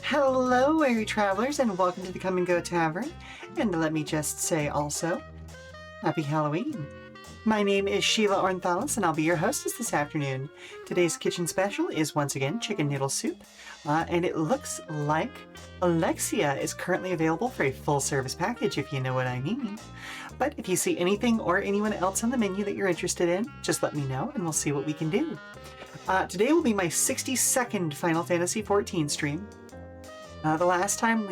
Hello, weary travelers, and welcome to the Come and Go Tavern. And let me just say also, Happy Halloween. My name is Sheela Ornthalis, and I'll be your hostess this afternoon. Today's kitchen special is once again chicken noodle soup, and it looks like Alexia is currently available for a full-service package, if you know what I mean. But if you see anything or anyone else on the menu that you're interested in, just let me know, and we'll see what we can do. Today will be my 62nd Final Fantasy XIV stream. The last time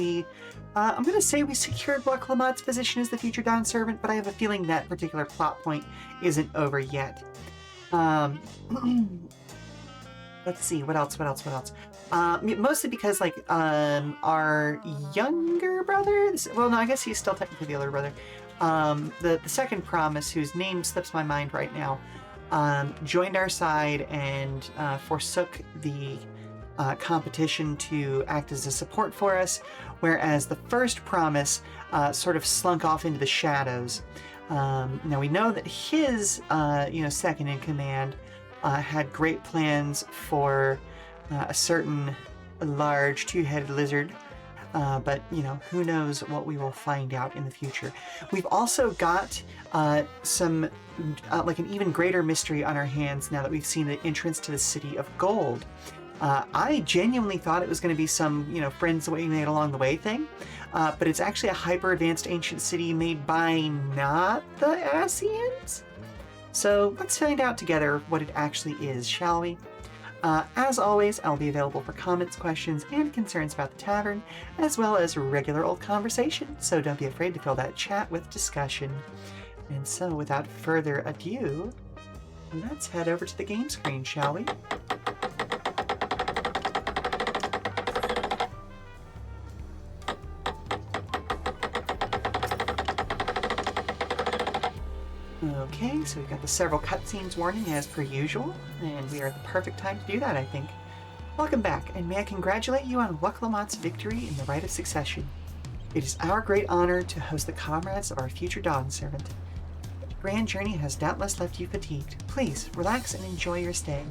I'm going to say we secured Wuk Lamat's position as the future Dawnservant, but I have a feeling that particular plot point isn't over yet. Let's see, what else? Mostly because, like, our younger brother, well, no, I guess he's still technically the older brother, the second promise, whose name slips my mind right now, joined our side and forsook the competition to act as a support for us, whereas the first promise sort of slunk off into the shadows. Now we know that his second in command had great plans for a certain large two-headed lizard, but who knows what we will find out in the future. We've also got some like an even greater mystery on our hands now that we've seen the entrance to the City of Gold. I genuinely thought it was going to be some, friends that we made along the way thing, but it's actually a hyper-advanced ancient city made by not the Asians? So let's find out together what it actually is, shall we? As always, I'll be available for comments, questions, and concerns about the tavern, as well as regular old conversation, so don't be afraid to fill that chat with discussion. And so, without further ado, let's head over to the game screen, shall we? Okay, so we've got the several cutscenes warning as per usual, and we are at the perfect time to do that, I think. Welcome back, and may I congratulate you on Wuk Lamat's victory in the Rite of Succession. It is our great honor to host the comrades of our future Dawnservant. The grand journey has doubtless left you fatigued. Please, relax and enjoy your stay.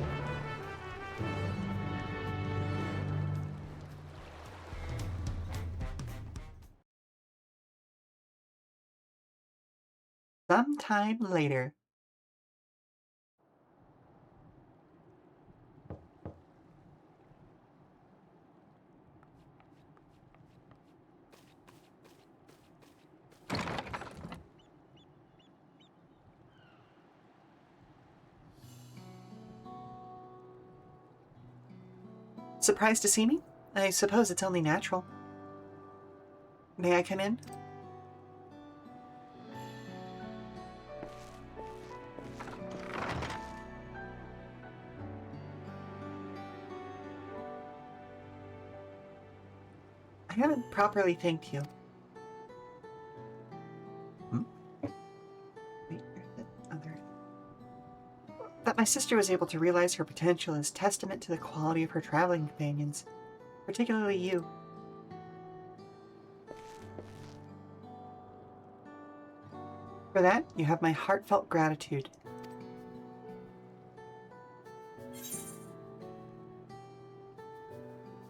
Sometime later. Surprised to see me? I suppose it's only natural. May I come in? I haven't properly thanked you. Wait, that my sister was able to realize her potential is testament to the quality of her traveling companions, particularly you. For that, you have my heartfelt gratitude.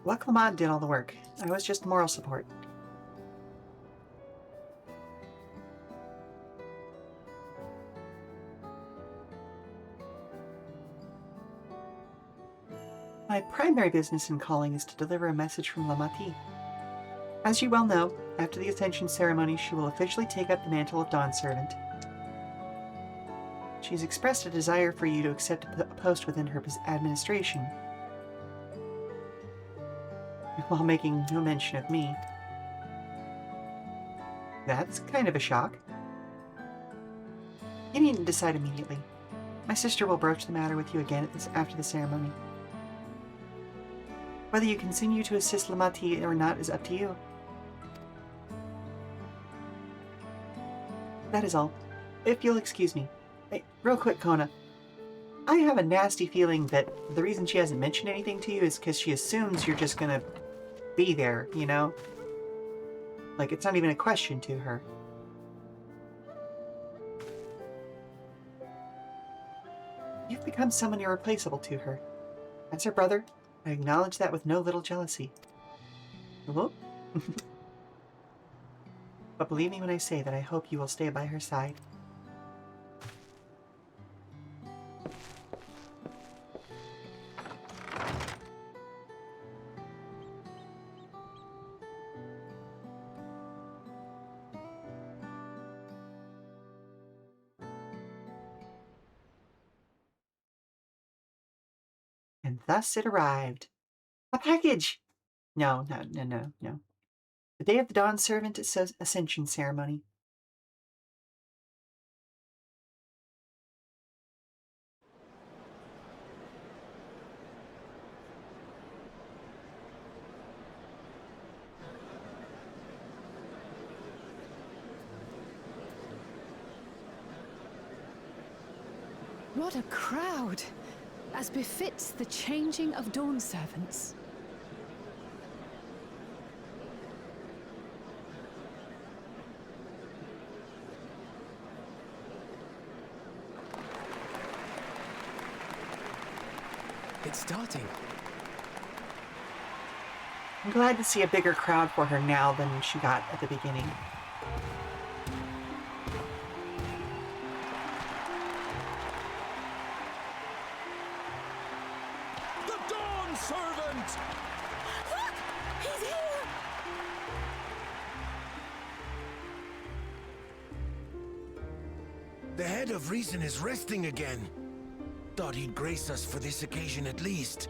Wuk Lamat did all the work. I was just moral support. My primary business in calling is to deliver a message from Lamati. As you well know, after the Ascension ceremony, she will officially take up the mantle of Dawnservant. She's expressed a desire for you to accept a post within her administration, while making no mention of me. That's kind of a shock. You needn't decide immediately. My sister will broach the matter with you again after the ceremony. Whether you continue to assist Lamati or not is up to you. That is all. If you'll excuse me. Hey, real quick, Kona. I have a nasty feeling that the reason she hasn't mentioned anything to you is because she assumes you're just gonna be there, you know? Like, it's not even a question to her. You've become someone irreplaceable to her. As her brother, I acknowledge that with no little jealousy. Whoop. But believe me when I say that I hope you will stay by her side. And thus it arrived. A package! No. The day of the Dawnservant Ascension Ceremony. What a crowd! As befits the changing of Dawnservants. It's starting. I'm glad to see a bigger crowd for her now than she got at the beginning. The Dawnservant! Look! He's here! The head of reason is resting again. Thought he'd grace us for this occasion at least.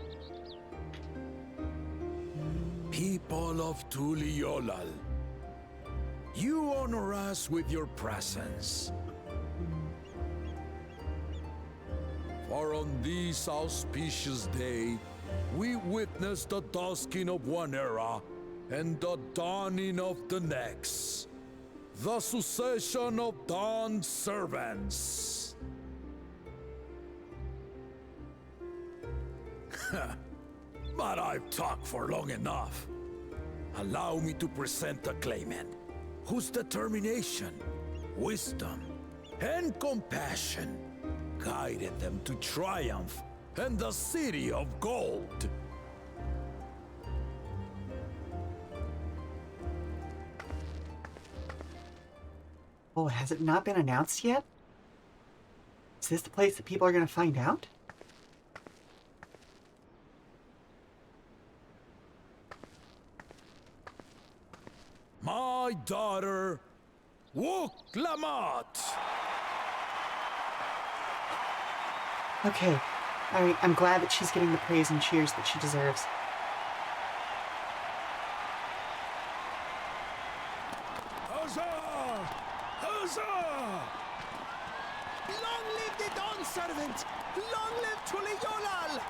People of Tuliolal, you honor us with your presence. For on this auspicious day, we witness the dusking of one era and the dawning of the next. The succession of Dawnservants. But I've talked for long enough. Allow me to present the claimant, whose determination, wisdom, and compassion guided them to triumph and the city of gold. Oh, has it not been announced yet? Is this the place that people are going to find out? My daughter, Wuk Lamat. Okay. Alright, I'm glad that she's getting the praise and cheers that she deserves. Huzzah! Huzzah! Long live the Dawnservant! Long live Tuliolal!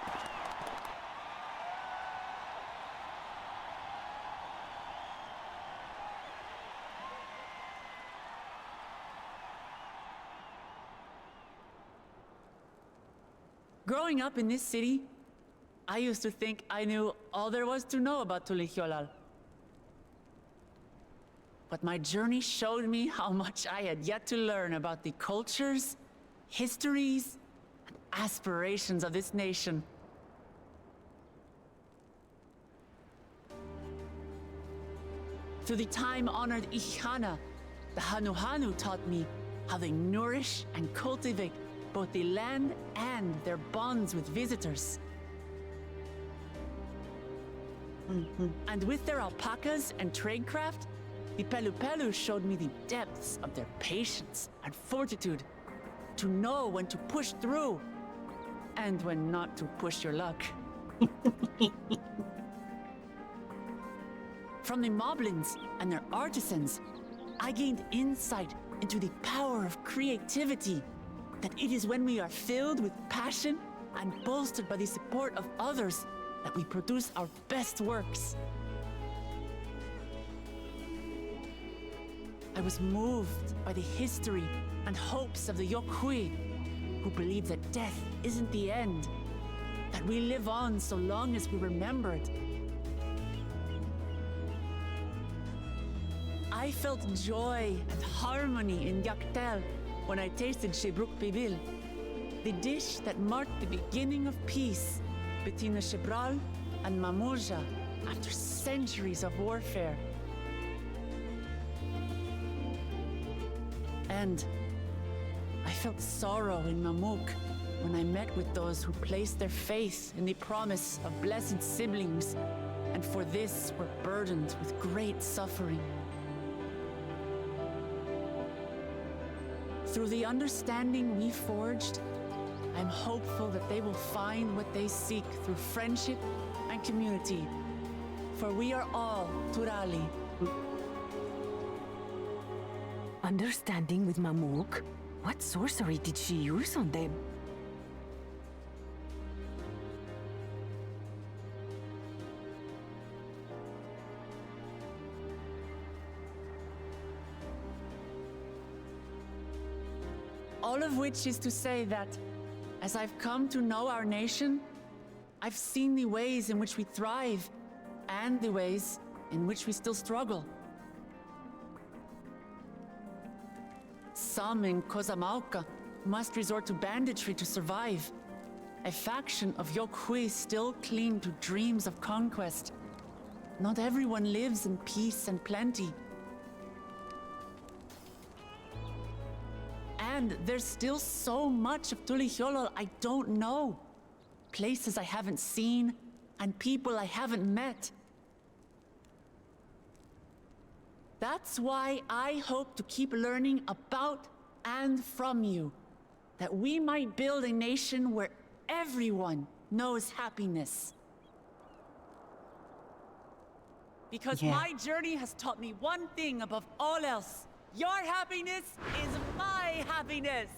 Growing up in this city, I used to think I knew all there was to know about Tuliolal. But my journey showed me how much I had yet to learn about the cultures, histories, and aspirations of this nation. Through the time-honored Ihana, the Hanuhanu taught me how they nourish and cultivate both the land and their bonds with visitors. And with their alpacas and tradecraft, the Pelupelu showed me the depths of their patience and fortitude, to know when to push through and when not to push your luck. From the Moblins and their artisans, I gained insight into the power of creativity, that it is when we are filled with passion and bolstered by the support of others that we produce our best works. I was moved by the history and hopes of the Yokhui, who believe that death isn't the end, that we live on so long as we remember it. I felt joy and harmony in Yaktel when I tasted Shebruk Pibil, the dish that marked the beginning of peace between the Shebral and Mamurja after centuries of warfare. And I felt sorrow in Mamuk when I met with those who placed their faith in the promise of blessed siblings, and for this were burdened with great suffering. Through the understanding we forged, I'm hopeful that they will find what they seek through friendship and community, for we are all Turali. Understanding with Mamuk? What sorcery did she use on them? All of which is to say that, as I've come to know our nation, I've seen the ways in which we thrive and the ways in which we still struggle. Some in Kozamauka must resort to banditry to survive. A faction of Yokhui still cling to dreams of conquest. Not everyone lives in peace and plenty. And there's still so much of Tulihiolol I don't know. Places I haven't seen, and people I haven't met. That's why I hope to keep learning about and from you, that we might build a nation where everyone knows happiness. Because my journey has taught me one thing above all else. Your happiness is my happiness!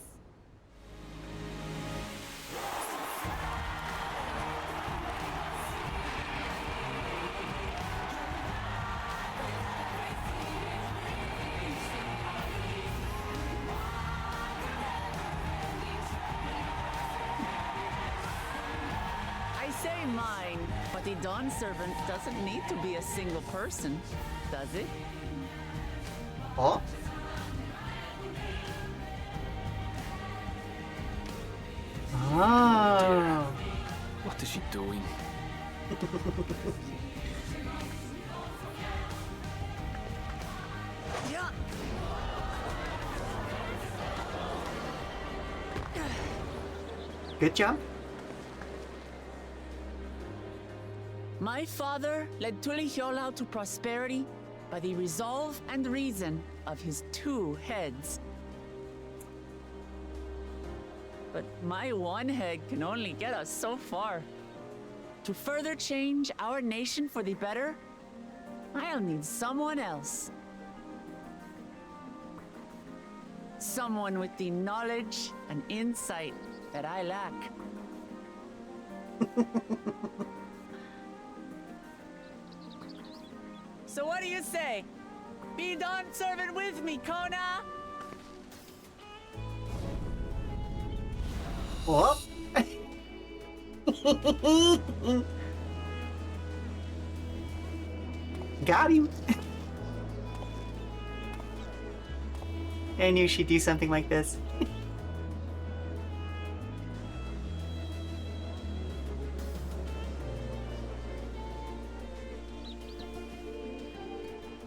I say mine, but the Dawnservant doesn't need to be a single person, does it? Oh? Oh. What is she doing? Yeah. Good job. My father led Tulihiolao to prosperity by the resolve and reason of his 2 heads. But my one head can only get us so far. To further change our nation for the better, I'll need someone else. Someone with the knowledge and insight that I lack. So what do you say? Be Dawnservant with me, Kona! Oh. Got him. I knew she'd do something like this.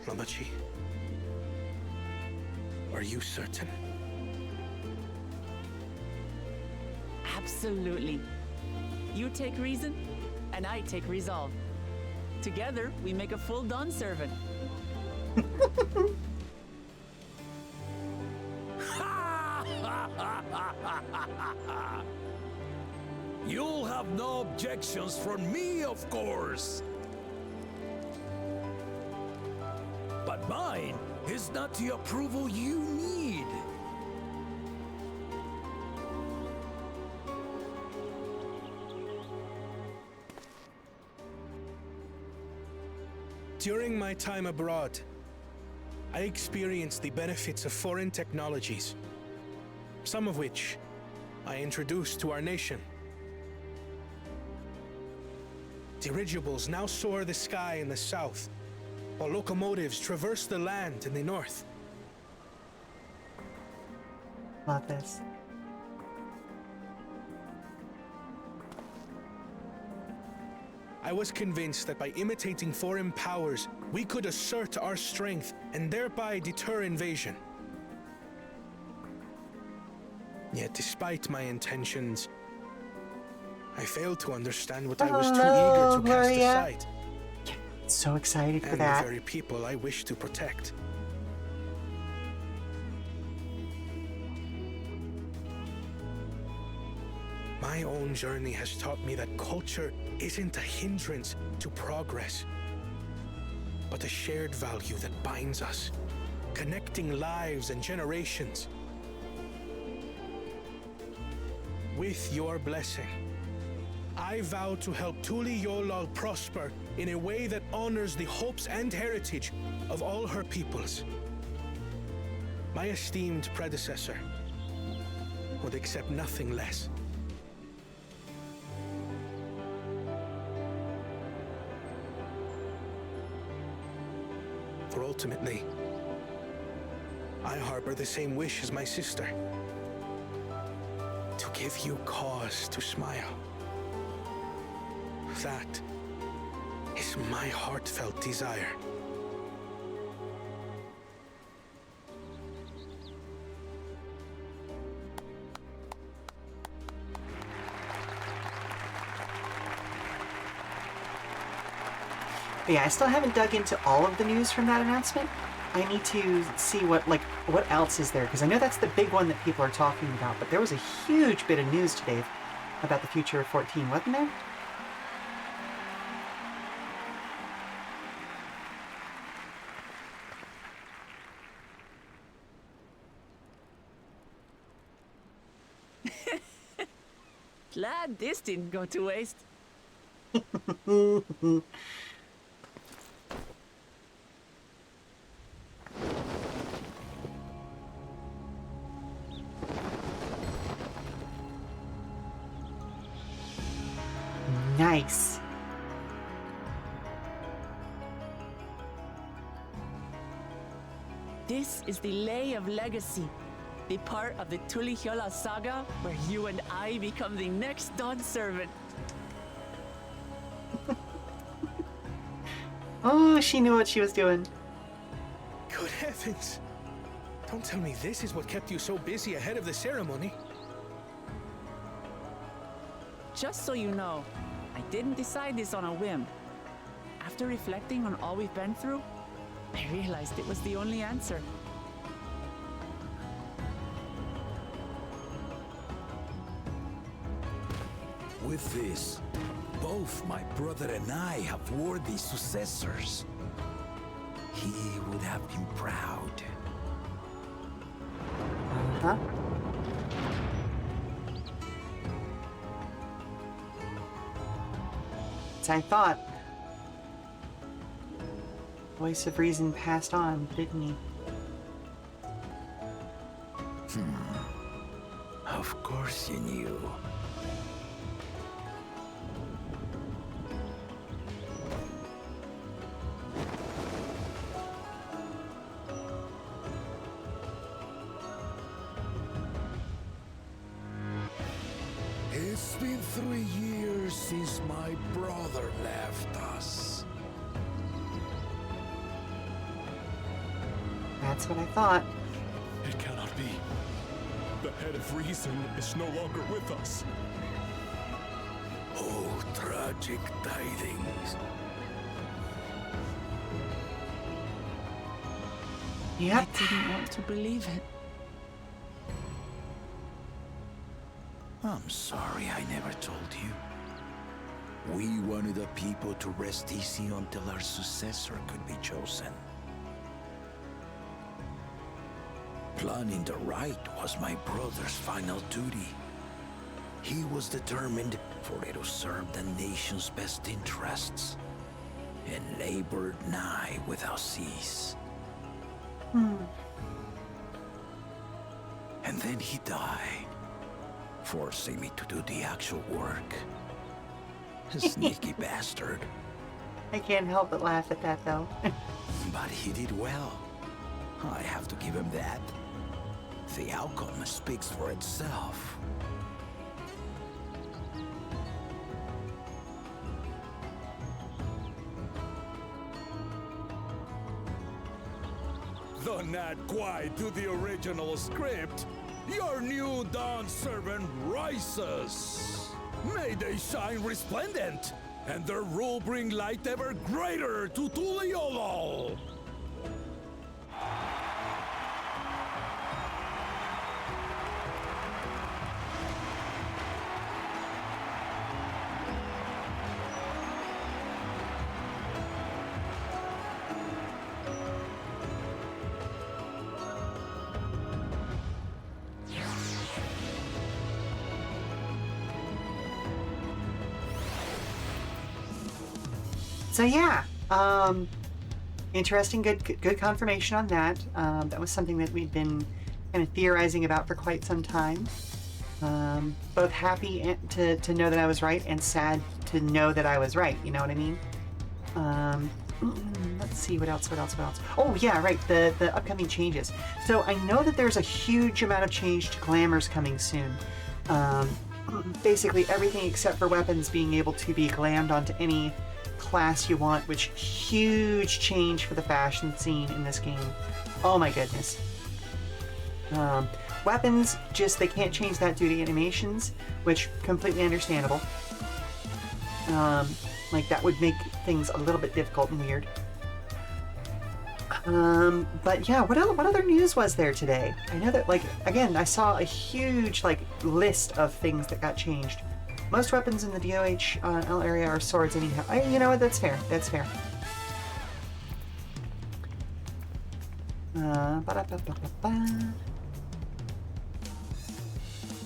Lamachi, are you certain? Absolutely. You take reason, and I take resolve. Together, we make a full Dawnservant. You'll have no objections from me, of course. But mine is not the approval you need. During my time abroad, I experienced the benefits of foreign technologies, some of which I introduced to our nation. Dirigibles now soar the sky in the south, while locomotives traverse the land in the north. Love this. I I was convinced that by imitating foreign powers, we could assert our strength and thereby deter invasion. Yet despite my intentions, I failed to understand what I was too eager to cast Gloria. aside. So excited for And that. the very people I wish to protect. My own journey has taught me that culture isn't a hindrance to progress, but a shared value that binds us, connecting lives and generations. With your blessing, I vow to help Tuli Yolal prosper in a way that honors the hopes and heritage of all her peoples. My esteemed predecessor would accept nothing less. For ultimately, I harbor the same wish as my sister. To give you cause to smile. That is my heartfelt desire. But yeah, I still haven't dug into all of the news from that announcement. I need to see what else is there, because I know that's the big one that people are talking about, but there was a huge bit of news today about the future of 14, wasn't there? Glad this didn't go to waste. Nice. This is the Lay of Legacy, the part of the Tulihyola saga where you and I become the next Dawnservant. Oh, she knew what she was doing. Good heavens! Don't tell me this is what kept you so busy ahead of the ceremony. Just so you know, I didn't decide this on a whim. After reflecting on all we've been through, I realized it was the only answer. With this, both my brother and I have worthy successors. He would have been proud. Huh? As I thought. Voice of reason passed on, didn't he? Of course you knew. It's been 3 years since my brother left us. That's what I thought. It cannot be. The head of reason is no longer with us. Oh, tragic tidings. Yep. I didn't want to believe it. I'm sorry I never told you. We wanted the people to rest easy until our successor could be chosen. Planning the right was my brother's final duty. He was determined for it to serve the nation's best interests, and labored nigh without cease. And then he died, forcing me to do the actual work. Sneaky bastard. I can't help but laugh at that, though. But he did well. I have to give him that. The outcome speaks for itself. Though not quite to the original script, your new Dawnservant rises. May they shine resplendent, and their rule bring light ever greater to Tuliolol. So yeah, interesting, good confirmation on that. That was something that we'd been kind of theorizing about for quite some time. Both happy to know that I was right and sad to know that I was right. You know what I mean? Let's see what else. Oh yeah, right. The upcoming changes. So I know that there's a huge amount of change to glamours coming soon. Basically everything except for weapons being able to be glammed onto any class you want, which huge change for the fashion scene in this game. Oh my goodness. Weapons, just they can't change that due to animations, which completely understandable. Like that would make things a little bit difficult and weird. But yeah, what other news was there today? I know that, like, again, I saw a huge, like, list of things that got changed. Most weapons in the DOHL area are swords anyhow. You know what, that's fair, that's fair.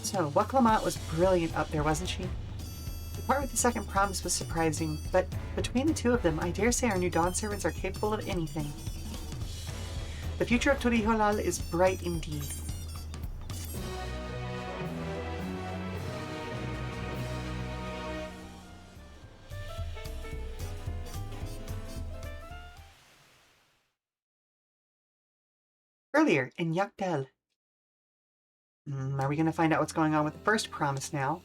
So, Wuk Lamat was brilliant up there, wasn't she? The part with the second promise was surprising, but between the two of them, I dare say our new Dawnservants are capable of anything. The future of Tuliolol is bright indeed. Earlier in Yaktel. Are we going to find out what's going on with the first promise now?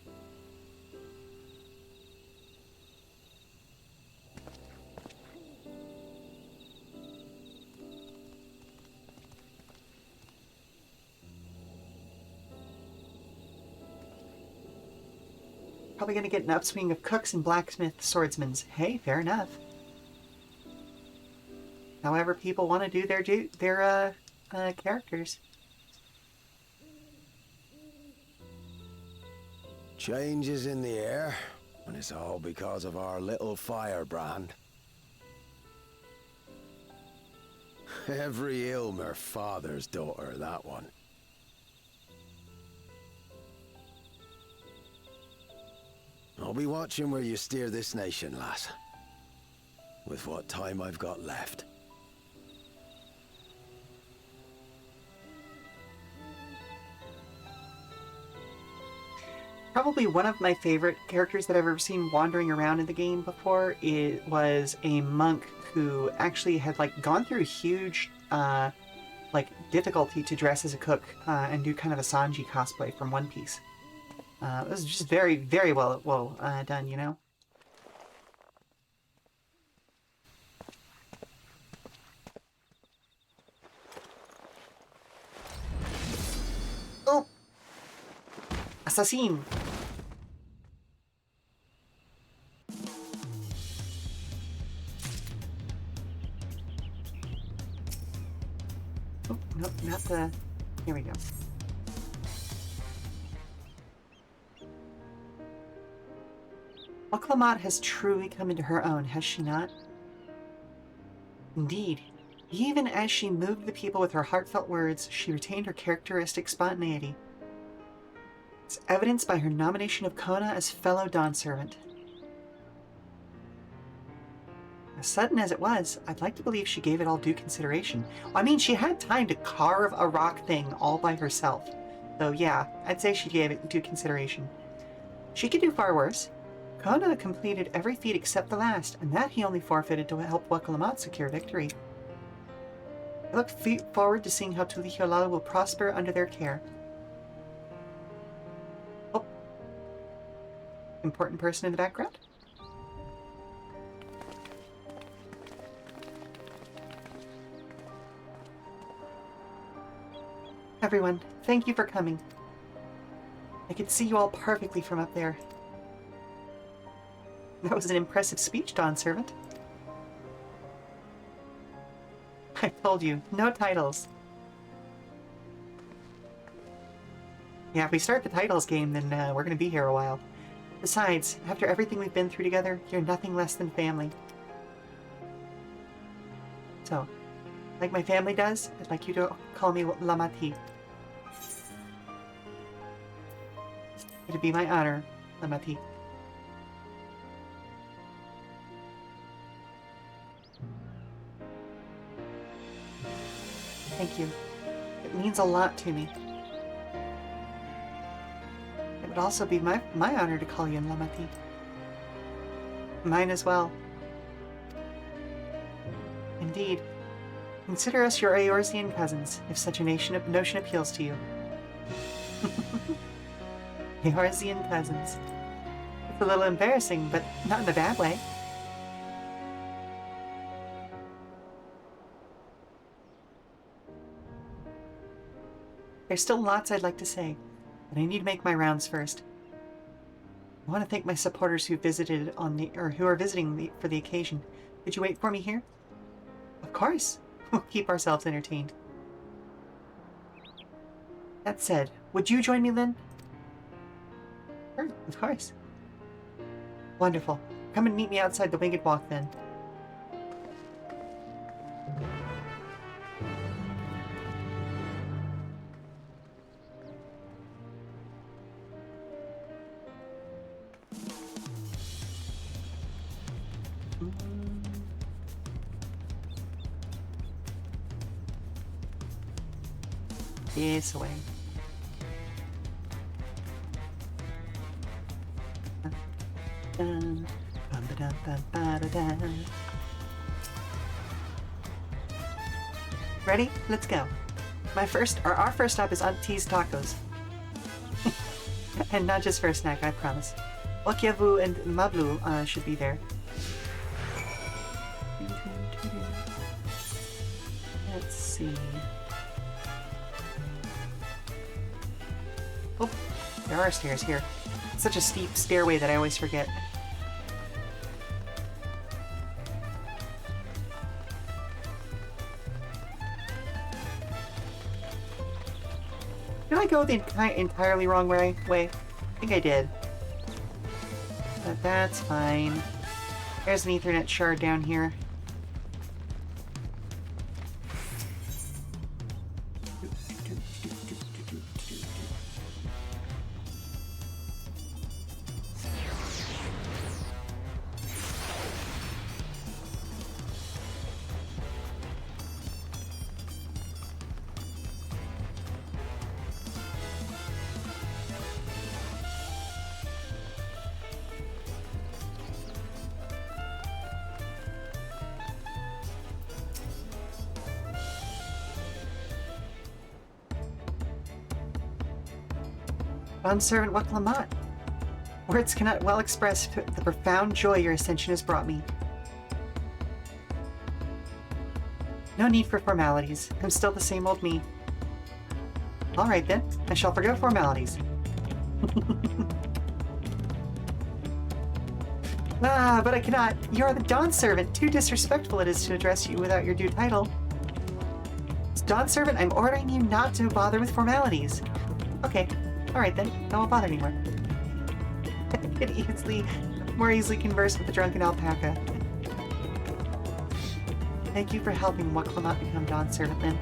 Probably going to get an upswing of cooks and blacksmith swordsmen. Hey, fair enough. However people want to do their characters. Changes in the air, and it's all because of our little firebrand. Every Ilmer father's daughter, that one. I'll be watching where you steer this nation, lass. With what time I've got left. Probably one of my favorite characters that I've ever seen wandering around in the game before was a monk who actually had like gone through huge like difficulty to dress as a cook and do kind of a Sanji cosplay from One Piece. It was just very, very well done, you know? Oh! Assassin! Oh, no, not the... Here we go. Wuk Lamat has truly come into her own, has she not? Indeed. Even as she moved the people with her heartfelt words, she retained her characteristic spontaneity. It's evidenced by her nomination of Kona as fellow Dawnservant. As sudden as it was, I'd like to believe she gave it all due consideration. I mean, she had time to carve a rock thing all by herself. So yeah, I'd say she gave it due consideration. She could do far worse. Kona completed every feat except the last, and that he only forfeited to help Wuk Lamat secure victory. I look forward to seeing how Tuliolol will prosper under their care. Oh. Important person in the background? Everyone, thank you for coming. I could see you all perfectly from up there. That was an impressive speech, Dawnservant. I told you, no titles. Yeah, if we start the titles game, then we're going to be here a while. Besides, after everything we've been through together, you're nothing less than family. So, like my family does, I'd like you to call me Wuk Lamat. It'd be my honor, Lamat. Thank you. It means a lot to me. It would also be my honor to call you Lamati. Mine as well. Indeed. Consider us your Eorzean cousins, if such a notion appeals to you. Eorzean cousins. It's a little embarrassing, but not in a bad way. There's still lots I'd like to say, but I need to make my rounds first. I want to thank my supporters who visited who are visiting for the occasion. Did you wait for me here? Of course. We'll keep ourselves entertained. That said, would you join me, Lynn? Sure, of course. Wonderful. Come and meet me outside the Winged Walk, then. This way. Ready? Let's go. Our first stop is Auntie's Tacos. And not just for a snack, I promise. Okyavu and Mablu should be there. Let's see. Oh, there are stairs here. It's such a steep stairway that I always forget. Did I go the entirely wrong way? I think I did. But that's fine. There's an Ethernet shard down here. Dawnservant Wuk Lamat. Words cannot well express the profound joy your ascension has brought me. No need for formalities. I'm still the same old me. Alright then, I shall forgo formalities. But I cannot. You are the Dawnservant. Too disrespectful it is to address you without your due title. As Dawnservant, I'm ordering you not to bother with formalities. Okay. Alright then, I won't bother anymore. I could more easily converse with the drunken alpaca. Thank you for helping Wuk Lamat become Dawnservant, then.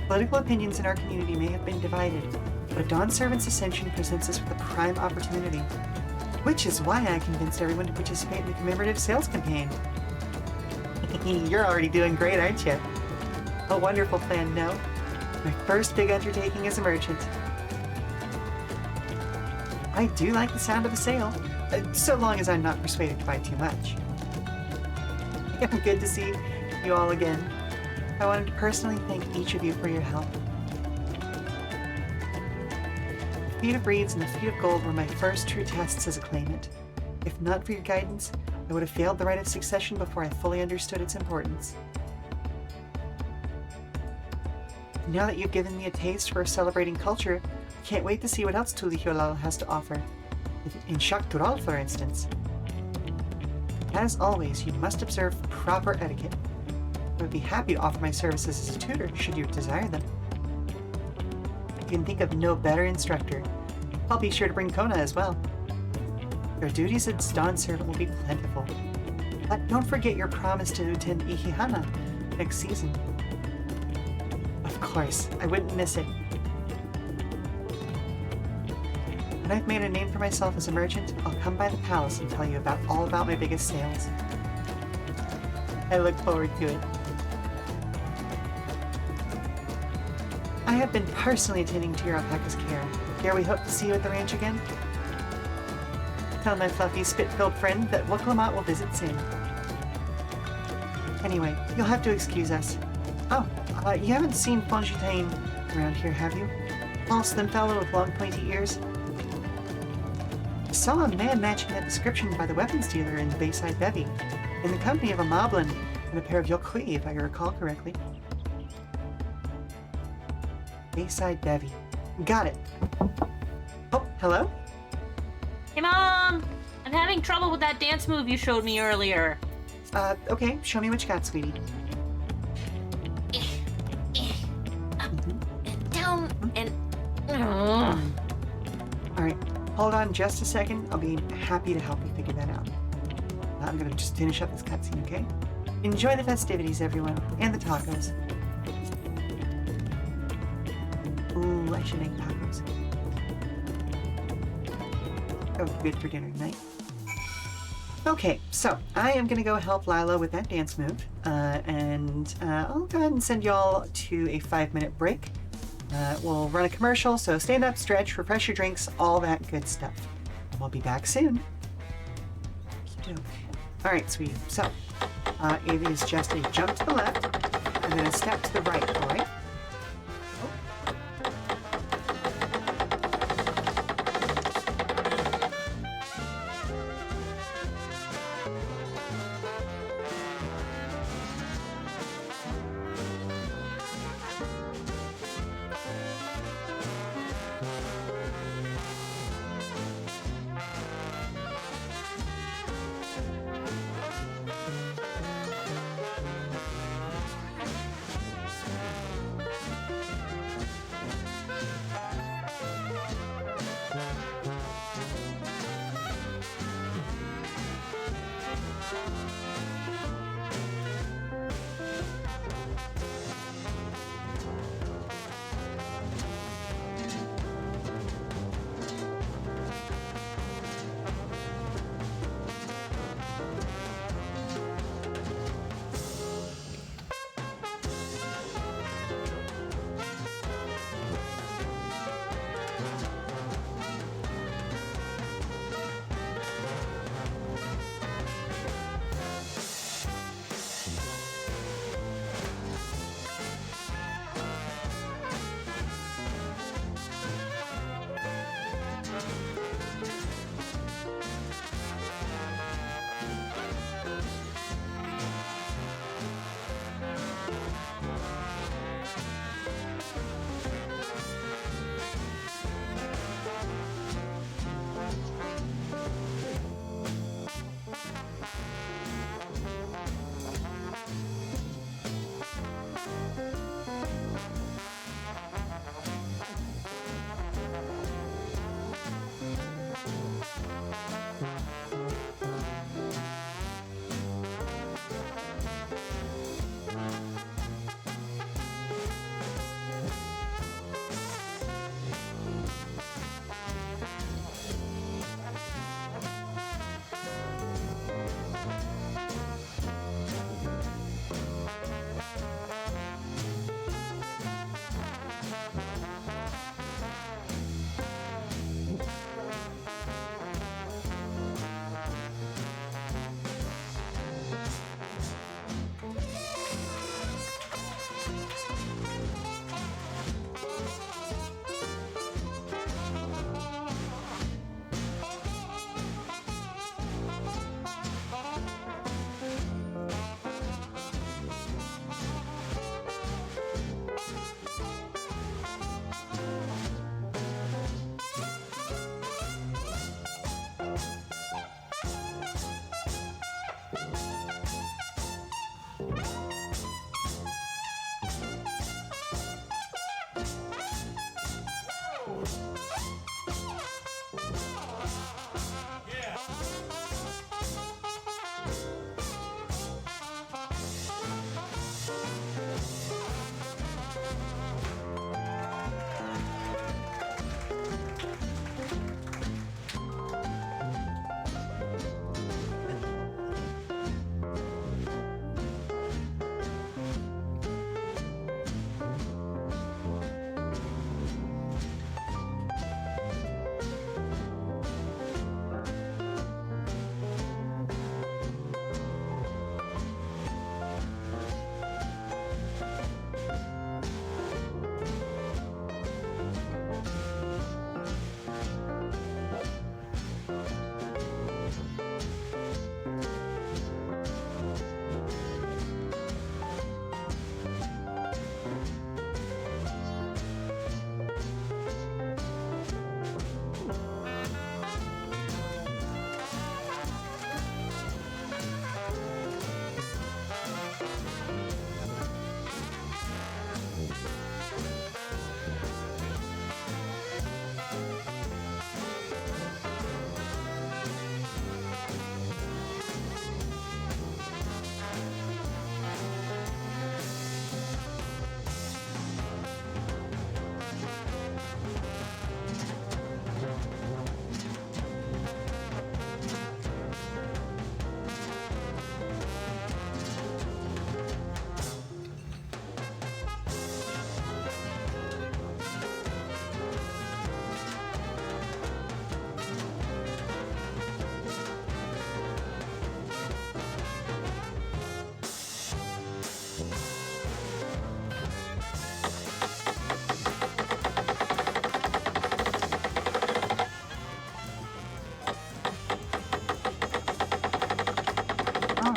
Political opinions in our community may have been divided, but a Dawnservant's ascension presents us with a prime opportunity. Which is why I convinced everyone to participate in the commemorative sales campaign. You're already doing great, aren't you? A wonderful plan, no? My first big undertaking as a merchant. I do like the sound of a sale, so long as I'm not persuaded to buy too much. Good to see you all again. I wanted to personally thank each of you for your help. The feat of reeds and the feat of gold were my first true tests as a claimant. If not for your guidance, I would have failed the rite of succession before I fully understood its importance. Now that you've given me a taste for celebrating culture, I can't wait to see what else Tural has to offer. In Tural, for instance. As always, you must observe proper etiquette. I would be happy to offer my services as a tutor, should you desire them. I can think of no better instructor. I'll be sure to bring Kona as well. Your duties as Dawnservant will be plentiful. But don't forget your promise to attend Ihihana next season. Of course, I wouldn't miss it. When I've made a name for myself as a merchant, I'll come by the palace and tell you all about my biggest sales. I look forward to it. I have been personally attending to your alpaca's care. Dare we hope to see you at the ranch again? Tell my fluffy, spit-filled friend that Wuk Lamat will visit soon. Anyway, you'll have to excuse us. Oh, you haven't seen Fongitain around here, have you? Tall, slim fellow with long, pointy ears. I saw a man matching that description by the weapons dealer in the Bayside Bevy, in the company of a moblin and a pair of Yokui, if I recall correctly. Bayside Bevy. Got it. Oh, hello? Hey, Mom! I'm having trouble with that dance move you showed me earlier. Okay, show me what you got, sweetie. Down and... Alright, hold on just a second. I'll be happy to help you figure that out. I'm gonna just finish up this cutscene, okay? Enjoy the festivities, everyone, and the tacos. Ooh, I should make tacos. Oh, good for dinner tonight. Okay, so I am gonna go help Lila with that dance move, and I'll go ahead and send y'all to a 5-minute break. We'll run a commercial, so stand up, stretch, refresh your drinks, all that good stuff. And we'll be back soon. Alright, sweetie, so it is just a jump to the left, and then a step to the right, alright?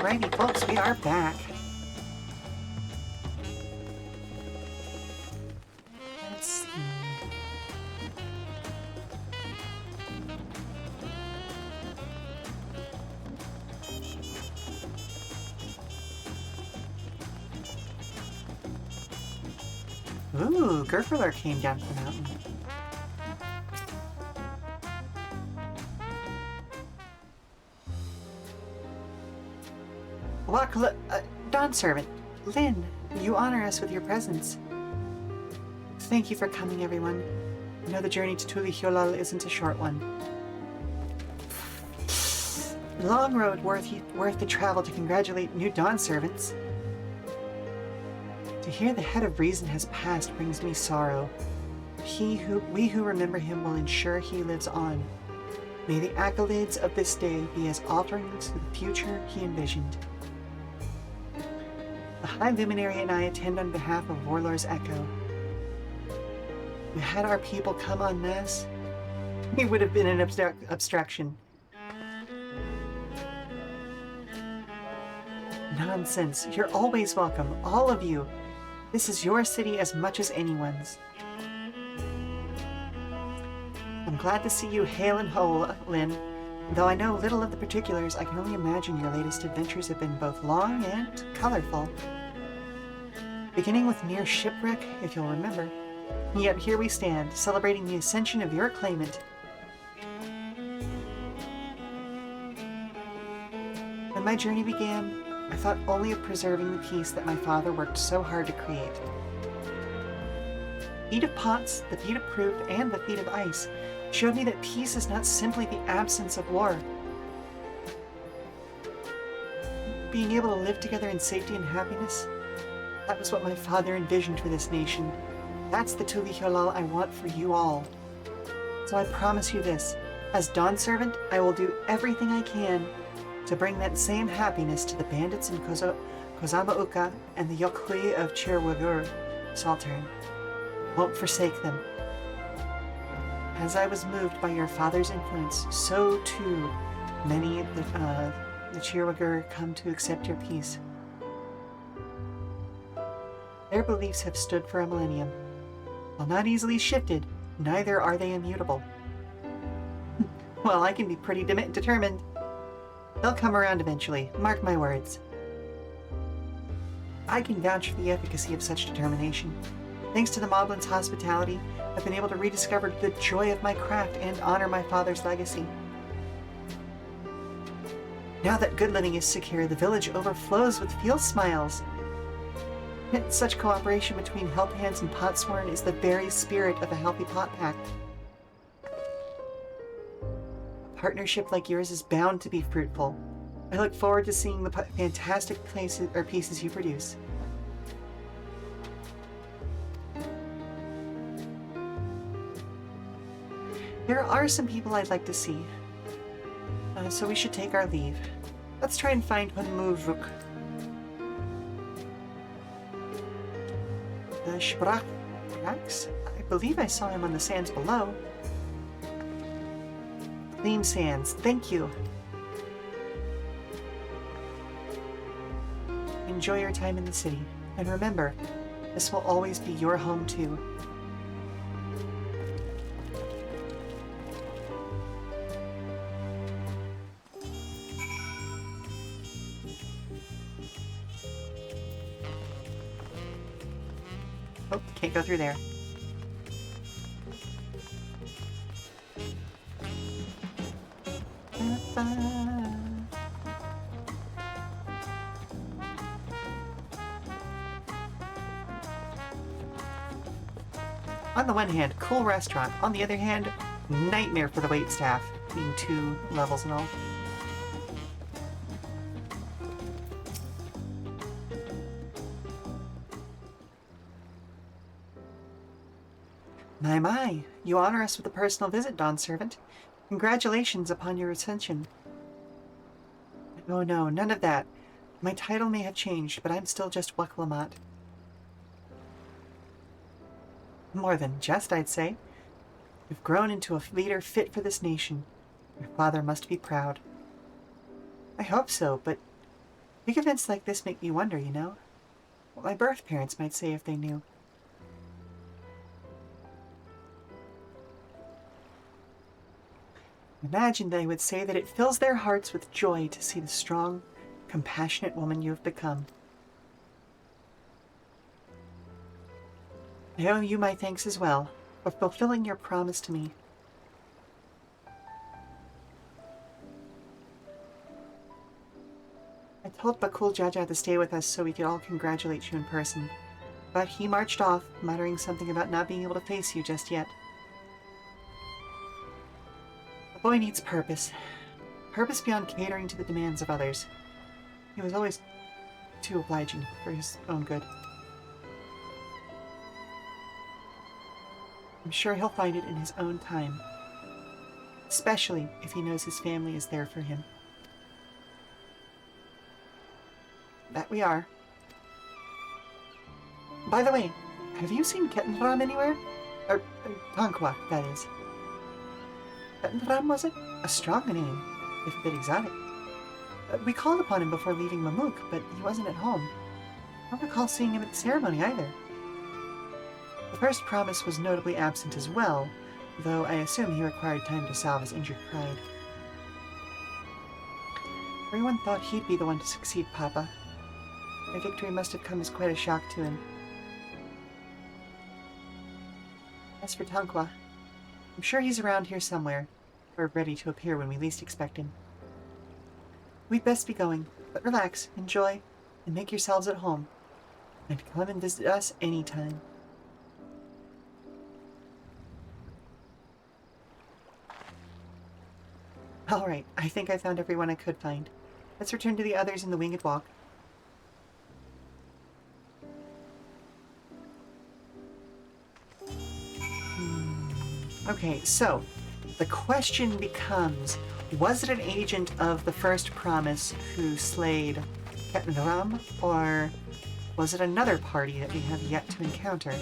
Alrighty, folks, we are back. Let's see. Ooh, Gerfurler came down the mountain. Dawnservant, Lynn, you honor us with your presence. Thank you for coming, everyone. I know the journey to Tulihyolal isn't a short one. Long road worth the travel to congratulate new Dawnservants. To hear the head of reason has passed brings me sorrow. We who remember him will ensure he lives on. May the accolades of this day be as altering to the future he envisioned. The High Luminary and I attend on behalf of Warlord's Echo. We had our people come en masse. We would have been an obstruction. Nonsense. You're always welcome, all of you. This is your city as much as anyone's. I'm glad to see you hale and whole, Lynn. Though I know little of the particulars, I can only imagine your latest adventures have been both long and colorful. Beginning with near shipwreck, if you'll remember. Yet here we stand, celebrating the ascension of your claimant. When my journey began, I thought only of preserving the peace that my father worked so hard to create. The feat of pots, the feat of proof, and the feat of ice showed me that peace is not simply the absence of war. Being able to live together in safety and happiness, that was what my father envisioned for this nation. That's the Tulihyolal I want for you all. So I promise you this, as Dawnservant, I will do everything I can to bring that same happiness to the bandits in Kozamauka and the Yokhui of Chirwagur, Saltern. Won't forsake them. As I was moved by your father's influence, so too many of the Chirwagur come to accept your peace. Their beliefs have stood for a millennium. While not easily shifted, neither are they immutable. Well, I can be pretty determined. They'll come around eventually, mark my words. I can vouch for the efficacy of such determination. Thanks to the Moblin's hospitality, I've been able to rediscover the joy of my craft and honor my father's legacy. Now that good living is secure, the village overflows with field smiles. Yet such cooperation between help hands and potsworn is the very spirit of a healthy pot pact. A partnership like yours is bound to be fruitful. I look forward to seeing the fantastic pieces you produce. There are some people I'd like to see, so we should take our leave. Let's try and find Wuk. The Shbrax? I believe I saw him on the sands below. Clean sands, thank you. Enjoy your time in the city, and remember, this will always be your home too. Oh, can't go through there. On the one hand, cool restaurant. On the other hand, nightmare for the waitstaff, being 2 levels and all. My, you honor us with a personal visit, Dawnservant. Congratulations upon your ascension. Oh no, none of that. My title may have changed, but I'm still just Wuk Lamat. More than just, I'd say. You've grown into a leader fit for this nation. Your father must be proud. I hope so, but Big events like this make me wonder, you know? What my birth parents might say if they knew. Imagine they would say that it fills their hearts with joy to see the strong, compassionate woman you have become. I owe you my thanks as well for fulfilling your promise to me. I told Bakul Jaja to stay with us so we could all congratulate you in person, but he marched off, muttering something about not being able to face you just yet. The boy needs purpose. Purpose beyond catering to the demands of others. He was always too obliging for his own good. I'm sure he'll find it in his own time, especially if he knows his family is there for him. That we are. By the way, have you seen Kettenram anywhere? Or Tankwa, that is. Kettenram, was it? A strong name, if a bit exotic. We called upon him before leaving Mamuk, but he wasn't at home. I don't recall seeing him at the ceremony either. The first promise was notably absent as well, though I assume he required time to salve his injured pride. Everyone thought he'd be the one to succeed Papa. My victory must have come as quite a shock to him. As for Tankwa, I'm sure he's around here somewhere, or ready to appear when we least expect him. We'd best be going, but relax, enjoy, and make yourselves at home. And come and visit us anytime. Alright, I think I found everyone I could find. Let's return to the others in the winged walk. Okay, so the question becomes, was it an agent of the first promise who slayed Kettenram, or was it another party that we have yet to encounter?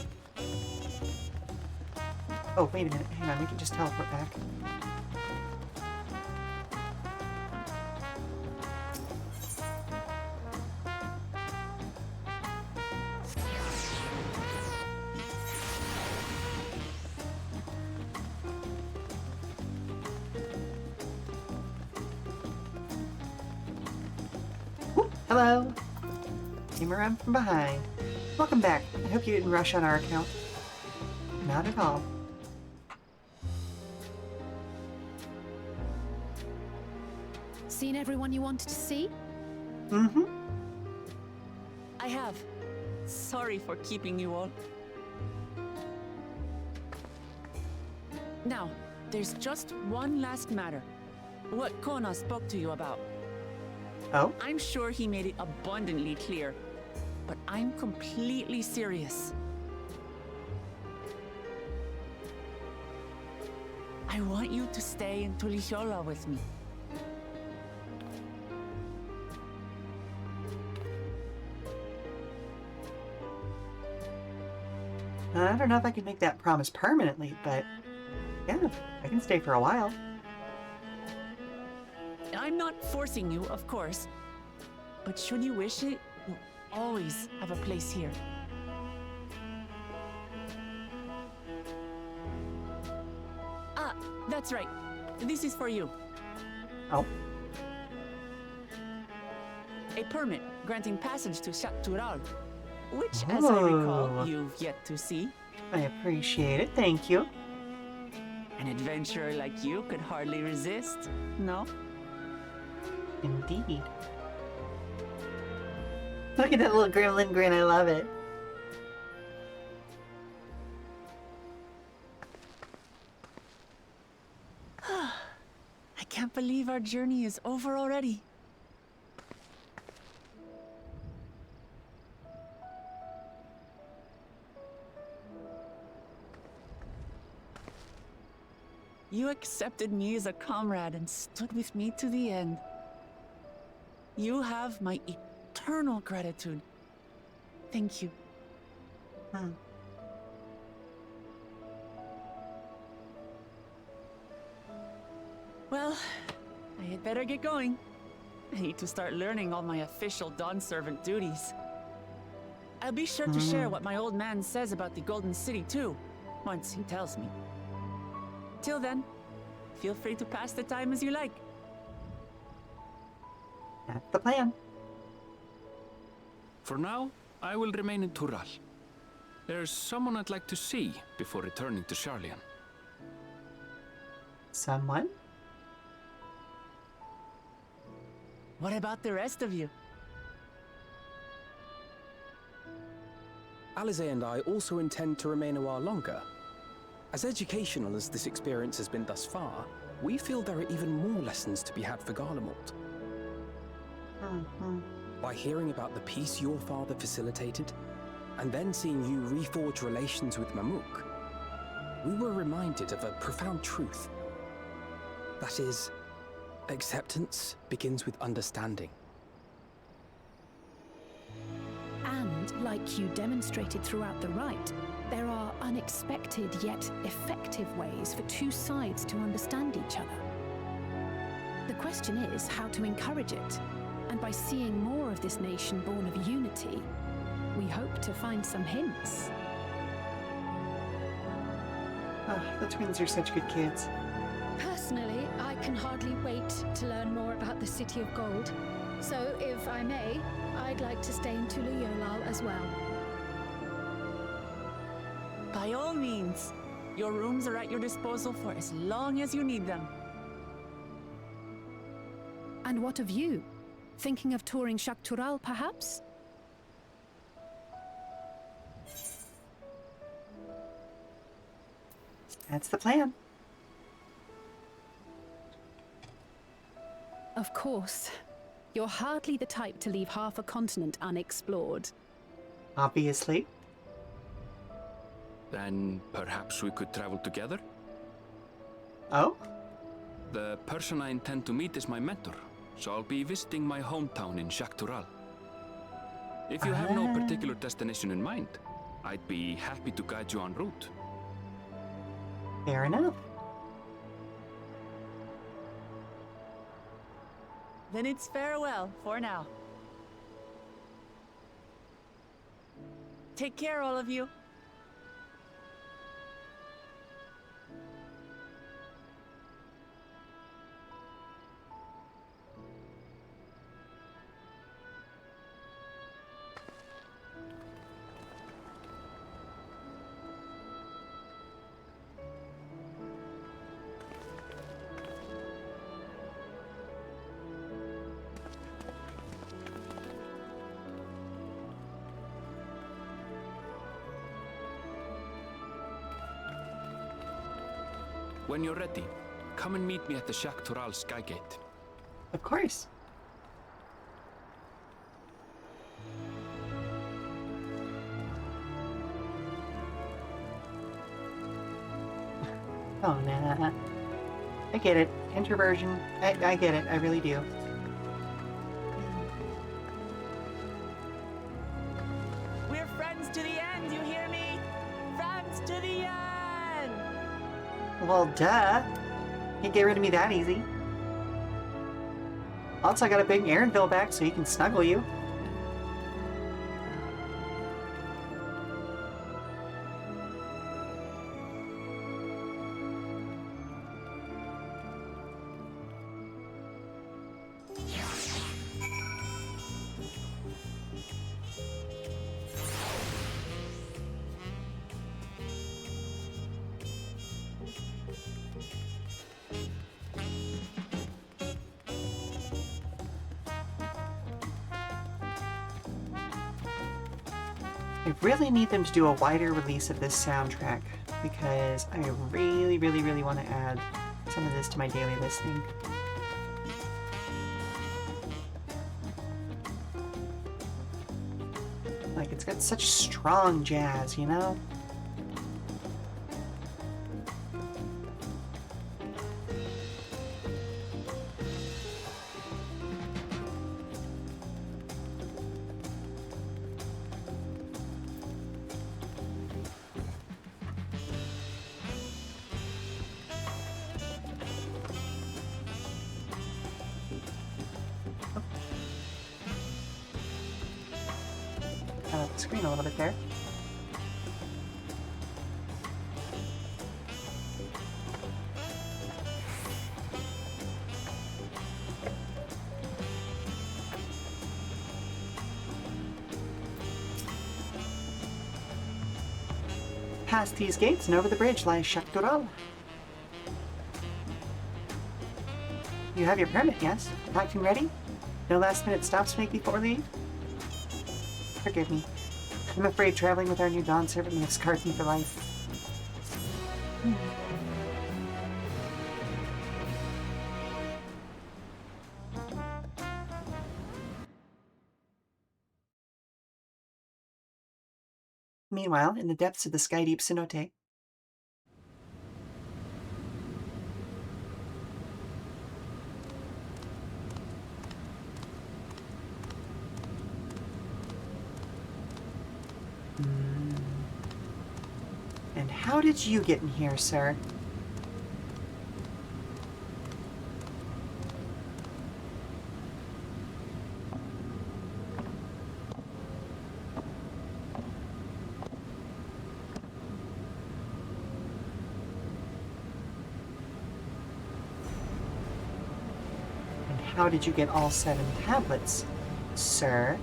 Oh, wait a minute, hang on, we can just teleport back. Hello! Came around from behind. Welcome back. I hope you didn't rush on our account. Not at all. Seen everyone you wanted to see? Mm-hmm. I have. Sorry for keeping you all. Now, there's just one last matter. What Kona spoke to you about. Oh? I'm sure he made it abundantly clear, but I'm completely serious. I want you to stay in Tulishola with me. I don't know if I can make that promise permanently, but yeah, I can stay for a while. I'm not forcing you, of course, but should you wish it, you'll always have a place here. Ah, that's right. This is for you. Oh. A permit granting passage to Tural, which, as I recall, you've yet to see. I appreciate it, thank you. An adventurer like you could hardly resist, no? Indeed. Look at that little gremlin grin, I love it. I can't believe our journey is over already. You accepted me as a comrade and stood with me to the end. You have my eternal gratitude. Thank you. Well, I had better get going. I need to start learning all my official Dawnservant duties. I'll be sure to share what my old man says about the Golden City too, once he tells me. Till then, feel free to pass the time as you like. That's the plan. For now, I will remain in Tural. There's someone I'd like to see before returning to Sharlayan. Someone? What about the rest of you? Alize and I also intend to remain a while longer. As educational as this experience has been thus far, we feel there are even more lessons to be had for Garlemald. By hearing about the peace your father facilitated, and then seeing you reforge relations with Mamook, we were reminded of a profound truth. That is, acceptance begins with understanding. And, like you demonstrated throughout the rite, there are unexpected yet effective ways for two sides to understand each other. The question is how to encourage it, and by seeing more of this nation born of unity, we hope to find some hints. Oh, the twins are such good kids. Personally, I can hardly wait to learn more about the City of Gold. So, if I may, I'd like to stay in Tula Yolal as well. By all means. Your rooms are at your disposal for as long as you need them. And what of you? Thinking of touring Shak Tural, perhaps? That's the plan. Of course. You're hardly the type to leave half a continent unexplored. Obviously. Then perhaps we could travel together? Oh? The person I intend to meet is my mentor, so I'll be visiting my hometown in Shak Tural. If you have no particular destination in mind, I'd be happy to guide you en route. Fair enough. Then it's farewell for now. Take care, all of you. When you're ready, come and meet me at the Shak Tural Skygate. Of course. Oh, nah. I get it. Introversion. I get it. I really do. We're friends to the end, you hear me? Friends to the end! Well, duh. Can't get rid of me that easy. Also, I gotta bring Aaronville back so he can snuggle you. I really need them to do a wider release of this soundtrack because I really, really, really want to add some of this to my daily listening. Like, it's got such strong jazz, you know? the screen a little bit there. Past these gates and over the bridge lies Tural. You have your permit, yes? Packed and ready? No last-minute stops to make before leave? Forgive me. I'm afraid traveling with our new Dawnservant may have scarred me for life. Meanwhile, in the depths of the sky-deep cenote, and how did you get in here, sir? And how did you get all 7 tablets, sir?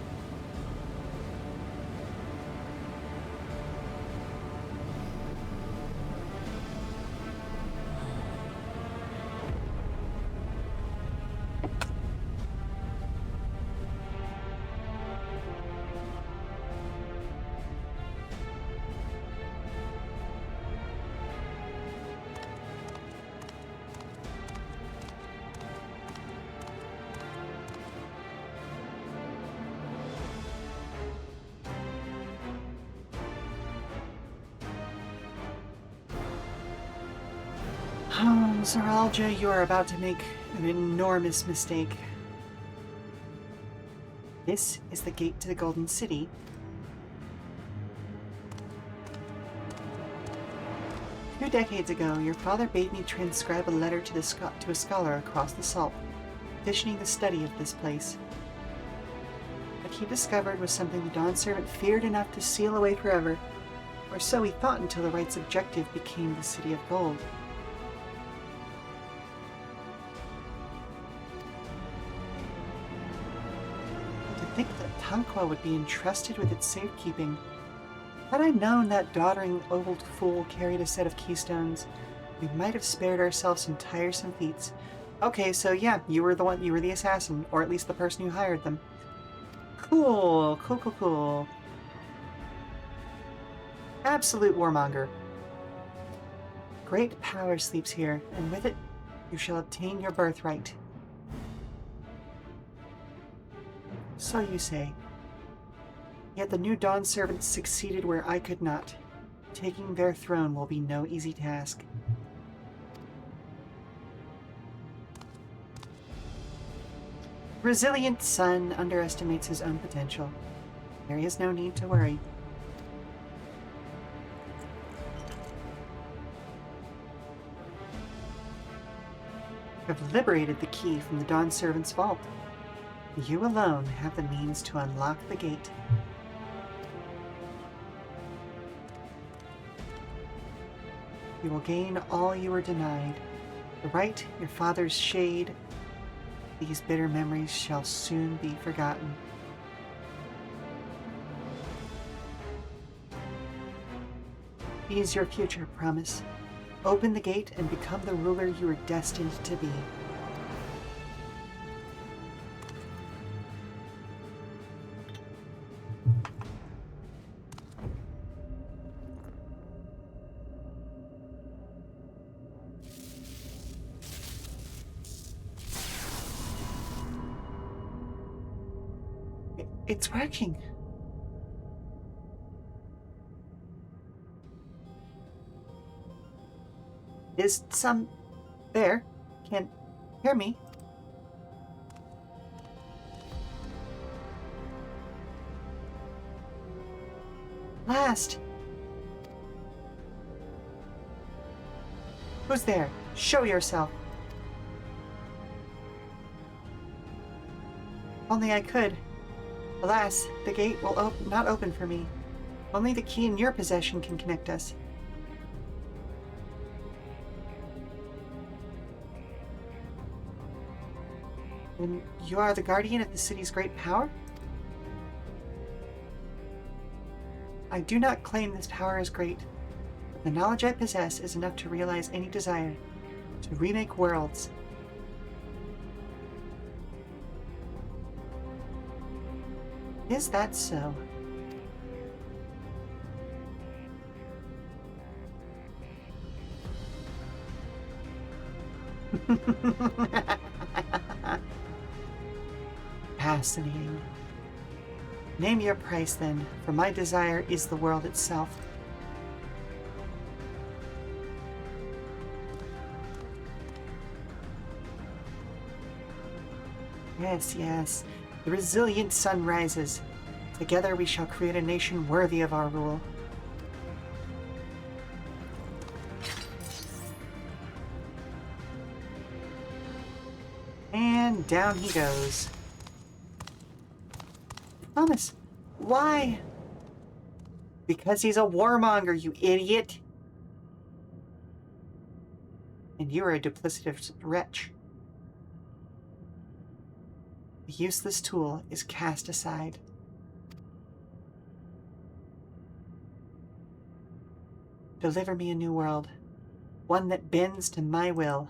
Oh, Zaralja, you are about to make an enormous mistake. This is the gate to the Golden City. Two decades ago, your father bade me transcribe a letter to a scholar across the Salt, petitioning the study of this place. What he discovered was something the Dawnservant feared enough to seal away forever, or so he thought until the right's objective became the City of Gold. To think that Tanqua would be entrusted with its safekeeping. Had I known that doddering old fool carried a set of keystones, we might have spared ourselves some tiresome feats. Okay, so yeah, you were the assassin, or at least the person who hired them. Cool, cool, cool, cool. Absolute warmonger. Great power sleeps here, and with it, you shall obtain your birthright. So you say. Yet the new Dawnservants succeeded where I could not. Taking their throne will be no easy task. Resilient son underestimates his own potential. There is no need to worry. You have liberated the key from the Dawnservant's vault. You alone have the means to unlock the gate. You will gain all you were denied. The right, your father's shade. These bitter memories shall soon be forgotten. Seize your future, promise. Open the gate and become the ruler you were destined to be. It's working. Is some there? Can hear me? Last. Who's there? Show yourself. Only I could. Alas, the gate will not open for me. Only the key in your possession can connect us. And you are the guardian of the city's great power? I do not claim this power is great. The knowledge I possess is enough to realize any desire, to remake worlds. Is that so? Fascinating. Name your price then, for my desire is the world itself. Yes, yes. The resilient sun rises. Together we shall create a nation worthy of our rule. And down he goes. Thomas, why? Because he's a warmonger, you idiot. And you are a duplicitous wretch. The useless tool is cast aside. Deliver me a new world, one that bends to my will.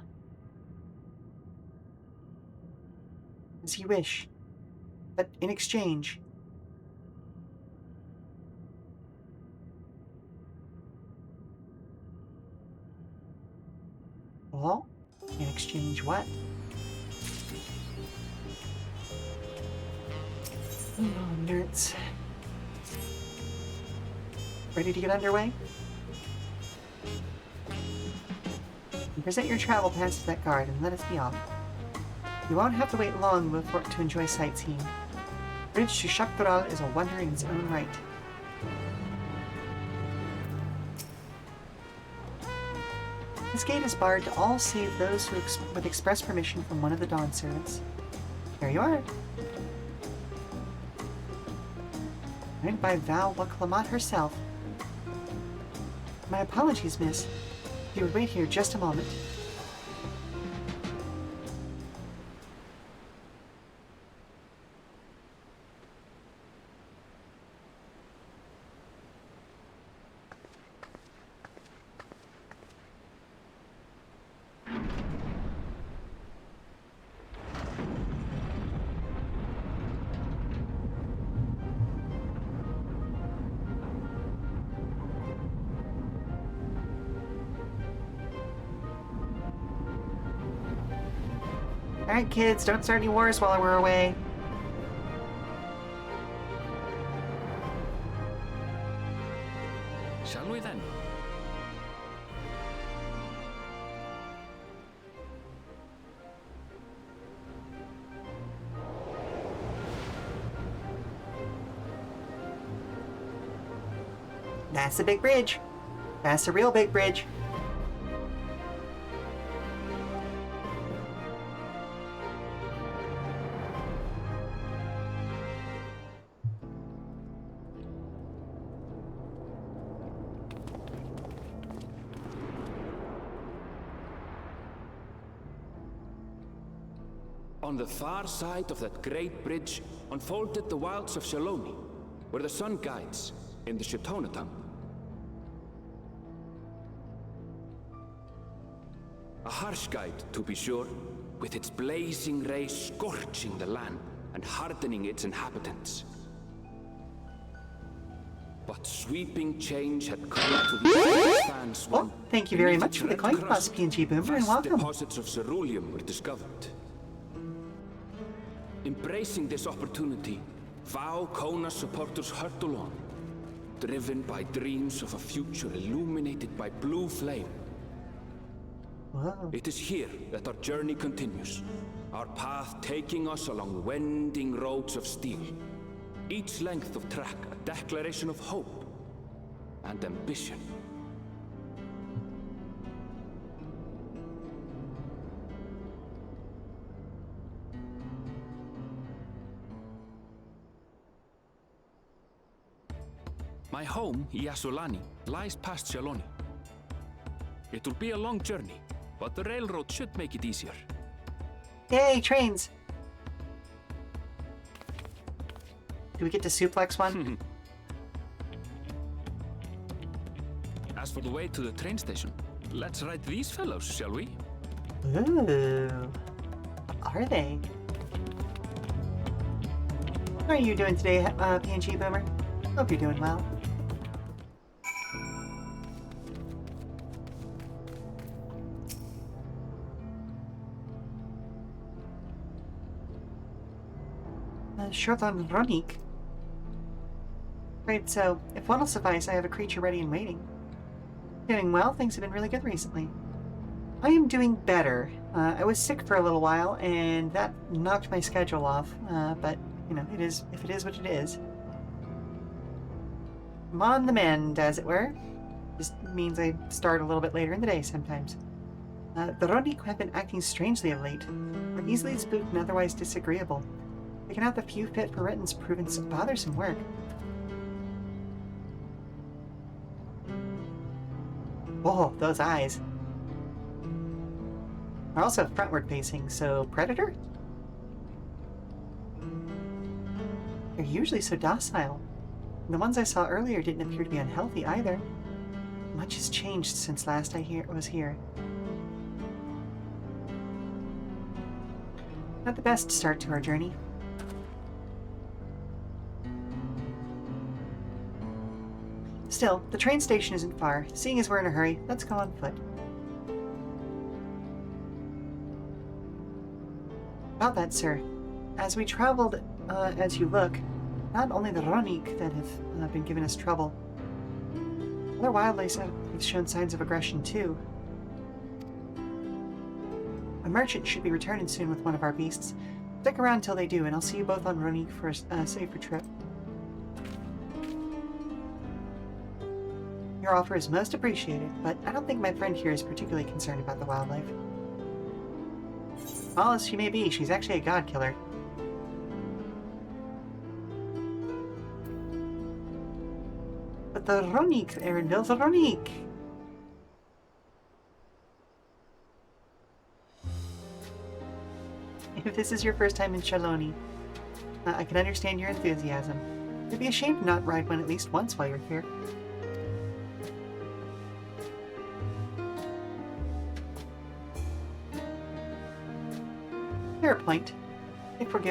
As you wish, but in exchange, well, in exchange what? Oh, nerds. Ready to get underway? Present your travel pass to that guard and let us be off. You won't have to wait long before to enjoy sightseeing. Bridge to Tural is a wonder in its own right. This gate is barred to all save those who with express permission from one of the Dawnservants. There you are. Signed by Wuk Lamat herself. My apologies, miss. You would wait here just a moment. Alright, kids, don't start any wars while we're away. Shall we then? That's the big bridge. That's the real big bridge. On the far side of that great bridge unfolded the wilds of Shaloni, where the sun guides in the Shitonatam. A harsh guide, to be sure, with its blazing rays scorching the land and hardening its inhabitants. But sweeping change had come to the expanse when... Oh, thank you very much for the coin toss, PNG Boomer, and welcome. Deposits of ceruleum were discovered. Embracing this opportunity, Vau Kona supporters hurtle on, driven by dreams of a future illuminated by blue flame. Wow. It is here that our journey continues, our path taking us along winding roads of steel. Each length of track a declaration of hope and ambition. My home, Yasulani, lies past Shaloni. It will be a long journey, but the railroad should make it easier. Yay, trains! Do we get to suplex one? As for the way to the train station, let's ride these fellows, shall we? Ooh. Are they? How are you doing today, PNG Boomer? Hope you're doing well. Shortland Ronik. Right, so, if one will suffice, I have a creature ready and waiting. Doing well, things have been really good recently. I am doing better. I was sick for a little while, and that knocked my schedule off, but, you know, if it is what it is. I'm on the mend, as it were. Just means I start a little bit later in the day sometimes. The Ronik have been acting strangely of late. Are easily spooked and otherwise disagreeable. Picking out the few fit for Ritten's proven some bothersome work. Oh, those eyes. Are also frontward facing, so predator? They're usually so docile. The ones I saw earlier didn't appear to be unhealthy either. Much has changed since last I was here. Not the best start to our journey. Still, the train station isn't far. Seeing as we're in a hurry, let's go on foot. About that, sir. As we traveled, as you look, not only the Ronik that have been giving us trouble, other wildlife have shown signs of aggression too. A merchant should be returning soon with one of our beasts. Stick around till they do, and I'll see you both on Ronik for a safer trip. Your offer is most appreciated, but I don't think my friend here is particularly concerned about the wildlife. Small as she may be, she's actually a god killer. But the Ronik, Arendelle, the Ronik! If this is your first time in Shaloni, I can understand your enthusiasm. It'd be a shame to not ride one at least once while you're here. Fair point. If we're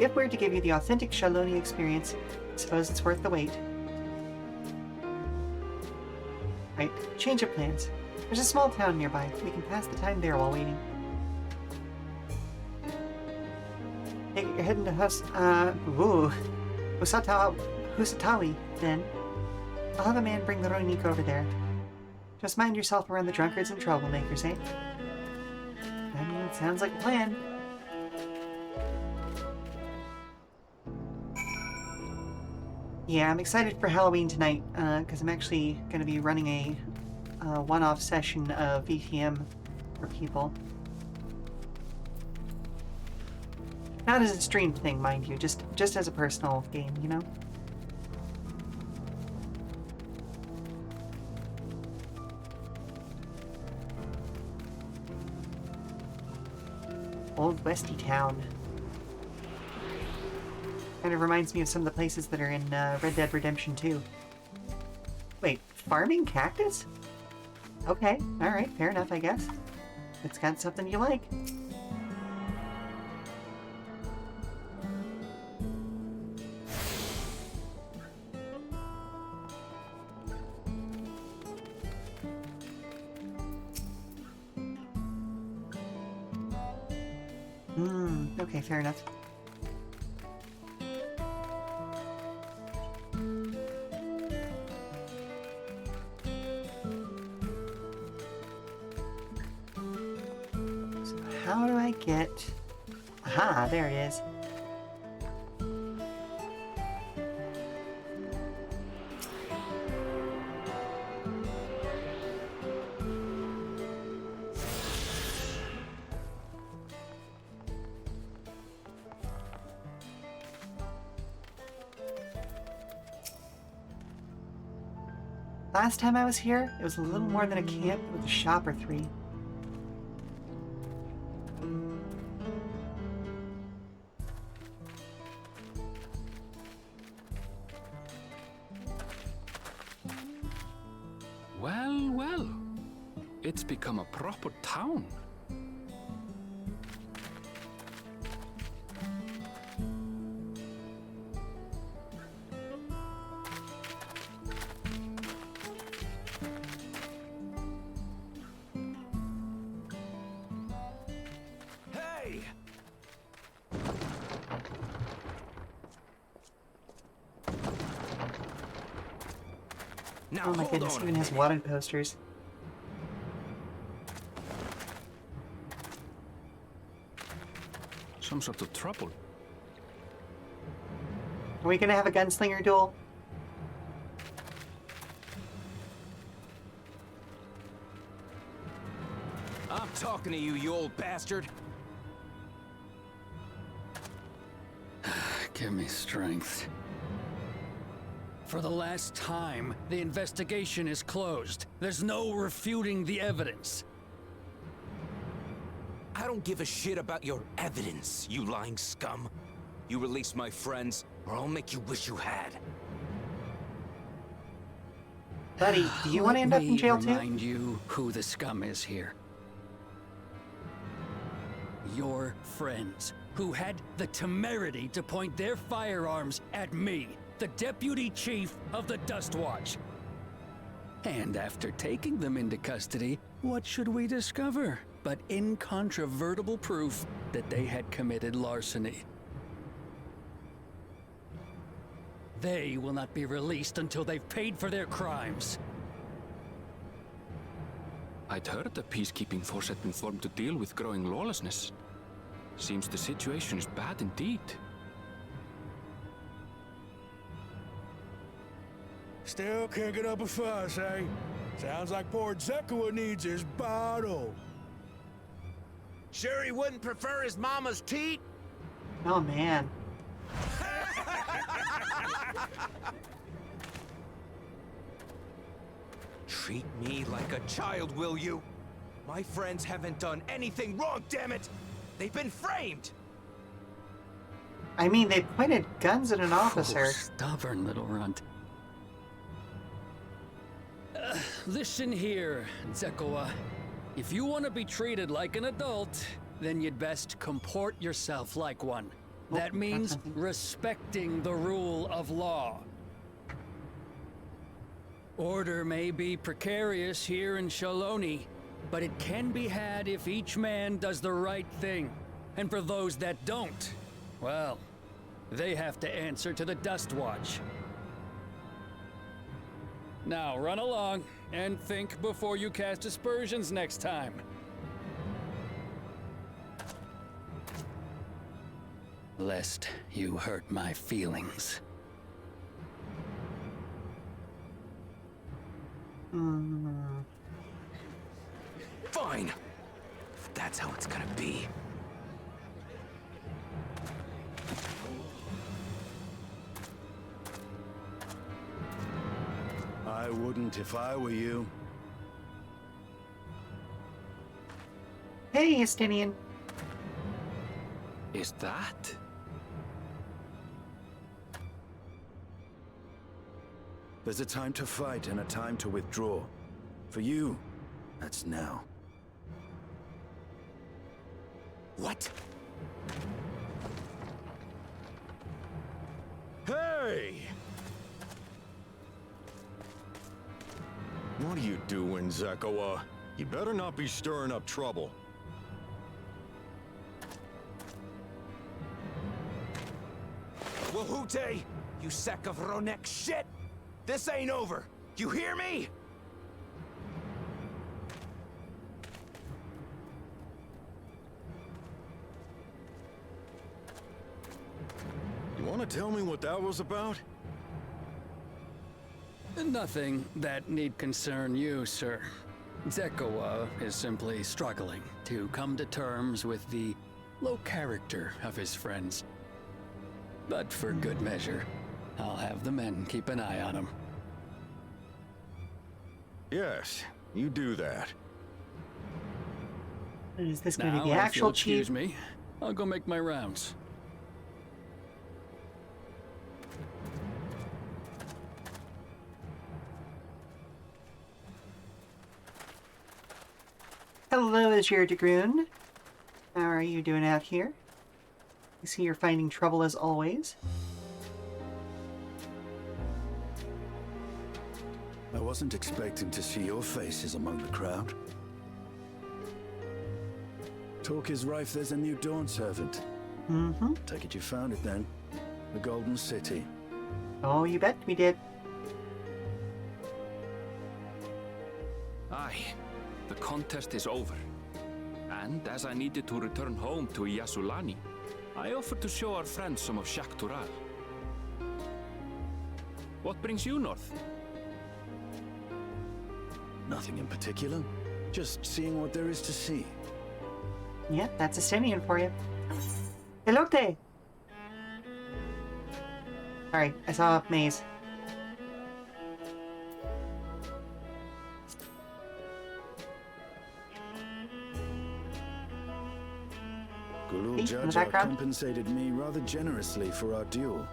if we're to give you the authentic Shaloni experience, I suppose it's worth the wait. Right, change of plans. There's a small town nearby. We can pass the time there while waiting. Hey, you're heading to Husatawi, then. I'll have a man bring the Ronik over there. Just mind yourself around the drunkards and troublemakers, eh? I mean, it sounds like a plan. Yeah, I'm excited for Halloween tonight, because I'm actually going to be running a one-off session of VTM for people. Not as a streamed thing, mind you, just as a personal game, you know? Old Westy Town. Kind of reminds me of some of the places that are in Red Dead Redemption 2. Wait, farming cactus? Okay, alright, fair enough, I guess. It's got something you like. Okay, fair enough. So how do I get... Aha, there it is. Last time I was here, it was a little more than a camp with a shop or three. Well, well. It's become a proper town. Hey! Now, Oh my hold goodness, on even a has minute. wanted posters. Some sort of trouble. Are we gonna have a gunslinger duel? I'm talking to you, you old bastard. Give me strength. For the last time, the investigation is closed. There's no refuting the evidence. I don't give a shit about your evidence, you lying scum. You release my friends, or I'll make you wish you had. Buddy, do you want to end up in jail Let too? me remind you who the scum is here. Your friends, who had the temerity to point their firearms at me, the deputy chief of the Dust Watch. And after taking them into custody, what should we discover but incontrovertible proof that they had committed larceny? They will not be released until they've paid for their crimes. I'd heard the peacekeeping force had been formed to deal with growing lawlessness. Seems the situation is bad indeed. Still can't get up a fuss, eh? Sounds like poor Zekua needs his bottle. Sure he wouldn't prefer his mama's teat? Oh man. Treat me like a child, will you? My friends haven't done anything wrong, damn it! They've been framed! I mean, they pointed guns at an officer. Oh, stubborn little runt. Listen here, Zekua. If you want to be treated like an adult, then you'd best comport yourself like one. That means respecting the rule of law. Order may be precarious here in Shaloni, but it can be had if each man does the right thing. And for those that don't, well, they have to answer to the Dust Watch. Now run along and think before you cast aspersions next time. Lest you hurt my feelings. Fine! If that's how it's gonna be. I wouldn't if I were you. Hey, Estinian. Is that? There's a time to fight and a time to withdraw. For you, that's now. What? Hey! What are you doing, Zekua? You better not be stirring up trouble. Wahute! You sack of Ronek shit! This ain't over! You hear me? You want to tell me what that was about? Nothing that need concern you, sir. Zekua is simply struggling to come to terms with the low character of his friends. But for good measure, I'll have the men keep an eye on him. Yes, you do that. Is this going to Now, be the if actual you'll excuse chief? me, I'll go make my rounds. Hello, Azure Dagroon. How are you doing out here? I see you're finding trouble as always. I wasn't expecting to see your faces among the crowd. Talk is rife, there's a new Dawnservant. Mm-hmm. Take it you found it then. The Golden City. Oh, you bet we did. Aye, the contest is over. And as I needed to return home to Yasulani, I offered to show our friends some of Tural. What brings you north? Nothing in particular. Just seeing what there is to see. Yeah, that's Estonian for you. Elote! Sorry, I saw a maze. Gulul in the Jaja background. compensated me rather generously for our duel.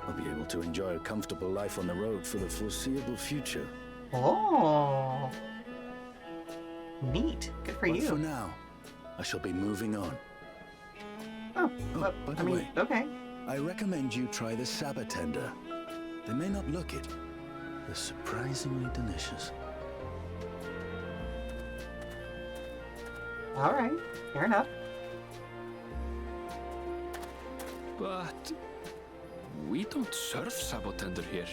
I'll be able to enjoy a comfortable life on the road for the foreseeable future. Oh. Neat. Good for But you. for now, I shall be moving on. Oh, well, by the I mean, way, okay. I recommend you try the Sabatender. They may not look it. They're surprisingly delicious. Alright, fair enough. But we don't serve Sabotender here.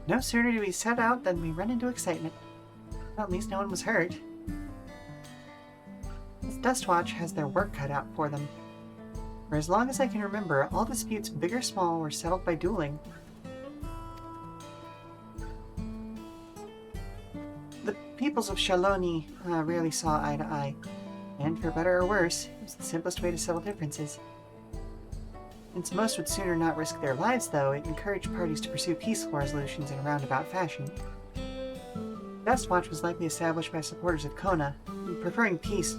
No sooner do we set out than we run into excitement. Well, at least no one was hurt. This Dustwatch has their work cut out for them. For as long as I can remember, all disputes, big or small, were settled by dueling. The peoples of Shaloni rarely saw eye to eye, and for better or worse, it was the simplest way to settle differences. Since most would sooner not risk their lives, though, it encouraged parties to pursue peaceful resolutions in a roundabout fashion. Dustwatch was likely established by supporters of Kona, preferring peace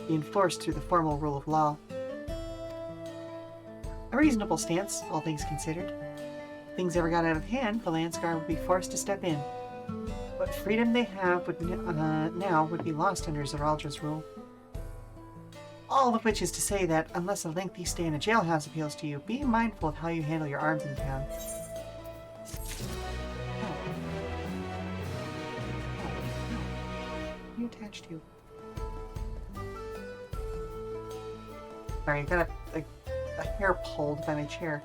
be enforced through the formal rule of law. A reasonable stance, all things considered. If things ever got out of hand, the Landsguard would be forced to step in. What freedom they have now would be lost under Zeraldra's rule. All of which is to say that, unless a lengthy stay in a jailhouse appeals to you, be mindful of how you handle your arms in town. You attached you. Sorry, I got a hair pulled by my chair.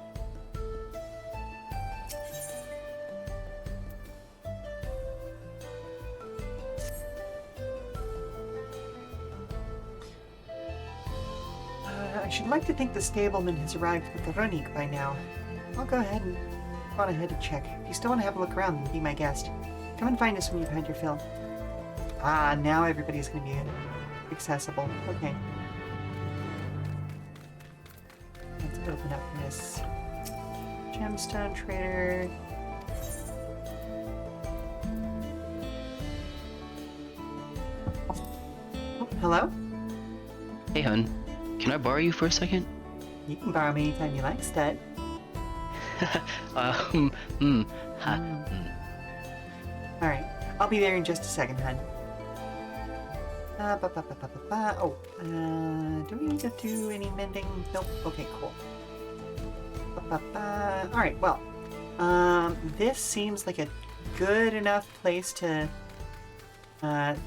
I should like to think the stableman has arrived with the Ronik by now. I'll go ahead and run ahead to check. If you still want to have a look around, then be my guest. Come and find us when you've had your fill. Ah, now everybody's going to be accessible. Okay. Let's open up this gemstone trader. Oh, hello? Hey, hun. Can I borrow you for a second? You can borrow me anytime you like, stud. Alright, I'll be there in just a second, hun. Do we need to do any mending? Nope. Okay, cool. Alright, well, this seems like a good enough place to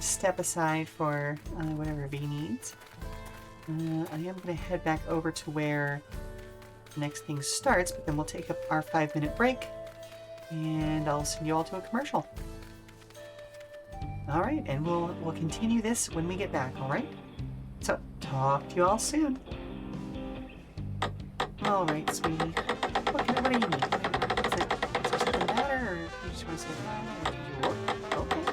step aside for whatever V needs. I am going to head back over to where the next thing starts, but then we'll take up our 5-minute break, and I'll send you all to a commercial. Alright, and we'll continue this when we get back, alright? So, talk to you all soon. Alright, sweetie. What do you need? Is it just want to say hi. Okay.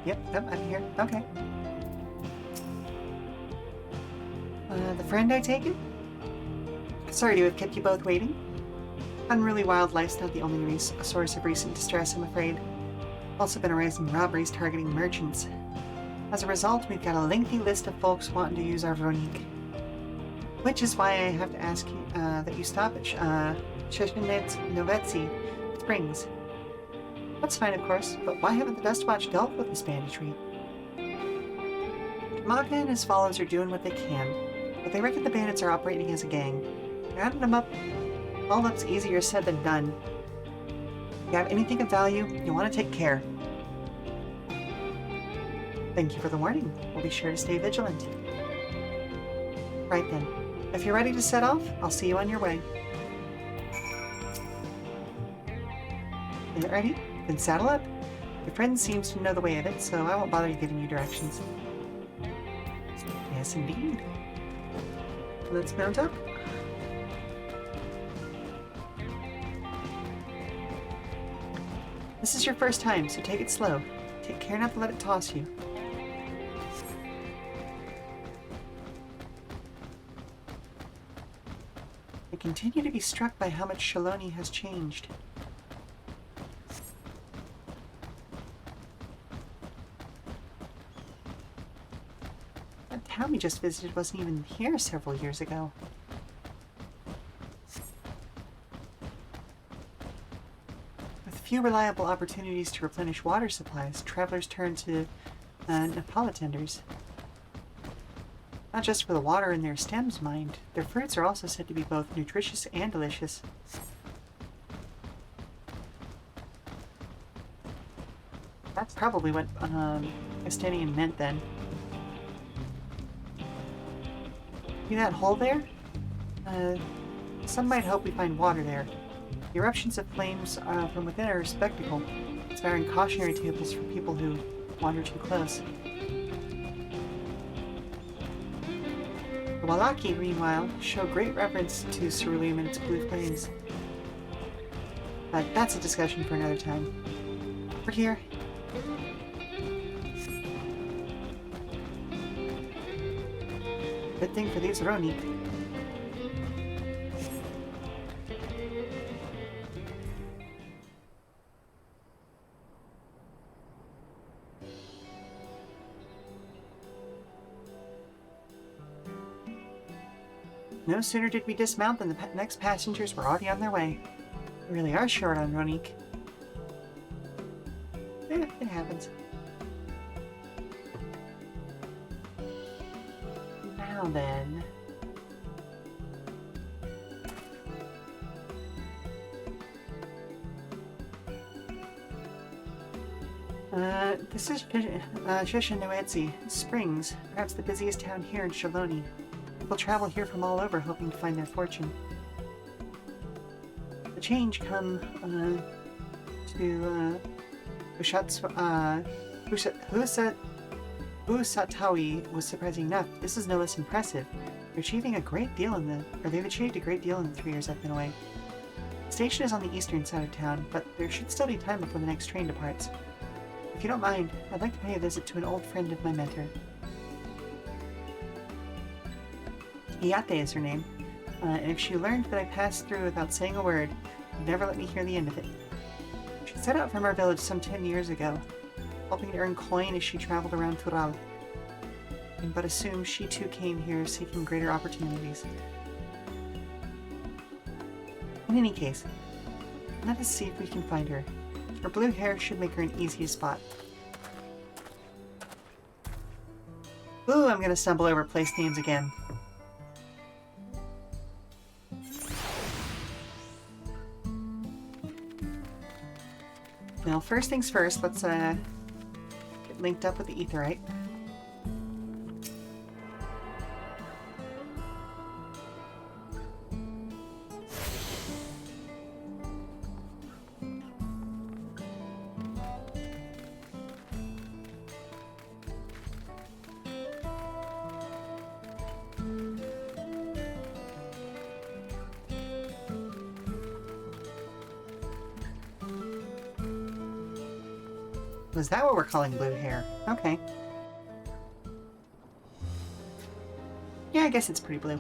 Yep, I'm here. Okay. The friend, I take it? Sorry to have kept you both waiting. Unruly wildlife's not the only source of recent distress, I'm afraid. Also been a rise in robberies targeting merchants. As a result, we've got a lengthy list of folks wanting to use our Veronique. Which is why I have to ask you that you stop at Sheshinet Springs. That's fine, of course, but why haven't the Dustwatch dealt with this banditry? Maka and his followers are doing what they can, but they reckon the bandits are operating as a gang. Rounding them up, all up's easier said than done. If you have anything of value, you want to take care. Thank you for the warning. We'll be sure to stay vigilant. Right then. If you're ready to set off, I'll see you on your way. Get ready? Then saddle up. Your friend seems to know the way of it, so I won't bother giving you directions. Yes, indeed. Let's mount up. This is your first time, so take it slow. Take care not to let it toss you. I continue to be struck by how much Shaloni has changed. That town we just visited wasn't even here several years ago. With few reliable opportunities to replenish water supplies, travelers turn to Napala tenders. Not just for the water in their stems, mind. Their fruits are also said to be both nutritious and delicious. That's probably what Estinian meant then. See that hole there? Some might hope we find water there. The eruptions of flames from within are a spectacle, inspiring cautionary tables for people who wander too close. The Wallaki, meanwhile, show great reverence to Ceruleum and its blue flames. But that's a discussion for another time. We're here. Good thing for these Veronique. No sooner did we dismount than the next passengers were already on their way. We really are short on Veronique. It happens. Now then... this is Sheshinet Springs, perhaps the busiest town here in Shaloni. People travel here from all over hoping to find their fortune. The change come to Usatawi was surprising enough. This is no less impressive. They've achieved a great deal in the 3 years I've been away. The station is on the eastern side of town, but there should still be time before the next train departs. If you don't mind, I'd like to pay a visit to an old friend of my mentor. Iyate is her name, and if she learned that I passed through without saying a word, she'd never let me hear the end of it. She set out from our village some 10 years ago, hoping to earn coin as she traveled around Tural, but assume she too came here seeking greater opportunities. In any case, let us see if we can find her. Her blue hair should make her an easy spot. Ooh, I'm gonna stumble over place names again. Now, first things first, let's get linked up with the Aetheryte. Was that what we're calling blue hair? Okay. Yeah, I guess it's pretty blue.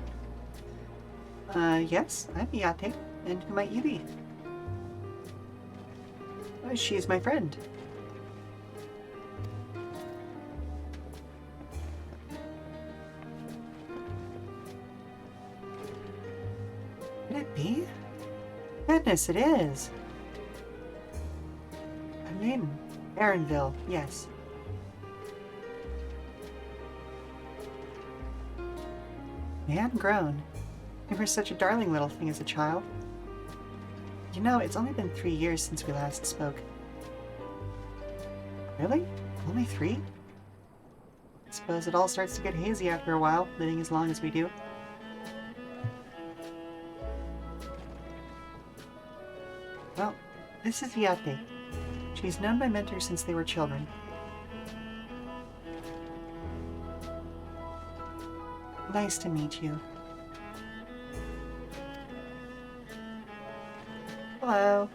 Yes, I'm Yate. And who might you be? She's my friend. Could it be? Goodness, it is. Her name, Aaronville, yes. Man grown. You were such a darling little thing as a child. You know, it's only been 3 years since we last spoke. Really? Only 3? I suppose it all starts to get hazy after a while, living as long as we do. Well, this is Yate. She's known my mentor since they were children. Nice to meet you. Hello.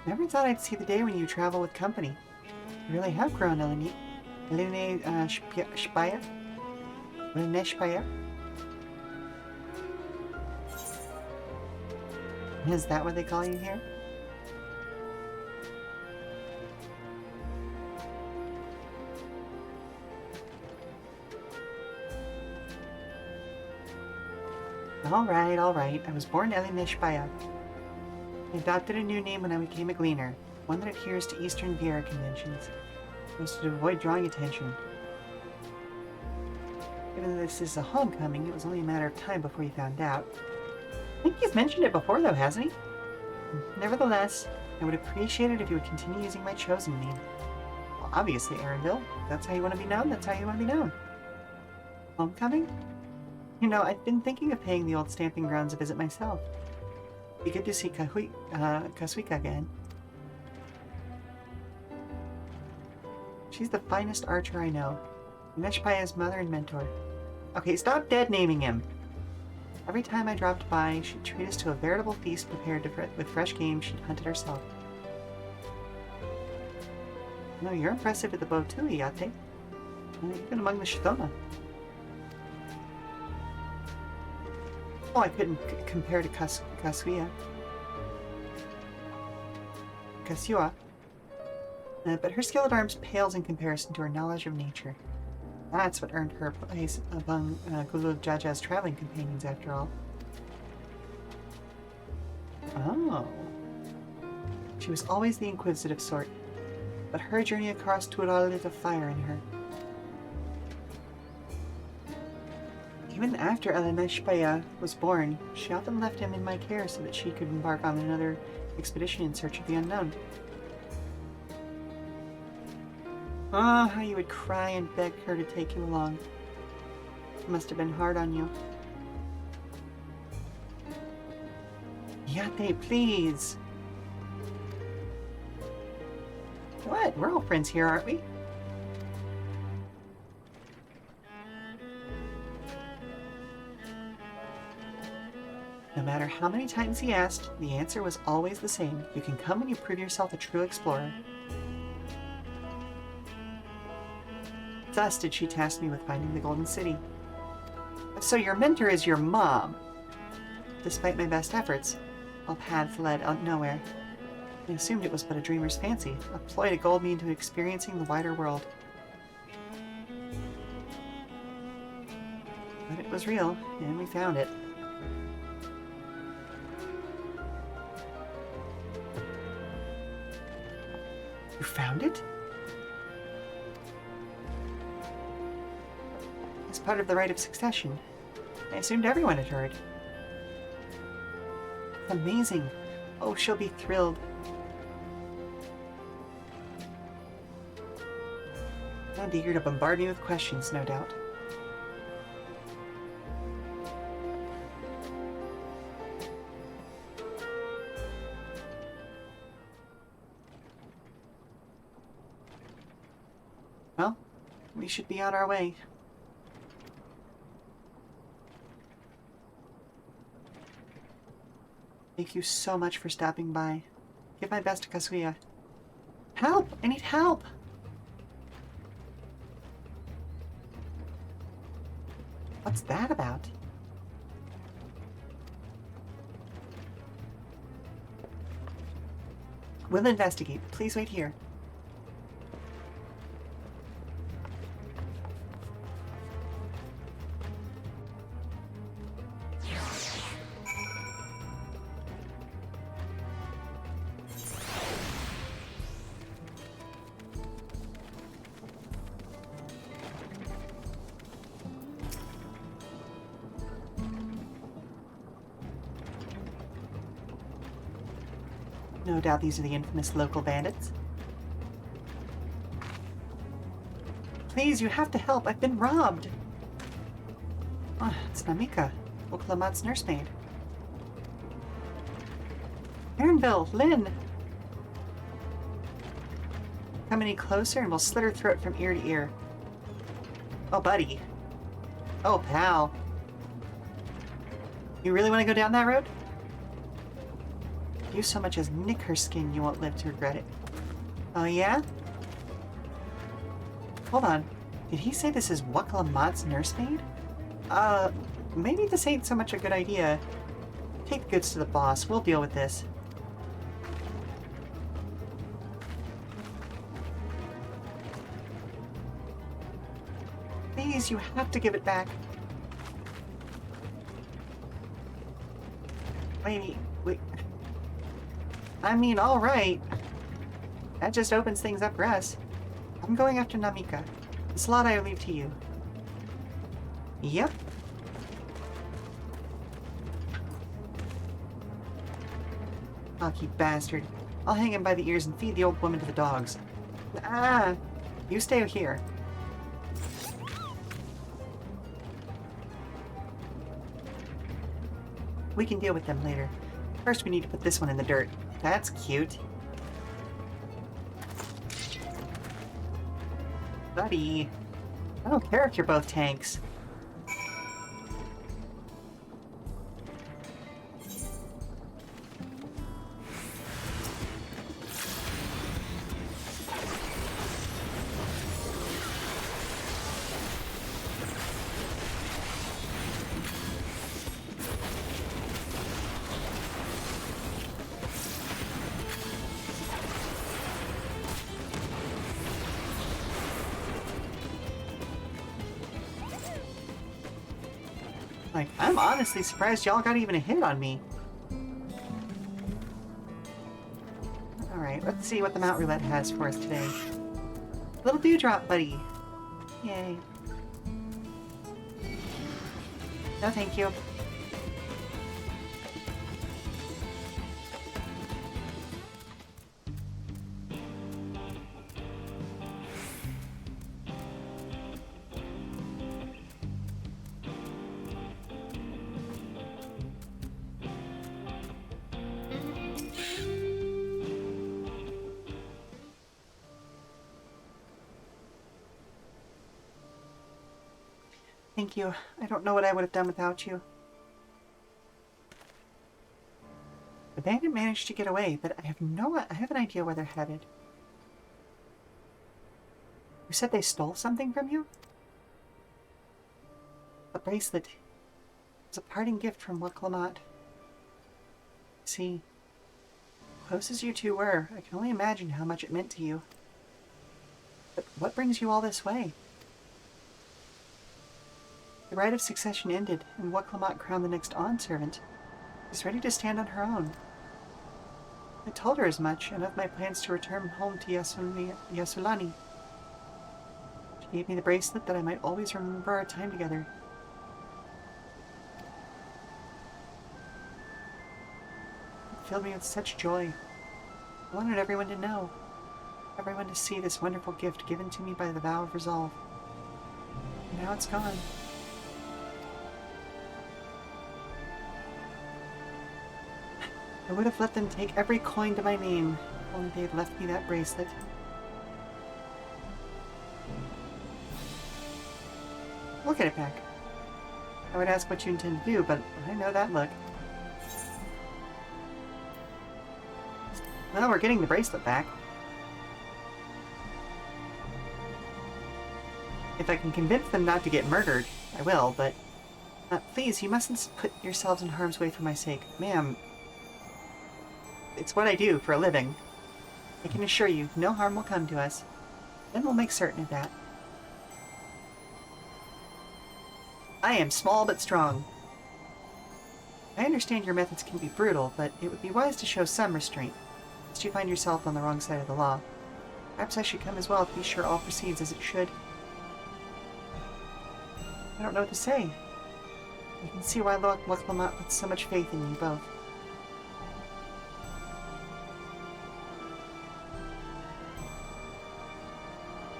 Never thought I'd see the day when you travel with company. You really have grown, Eleni. Elene Spire? Elene Spire? Is that what they call you here? All right. I was born Elene Spire. I adopted a new name when I became a gleaner, one that adheres to Eastern Viera conventions, so to avoid drawing attention. Given that this is a homecoming, it was only a matter of time before you found out. I think he's mentioned it before, though, hasn't he? Nevertheless, I would appreciate it if you would continue using my chosen name. Well, obviously, Aaronville. That's how you want to be known, that's how you want to be known. Homecoming? You know, I've been thinking of paying the old stamping grounds a visit myself. Be good to see Kasuika again. She's the finest archer I know. Neshpaya's mother and mentor. Okay, stop dead naming him. Every time I dropped by, she'd treat us to a veritable feast prepared with fresh game she'd hunted herself. No, you're impressive at the bow too, Yate. Even among the Shitoma. Oh, I couldn't compare to Kasua. But her skill at arms pales in comparison to her knowledge of nature. That's what earned her a place among Gulu Jaja's traveling companions, after all. Oh. She was always the inquisitive sort, but her journey across Tural lit a fire in her. Even after Eleneshpaya was born, she often left him in my care so that she could embark on another expedition in search of the unknown. Ah, how you would cry and beg her to take you along. It must have been hard on you. Yate, please! What? We're all friends here, aren't we? No matter how many times he asked, the answer was always the same. You can come when you prove yourself a true explorer. Thus did she task me with finding the Golden City. So your mentor is your mom. Despite my best efforts, all paths led out nowhere. I assumed it was but a dreamer's fancy, a ploy to goad me into experiencing the wider world. But it was real, and we found it. You found it? As part of the rite of succession. I assumed everyone had heard. Amazing. Oh, she'll be thrilled. And eager to bombard me with questions, no doubt. Well, we should be on our way. Thank you so much for stopping by. Give my best to Kazuya. Help! I need help! What's that about? We'll investigate. Please wait here. No doubt these are the infamous local bandits. Please, you have to help. I've been robbed. Oh, it's Namika, Wuk Lamat's nursemaid. Aaronville, Lynn! Come any closer and we'll slit her throat from ear to ear. Oh, buddy. Oh, pal. You really want to go down that road? If you so much as nick her skin, you won't live to regret it. Oh, yeah? Hold on. Did he say this is Wuk Lamat's nursemaid? Maybe this ain't so much a good idea. Take the goods to the boss. We'll deal with this. Please, you have to give it back. Wait. I mean, alright. That just opens things up for us. I'm going after Namika. The slot I leave to you. Yep. Cocky bastard. I'll hang him by the ears and feed the old woman to the dogs. Ah! You stay here. We can deal with them later. First, we need to put this one in the dirt. That's cute. Buddy. I don't care if you're both tanks. Like, I'm honestly surprised y'all got even a hit on me. Alright, let's see what the Mount Roulette has for us today. Little dewdrop, buddy. Yay. No, thank you. Thank you. I don't know what I would have done without you. The bandit managed to get away, but I have an idea where they're headed. You said they stole something from you? A bracelet. It was a parting gift from Wuk Lamat. See, close as you two were, I can only imagine how much it meant to you. But what brings you all this way? The right of succession ended, and Wuk Lamat crowned the next Dawnservant. She's ready to stand on her own. I told her as much, and of my plans to return home to Yasulani. She gave me the bracelet that I might always remember our time together. It filled me with such joy. I wanted everyone to know. Everyone to see this wonderful gift given to me by the vow of resolve. And now it's gone. I would have let them take every coin to my name, if only they had left me that bracelet. Look at it back. I would ask what you intend to do, but I know that look. Well, we're getting the bracelet back. If I can convince them not to get murdered, I will, but... please, you mustn't put yourselves in harm's way for my sake. Ma'am, it's what I do for a living. I can assure you, no harm will come to us. Then we'll make certain of that. I am small but strong. I understand your methods can be brutal, but it would be wise to show some restraint, lest you find yourself on the wrong side of the law. Perhaps I should come as well to be sure all proceeds as it should. I don't know what to say. I can see why Wuk Lamat puts so much faith in you both.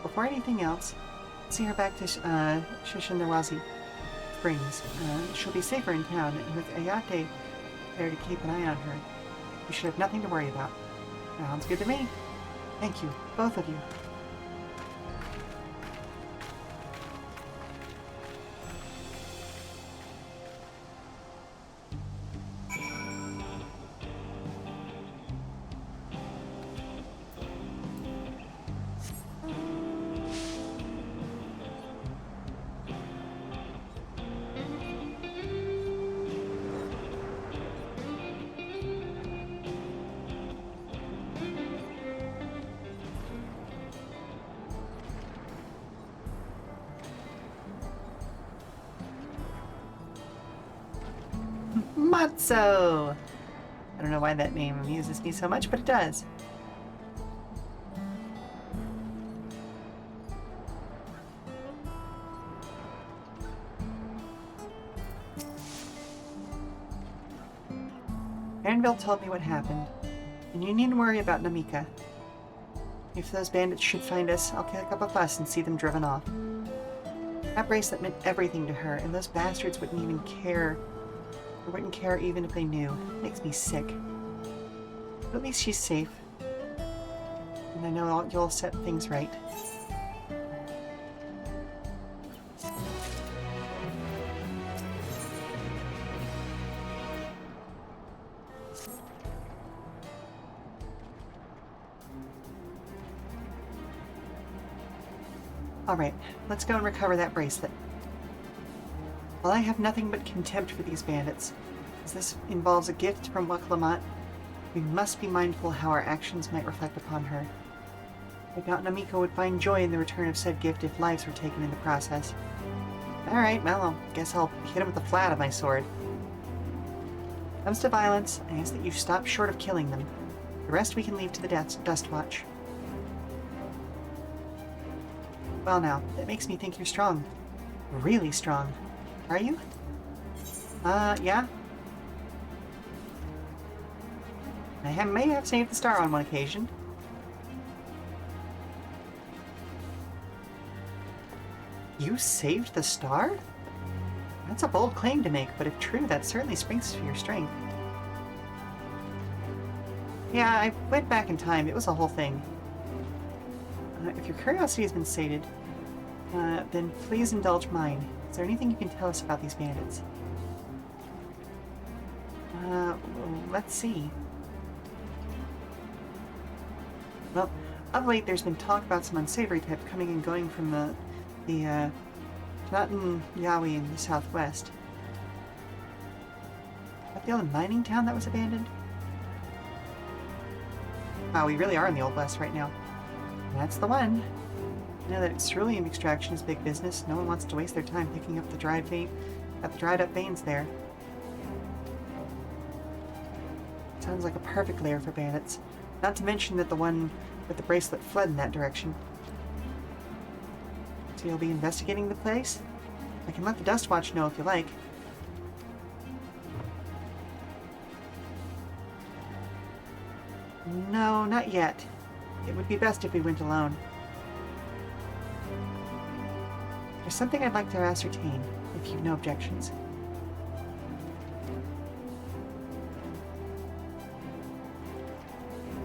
Before anything else, see her back to Shishindawazi Springs. She'll be safer in town, and with Ayate there to keep an eye on her, you should have nothing to worry about. Sounds good to me. Thank you, both of you. Matzo! I don't know why that name amuses me so much, but it does. Anvil told me what happened, and you needn't worry about Namika. If those bandits should find us, I'll pick up a bus and see them driven off. That bracelet meant everything to her, and those bastards wouldn't even care. Or wouldn't care even if they knew. It makes me sick. But at least she's safe. And I know you'll set things right. Alright, let's go and recover that bracelet. While I have nothing but contempt for these bandits, as this involves a gift from Wuk Lamat, we must be mindful how our actions might reflect upon her. I doubt Namika would find joy in the return of said gift if lives were taken in the process. Alright, well, I guess I'll hit him with the flat of my sword. When it comes to violence, I ask that you stop short of killing them. The rest we can leave to the Dust Watch. Well now, that makes me think you're strong. Really strong. Are you? Yeah. I may have saved the star on one occasion. You saved the star? That's a bold claim to make, but if true, that certainly springs to your strength. Yeah, I went back in time. It was a whole thing. If your curiosity has been sated, then please indulge mine. Is there anything you can tell us about these bandits? Let's see. Well, of late there's been talk about some unsavory type coming and going from the Tanatan Yawi in the southwest. That the old mining town that was abandoned? Wow, we really are in the Old West right now. That's the one. I know that ceruleum extraction is big business. No one wants to waste their time picking up the dried up veins there. Sounds like a perfect lair for bandits. Not to mention that the one with the bracelet fled in that direction. So you'll be investigating the place? I can let the Dust Watch know if you like. No, not yet. It would be best if we went alone. There's something I'd like to ascertain, if you've no objections.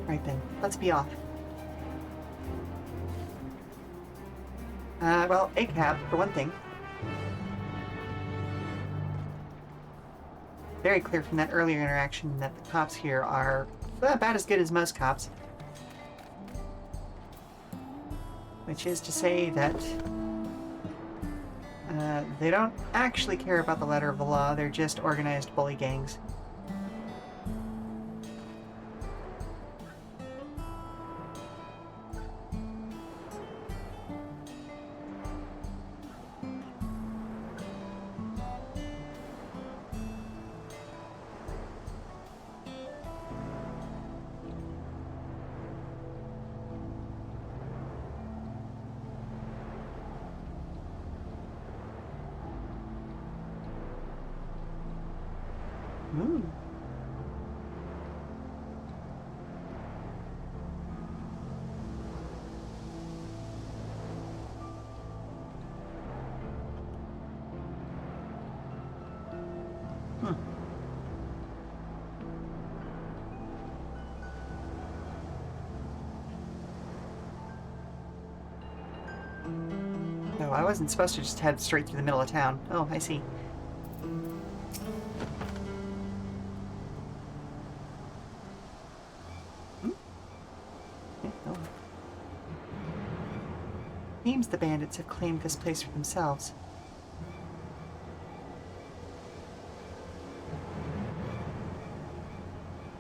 Right then, let's be off. Well, a cab, for one thing. Very clear from that earlier interaction that the cops here are about as good as most cops. Which is to say that They don't actually care about the letter of the law, they're just organized bully gangs. Ooh. No, I wasn't supposed to just head straight through the middle of town. Oh, I see. Seems the bandits have claimed this place for themselves.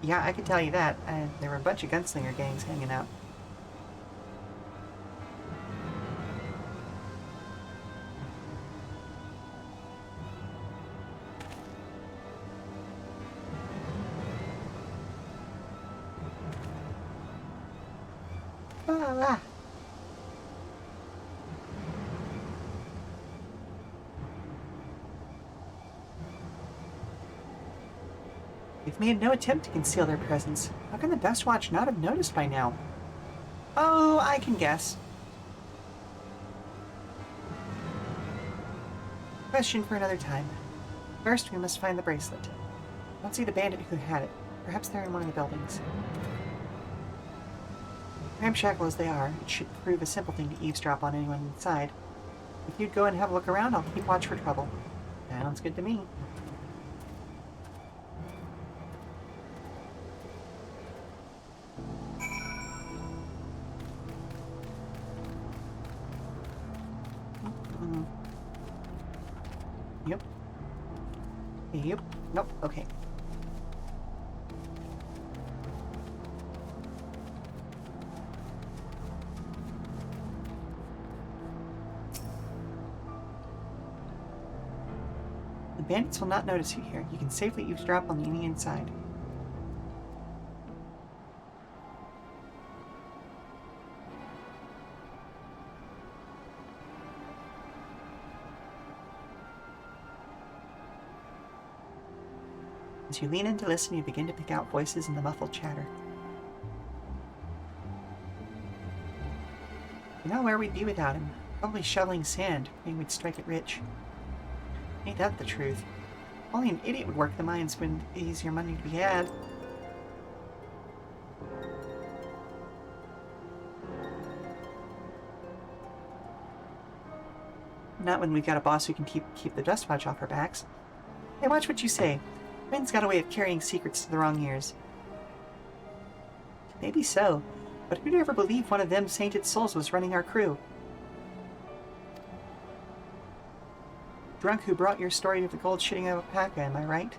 Yeah, I could tell you that. There were a bunch of gunslinger gangs hanging out. Ah. They've made no attempt to conceal their presence. How can the Dust Watch not have noticed by now? Oh, I can guess. Question for another time. First, we must find the bracelet. I don't see the bandit who had it. Perhaps they're in one of the buildings. Ramshackle as they are, it should prove a simple thing to eavesdrop on anyone inside. If you'd go and have a look around, I'll keep watch for trouble. Sounds good to me. Yep. Yep. Nope. Okay. The bandits will not notice you here. You can safely eavesdrop on the inside. As you lean in to listen, you begin to pick out voices in the muffled chatter. You know where we'd be without him? Probably shoveling sand, praying we'd strike it rich. Ain't that the truth? Only an idiot would work the mines when easier money to be had. Not when we've got a boss who can keep the Dust Watch off our backs. Hey, watch what you say. Rin's got a way of carrying secrets to the wrong ears. Maybe so, but who'd ever believe one of them sainted souls was running our crew? Drunk who brought your story to the gold shitting alpaca, am I right?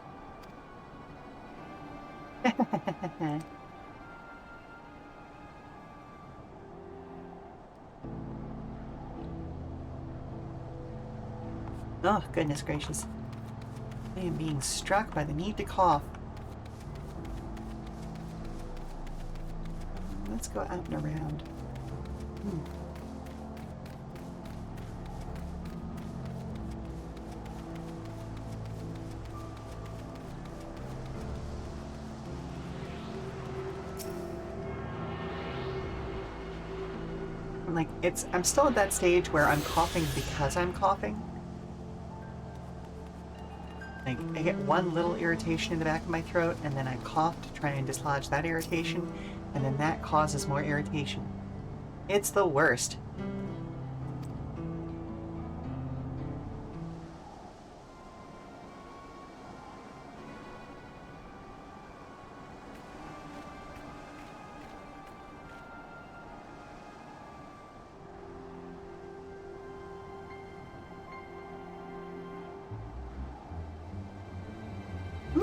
Oh, goodness gracious. I am being struck by the need to cough. Let's go out and around. Like, I'm still at that stage where I'm coughing because I'm coughing. Like, I get one little irritation in the back of my throat, and then I cough to try and dislodge that irritation, and then that causes more irritation. It's the worst.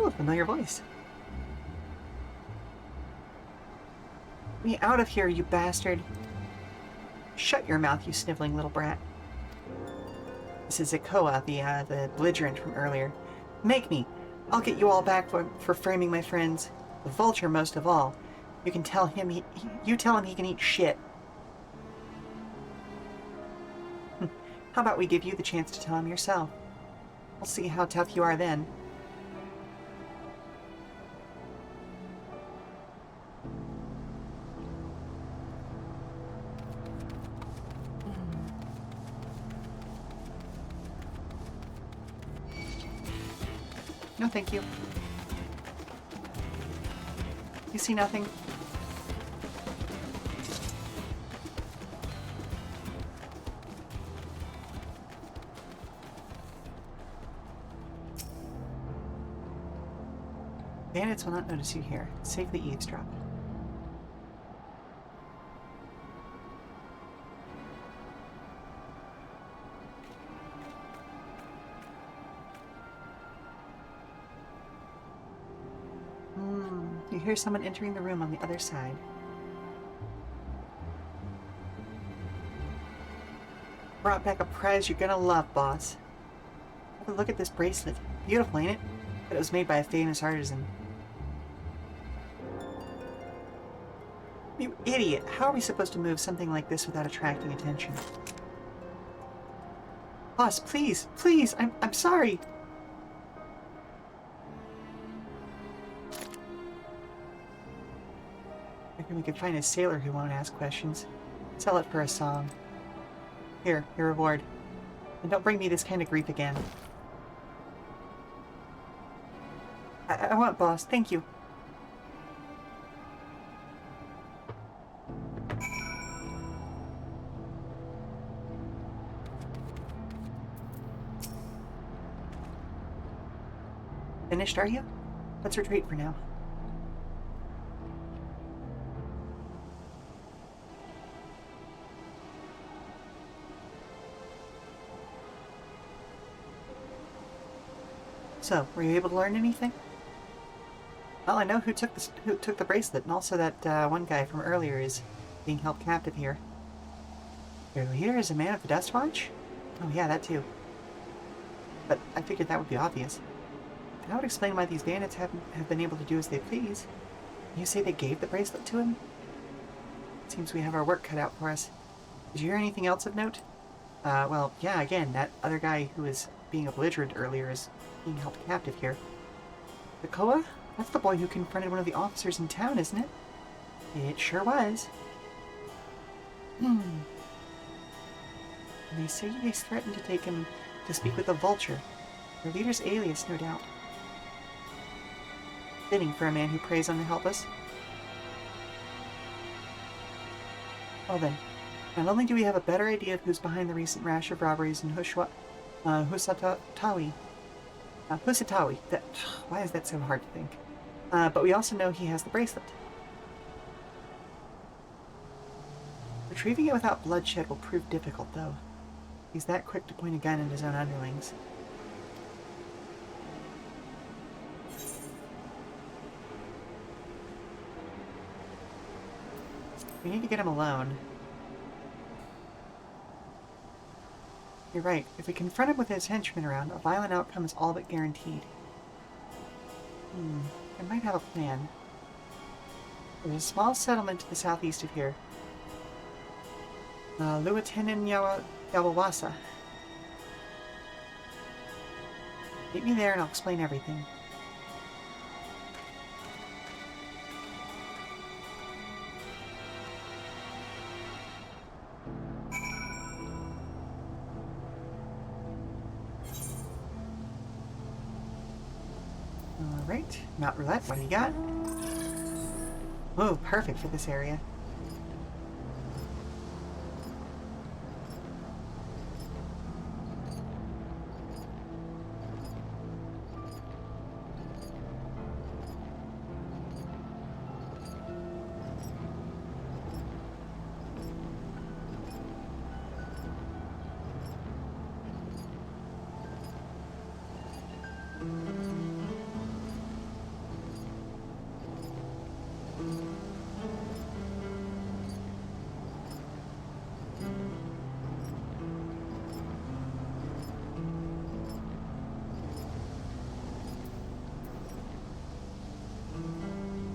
Ooh, a familiar voice. Get me out of here, you bastard. Shut your mouth, you sniveling little brat. This is Ikoa, the belligerent from earlier. Make me. I'll get you all back for framing my friends. The vulture most of all. You can tell him you tell him he can eat shit. How about we give you the chance to tell him yourself? We'll see how tough you are then. No, thank you. You see nothing? Bandits will not notice you here. Safely eavesdrop. You hear someone entering the room on the other side. Brought back a prize you're gonna love, boss. Have a look at this bracelet. Beautiful, ain't it? But it was made by a famous artisan. You idiot! How are we supposed to move something like this without attracting attention? Boss, please, please! I'm sorry! We could find a sailor who won't ask questions. Sell it for a song. Here, your reward. And don't bring me this kind of grief again. I want, boss. Thank you. Finished, are you? Let's retreat for now. So, were you able to learn anything? Well, I know who took the bracelet, and also that one guy from earlier is being held captive here. Your leader is a man of the Dust Watch? Oh yeah, that too. But I figured that would be obvious. That would explain why these bandits have been able to do as they please. You say they gave the bracelet to him? Seems we have our work cut out for us. Did you hear anything else of note? Well, yeah, again, that other guy who was being a belligerent earlier is being held captive here. Ikoa? That's the boy who confronted one of the officers in town, isn't it? It sure was. And they say they threatened to take him to speak with the vulture. Their leader's alias, no doubt. Fitting for a man who preys on the helpless. Well then, not only do we have a better idea of who's behind the recent rash of robberies in Husatawi. Why is that so hard to think? But we also know he has the bracelet. Retrieving it without bloodshed will prove difficult, though. He's that quick to point a gun at his own underlings. We need to get him alone. You're right. If we confront him with his henchmen around, a violent outcome is all but guaranteed. I might have a plan. There's a small settlement to the southeast of here. Luatenin Yawawasa. Meet me there and I'll explain everything. Alright, Mount Roulette, what do you got? Oh, perfect for this area.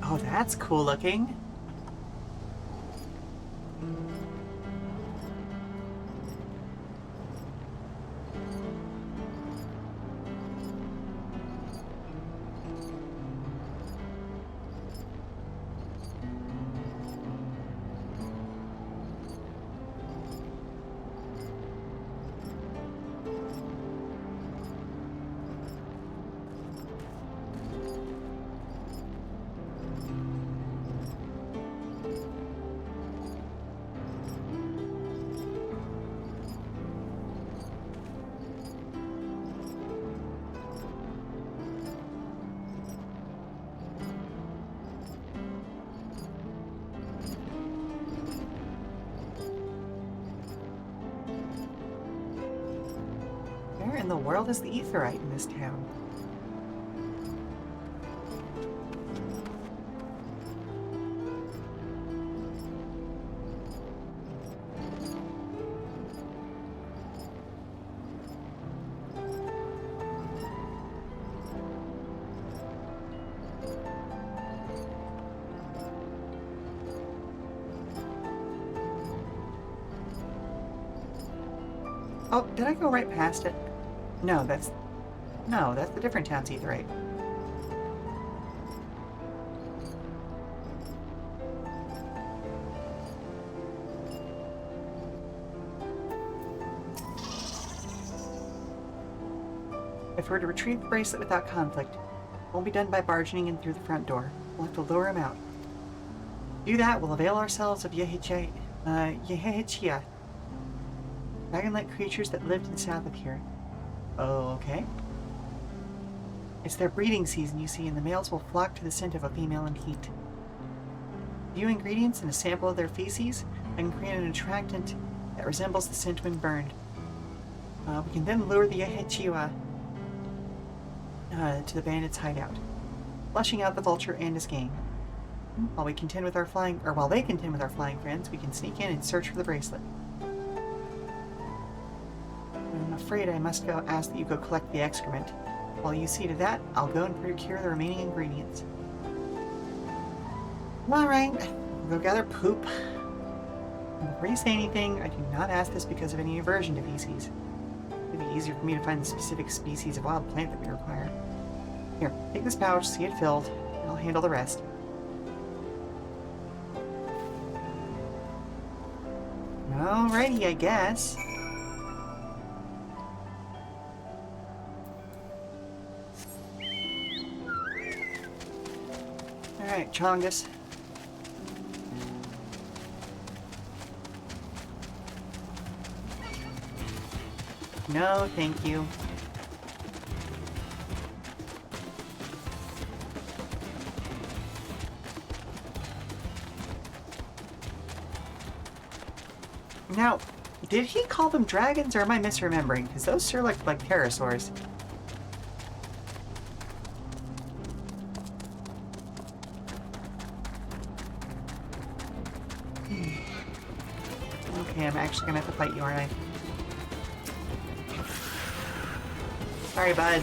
Oh, that's cool looking. Where in the world is the etherite in this town? Oh, did I go right past it? No, that's the different town's etherite. If we're to retrieve the bracelet without conflict, it won't be done by barging in through the front door. We'll have to lure him out. To do that, we'll avail ourselves of Yehichia, dragon-like creatures that lived in south of here. Oh, okay. It's their breeding season, you see, and the males will flock to the scent of a female in heat. A few ingredients and a sample of their feces, I can create an attractant that resembles the scent when burned. We can then lure the Yehichia to the bandits' hideout, flushing out the vulture and his gang. While they contend with our flying friends, we can sneak in and search for the bracelet. I'm afraid I must go ask that you go collect the excrement. While you see to that, I'll go and procure the remaining ingredients. Alright, we'll go gather poop. Before you say anything, I do not ask this because of any aversion to feces. It'd be easier for me to find the specific species of wild plant that we require. Here, take this pouch, see it filled, and I'll handle the rest. Alrighty, I guess. Alright, Chongus. No, thank you. Now, did he call them dragons, or am I misremembering? Because those sure look like pterosaurs. Okay, I'm actually gonna have to fight you, aren't I? Sorry, bud.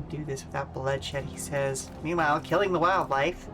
Do this without bloodshed, he says. Meanwhile, killing the wildlife.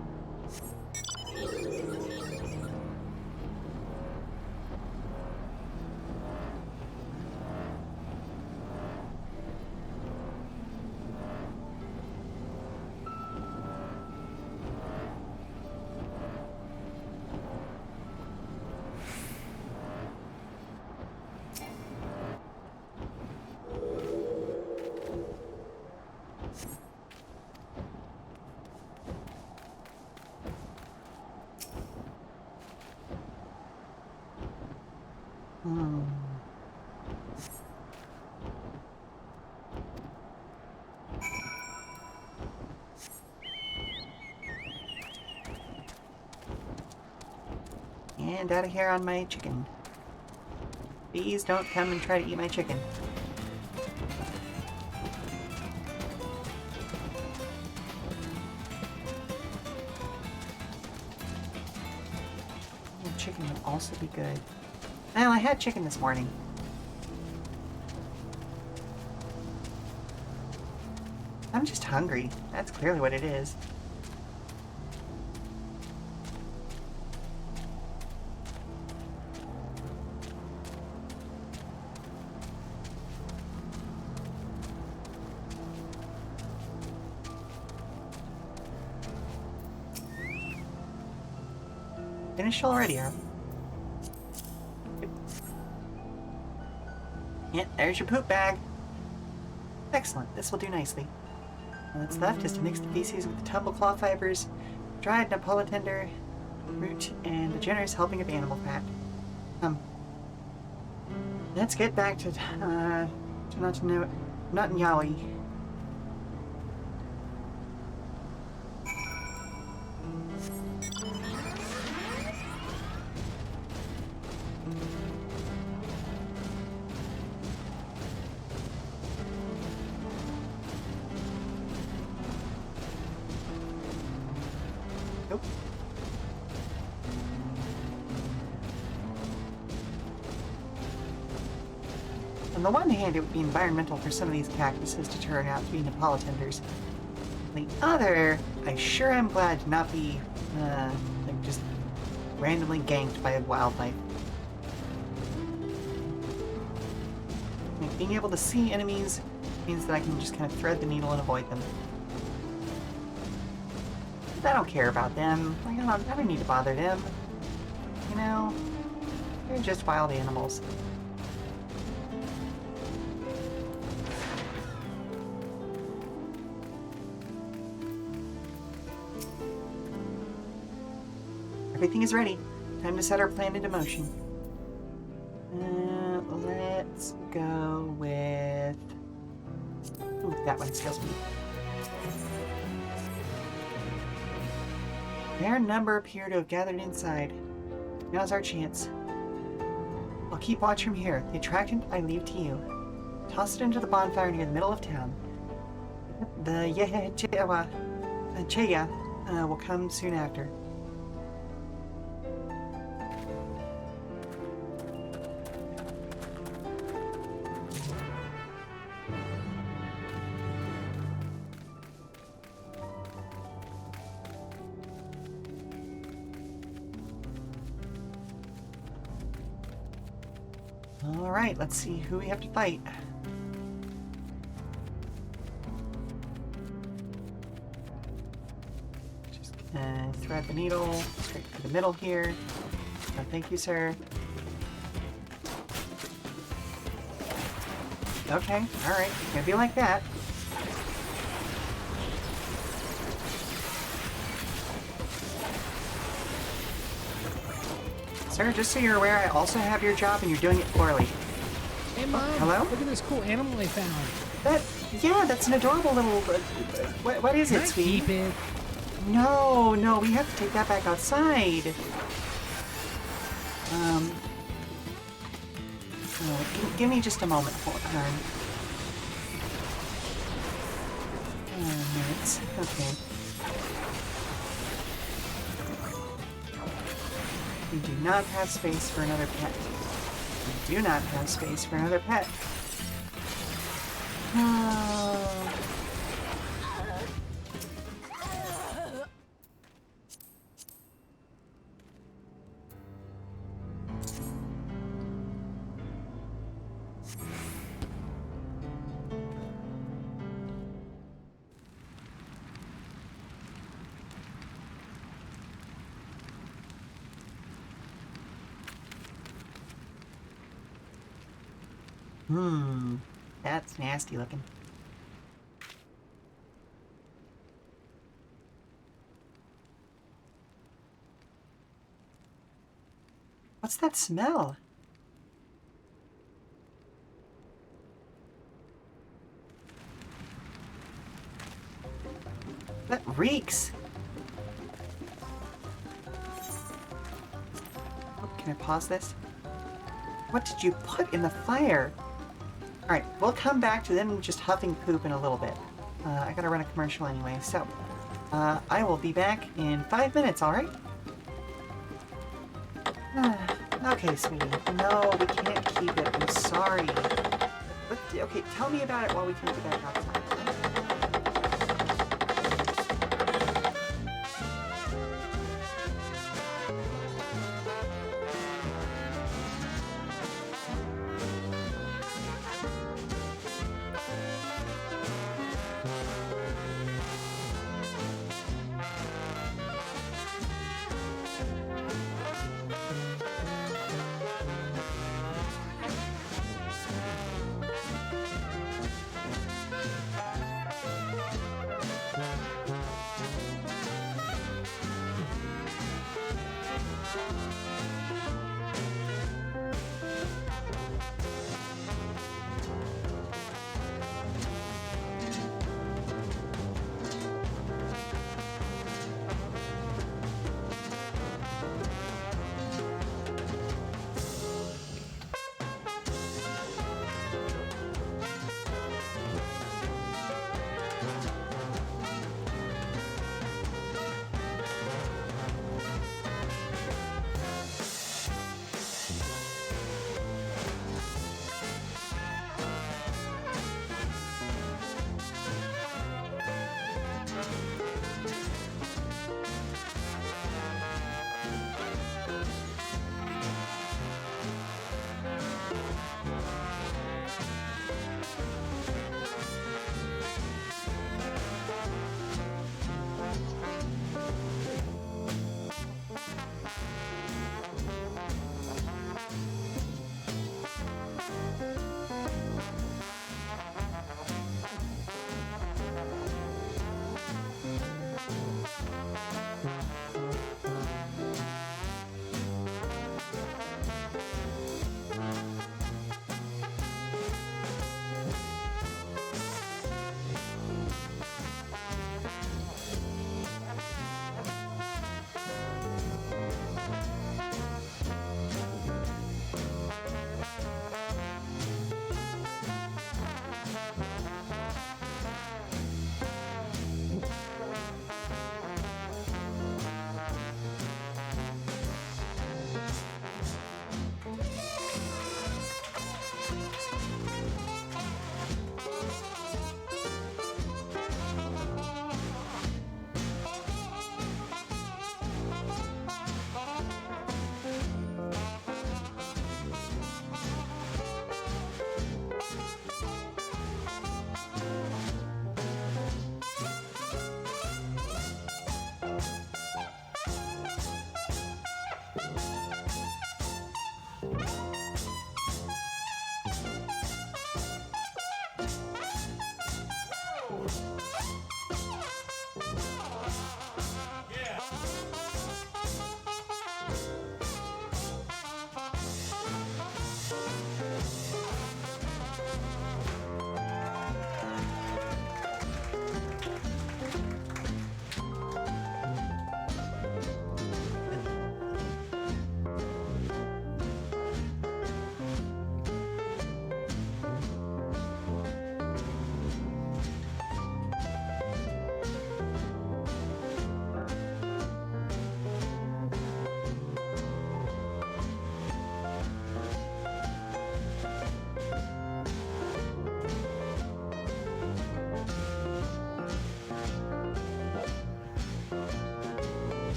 And out of here on my chicken. Please don't come and try to eat my chicken. chicken would also be good. Well, I had chicken this morning. I'm just hungry. That's clearly what it is. Finished already, huh? Yeah, there's your poop bag. Excellent, this will do nicely. All that's left is to mix the feces with the tumbleclaw fibers, dried Napolitender root, and a generous helping of animal fat. Let's get back to Yaoi. On the one hand, it would be environmental for some of these cactuses to turn out to be Napolitenders. On the other, I sure am glad to not be, like, just randomly ganked by wildlife. Like, being able to see enemies means that I can just kind of thread the needle and avoid them. But I don't care about them. Like, I don't need to bother them. You know? They're just wild animals. Everything is ready. Time to set our plan into motion. Let's go with... Ooh, that one skills me. Their number appear to have gathered inside. Now's our chance. I'll keep watch from here. The attractant I leave to you. Toss it into the bonfire near the middle of town. The Cheya will come soon after. Alright, let's see who we have to fight. Just gonna thread the needle straight through the middle here. Oh, thank you, sir. Okay, alright, gonna be like that. Sir, just so you're aware, I also have your job and you're doing it poorly. Hey, Mom. Hello? Look at this cool animal I found. Yeah, that's an adorable little... what is it, sweetie? Keep it. No, we have to take that back outside. Give me just a moment. Hold on. Minutes. Okay. We do not have space for another pet. We do not have space for another pet. Oh. That's nasty looking. What's that smell? That reeks. Oh, can I pause this? What did you put in the fire? Alright, we'll come back to them just huffing poop in a little bit. I gotta run a commercial anyway, so I will be back in 5 minutes, alright? Okay, sweetie. No, we can't keep it. I'm sorry. Okay, tell me about it while we take it back outside.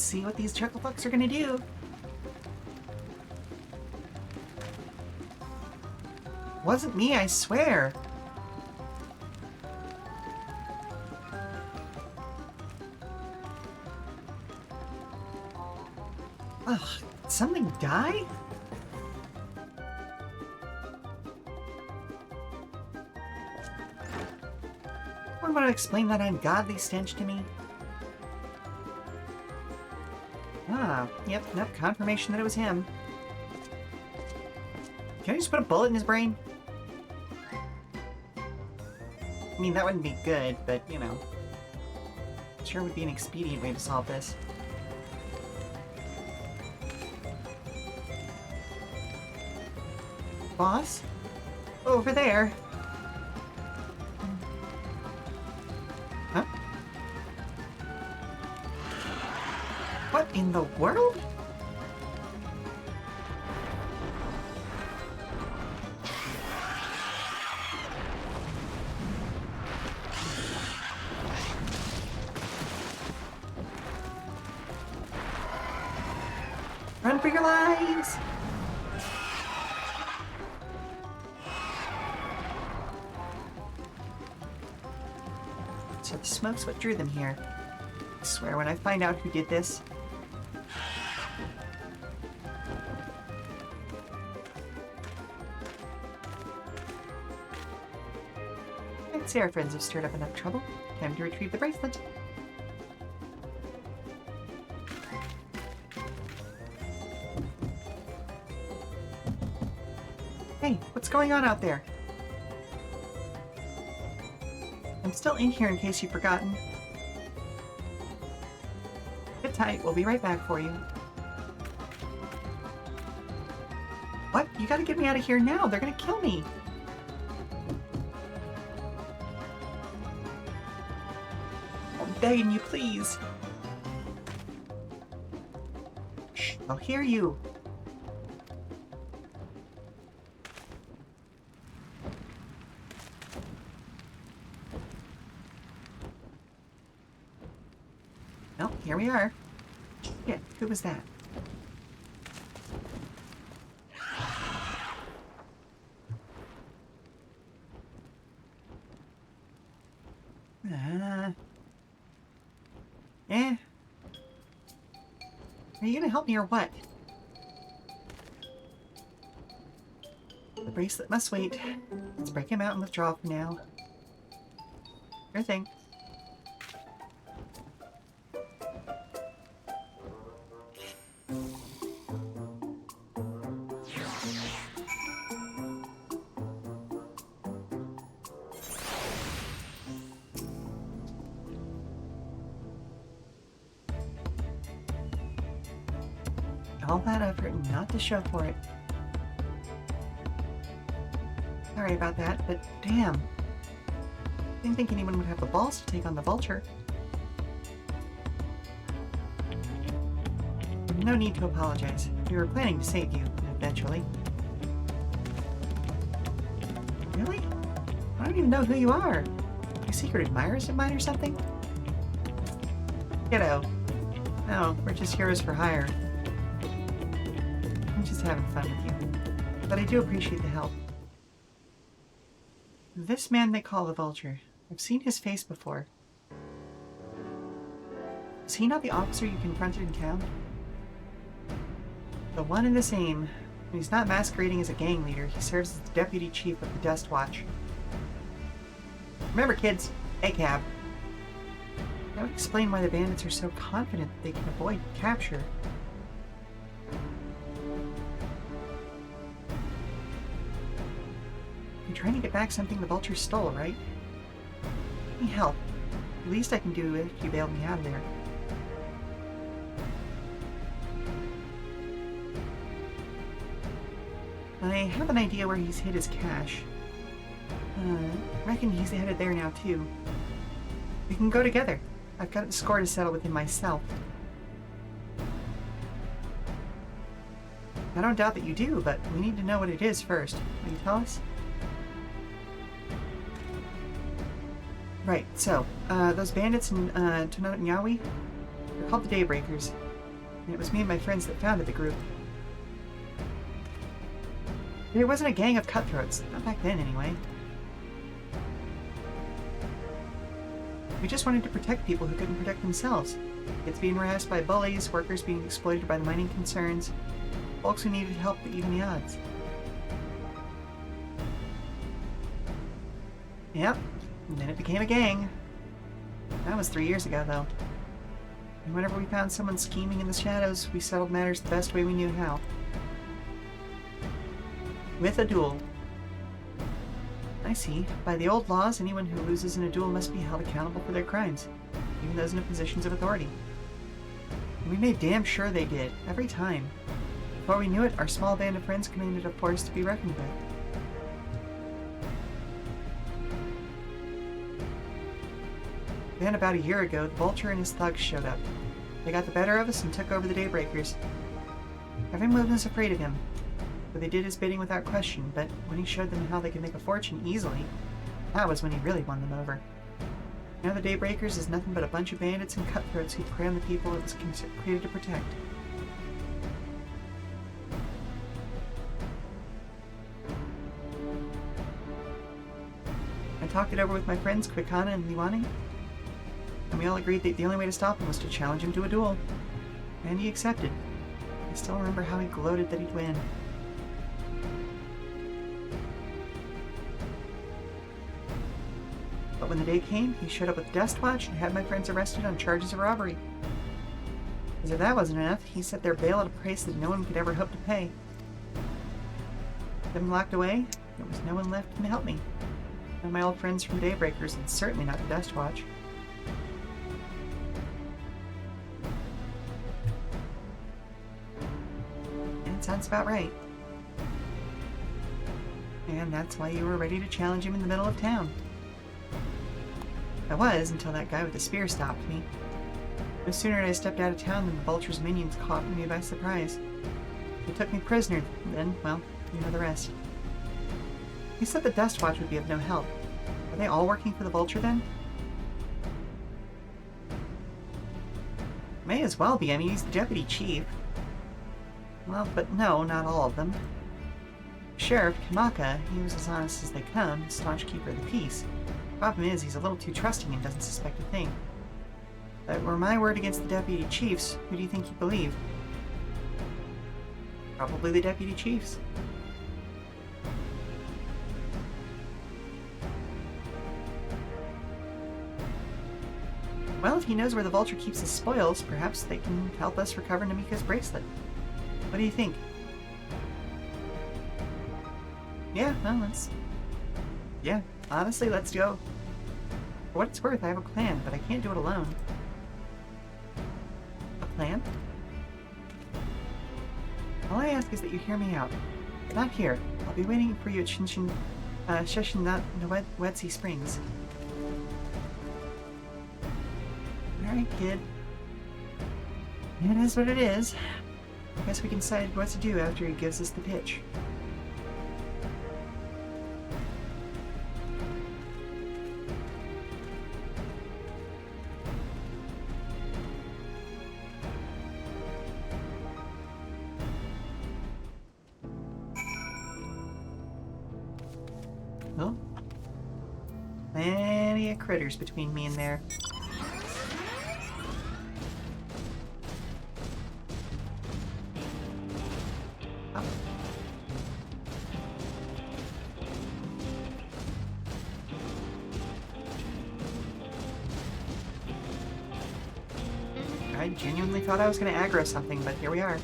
see what these chucklefucks are gonna do. Wasn't me, I swear. Ugh, did something die? Someone want to explain that ungodly stench to me? Ah, yep, confirmation that it was him. Can I just put a bullet in his brain? I mean, that wouldn't be good, but, you know. Sure would be an expedient way to solve this. Boss? Over there. Huh? What in the world? Run for your lives! So the smoke's what drew them here. I swear, when I find out who did this... I'd say our friends have stirred up enough trouble. Time to retrieve the bracelet. Hey, what's going on out there? I'm still in here in case you've forgotten. Sit tight, we'll be right back for you. What? You gotta get me out of here now, they're gonna kill me! I'm begging you, please! Shh, I'll hear you! Well, here we are. Yeah, who was that? Are you gonna help me or what? The bracelet must wait. Let's break him out and withdraw for now. Sure thing. All that effort not to show for it. Sorry about that, but damn. Didn't think anyone would have the balls to take on the vulture. No need to apologize. We were planning to save you, eventually. Really? I don't even know who you are. You secret admirers of mine or something? Kiddo. No, we're just heroes for hire. I'm just having fun with you. But I do appreciate the help. This man they call the Vulture. I've seen his face before. Is he not the officer you confronted in town? The one and the same. When he's not masquerading as a gang leader, he serves as the deputy chief of the Dust Watch. Remember, kids, ACAB. That would explain why the bandits are so confident that they can avoid capture. You're trying to get back something the Vulture stole, right? Any help. The least I can do is you bailed me out of there. I have an idea where he's hid his cash. Reckon he's headed there now too. We can go together. I've got a score to settle with him myself. I don't doubt that you do, but we need to know what it is first. Will you tell us? Right, so, those bandits in Tunanyawi, they're called the Daybreakers. And it was me and my friends that founded the group. But it wasn't a gang of cutthroats. Not back then, anyway. We just wanted to protect people who couldn't protect themselves. Kids being harassed by bullies, workers being exploited by the mining concerns, folks who needed help to even the odds. Yep, and then it became a gang. That was 3 years ago, though. And whenever we found someone scheming in the shadows, we settled matters the best way we knew how. With a duel. I see. By the old laws, anyone who loses in a duel must be held accountable for their crimes, even those in positions of authority. And we made damn sure they did, every time. Before we knew it, our small band of friends commanded a force to be reckoned with. Then, about a year ago, the Vulture and his thugs showed up. They got the better of us and took over the Daybreakers. Everyone was afraid of him, but they did his bidding without question, but when he showed them how they could make a fortune easily, that was when he really won them over. Now the Daybreakers is nothing but a bunch of bandits and cutthroats who prey on the people it was created to protect. I talked it over with my friends Quicana and Liwani, and we all agreed that the only way to stop him was to challenge him to a duel. And he accepted. I still remember how he gloated that he'd win. But when the day came, he showed up with Dustwatch and had my friends arrested on charges of robbery. As if that wasn't enough, he set their bail at a price that no one could ever hope to pay. Them locked away, there was no one left to help me. None of my old friends from Daybreakers, and certainly not the Dustwatch. And it sounds about right. And that's why you were ready to challenge him in the middle of town. I was, until that guy with the spear stopped me. No sooner had I stepped out of town than the Vulture's minions caught me by surprise. They took me prisoner, and then, well, you know the rest. He said the Dustwatch would be of no help. Are they all working for the Vulture, then? May as well be. I mean, he's the deputy chief. Well, but no, not all of them. Sheriff Kamaka, he was as honest as they come, staunch keeper of the peace. Problem is, he's a little too trusting and doesn't suspect a thing. If that were my word against the deputy chiefs, who do you think he'd believe? Probably the deputy chiefs. Well, if he knows where the Vulture keeps his spoils, perhaps they can help us recover Namika's bracelet. What do you think? Yeah, well, let's... Yeah, honestly, let's go. For what it's worth, I have a plan, but I can't do it alone. A plan? All I ask is that you hear me out. Not here. I'll be waiting for you at Sheshinawetsi Springs. Alright, kid. It is what it is. I guess we can decide what to do after he gives us the pitch. Oh. Plenty of critters between me and there. I genuinely thought I was going to aggro something, but here we are.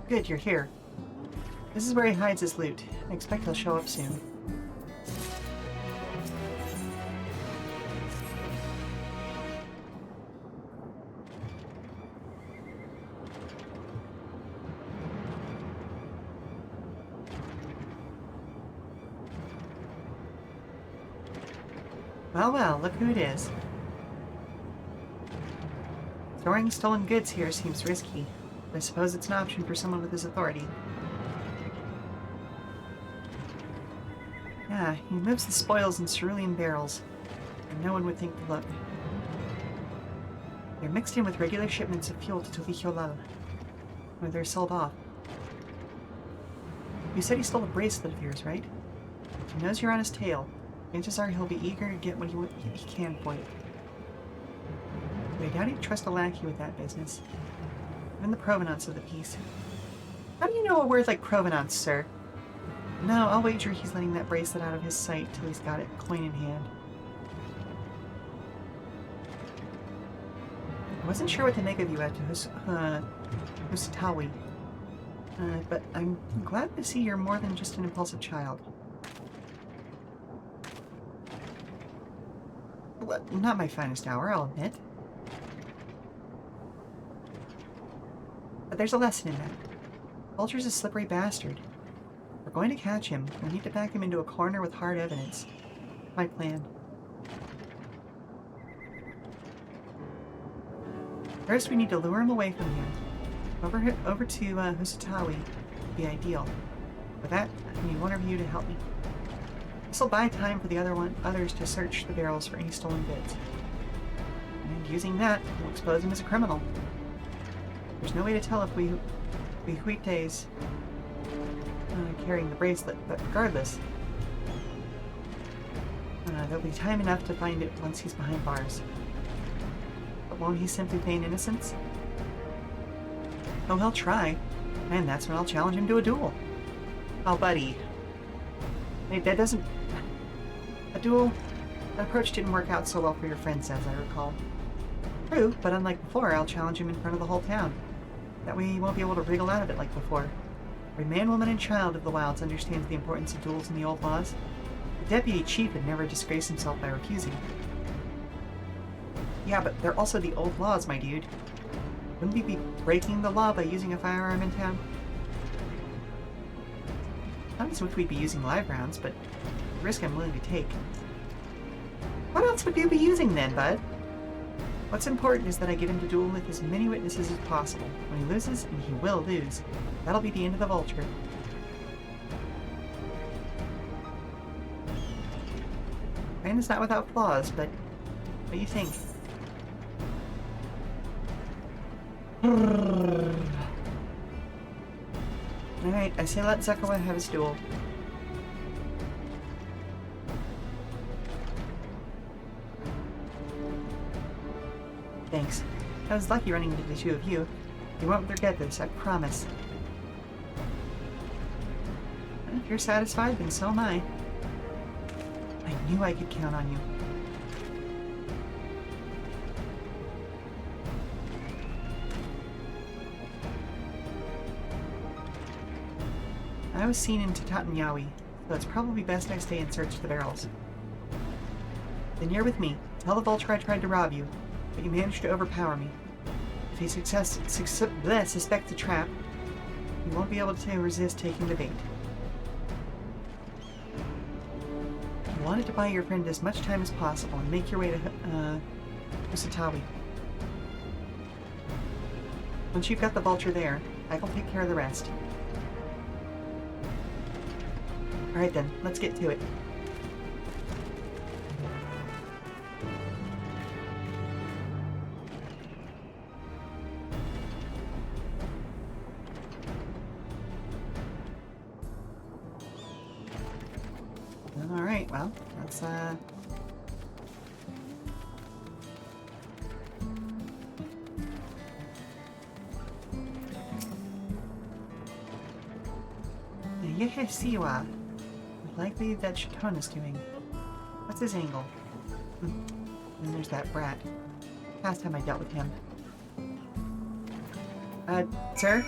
Good, you're here. This is where he hides his loot. I expect he'll show up soon. Well, well, look who it is. Storing stolen goods here seems risky, but I suppose it's an option for someone with his authority. Yeah, he moves the spoils in cerulean barrels, and no one would think to look. They're mixed in with regular shipments of fuel to Tural, where they're sold off. You said he stole a bracelet of yours, right? If he knows you're on his tail, chances are he'll be eager to get what he can for you. But I doubt he'd trust a lackey with that business. Even the provenance of the piece. How do you know a word like provenance, sir? No, I'll wager he's letting that bracelet out of his sight till he's got it coin in hand. I wasn't sure what to make of you after Husatawi. But I'm glad to see you're more than just an impulsive child. Well, not my finest hour, I'll admit. But there's a lesson in that. Vulture's a slippery bastard. If we're going to catch him, we need to back him into a corner with hard evidence. My plan. First, we need to lure him away from here. Over to Husatawi would be ideal. For that, I need one of you to help me. This will buy time for the others to search the barrels for any stolen goods. And using that, we'll expose him as a criminal. There's no way to tell if we Huite's carrying the bracelet, but regardless, there'll be time enough to find it once he's behind bars. But won't he simply feign innocence? Oh, he'll try. And that's when I'll challenge him to a duel. Oh, buddy. Wait, that doesn't... A duel? That approach didn't work out so well for your friends, as I recall. True, but unlike before, I'll challenge him in front of the whole town. That way he won't be able to wriggle out of it like before. Every man, woman, and child of the wilds understands the importance of duels in the old laws. The deputy chief would never disgrace himself by refusing. Yeah, but they're also the old laws, my dude. Wouldn't we be breaking the law by using a firearm in town? Not as if we'd be using live rounds, but a risk I'm willing to take. What else would you be using then, bud? What's important is that I get him to duel with as many witnesses as possible. When he loses, and he will lose, that'll be the end of the Vulture. Plan is not without flaws, but what do you think? Alright, I say let Zekawa have his duel. Thanks. I was lucky running into the two of you. You won't forget this, I promise. If you're satisfied, then so am I. I knew I could count on you. I was seen in Tatanyawi, so it's probably best I stay and search the barrels. Then you're with me. Tell the Vulture I tried to rob you, but you managed to overpower me. If he suspects a trap, you won't be able to resist taking the bait. You wanted to buy your friend as much time as possible and make your way to Husatawi. Once you've got the Vulture there, I will take care of the rest. Alright then, let's get to it. Alright, well, let's Yehesiwa. Likely that Shatona's doing. What's his angle? And there's that brat. Last time I dealt with him. Sir?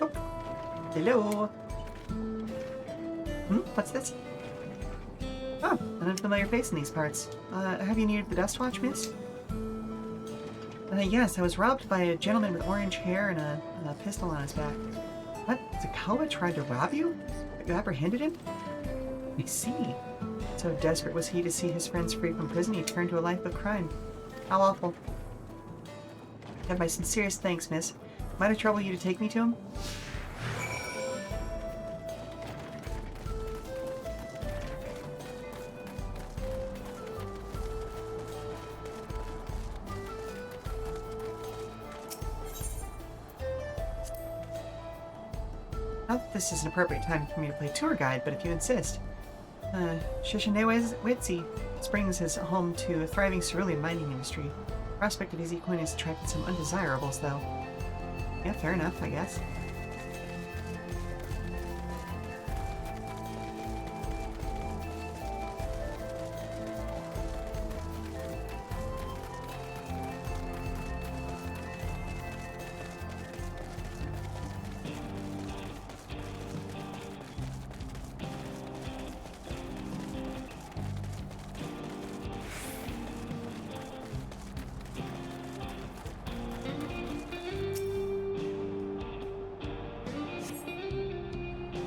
Oh. Hello? What's this? Oh, an unfamiliar face in these parts. Have you needed the Dust Watch, miss? Yes, I was robbed by a gentleman with orange hair and a pistol on his back. What? Zekawa tried to rob you? You apprehended him? I see. So desperate was he to see his friends free from prison, he turned to a life of crime. How awful. Have my sincerest thanks, miss. Might I trouble you to take me to him? Not that this is an appropriate time for me to play tour guide, but if you insist. Shishindewetsi Springs is home to a thriving cerulean mining industry. The prospect of easy coin has attracted some undesirables, though. Yeah, fair enough, I guess.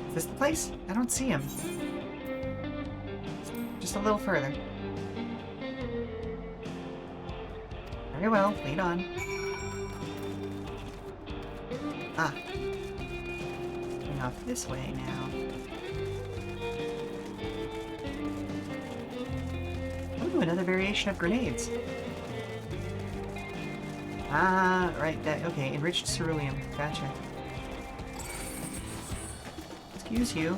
Is this the place? I don't see him. Just a little further. Very well, lead on. Ah. Going off this way now. Ooh, another variation of grenades. Ah, right, that, okay, enriched ceruleum. Gotcha. Excuse you.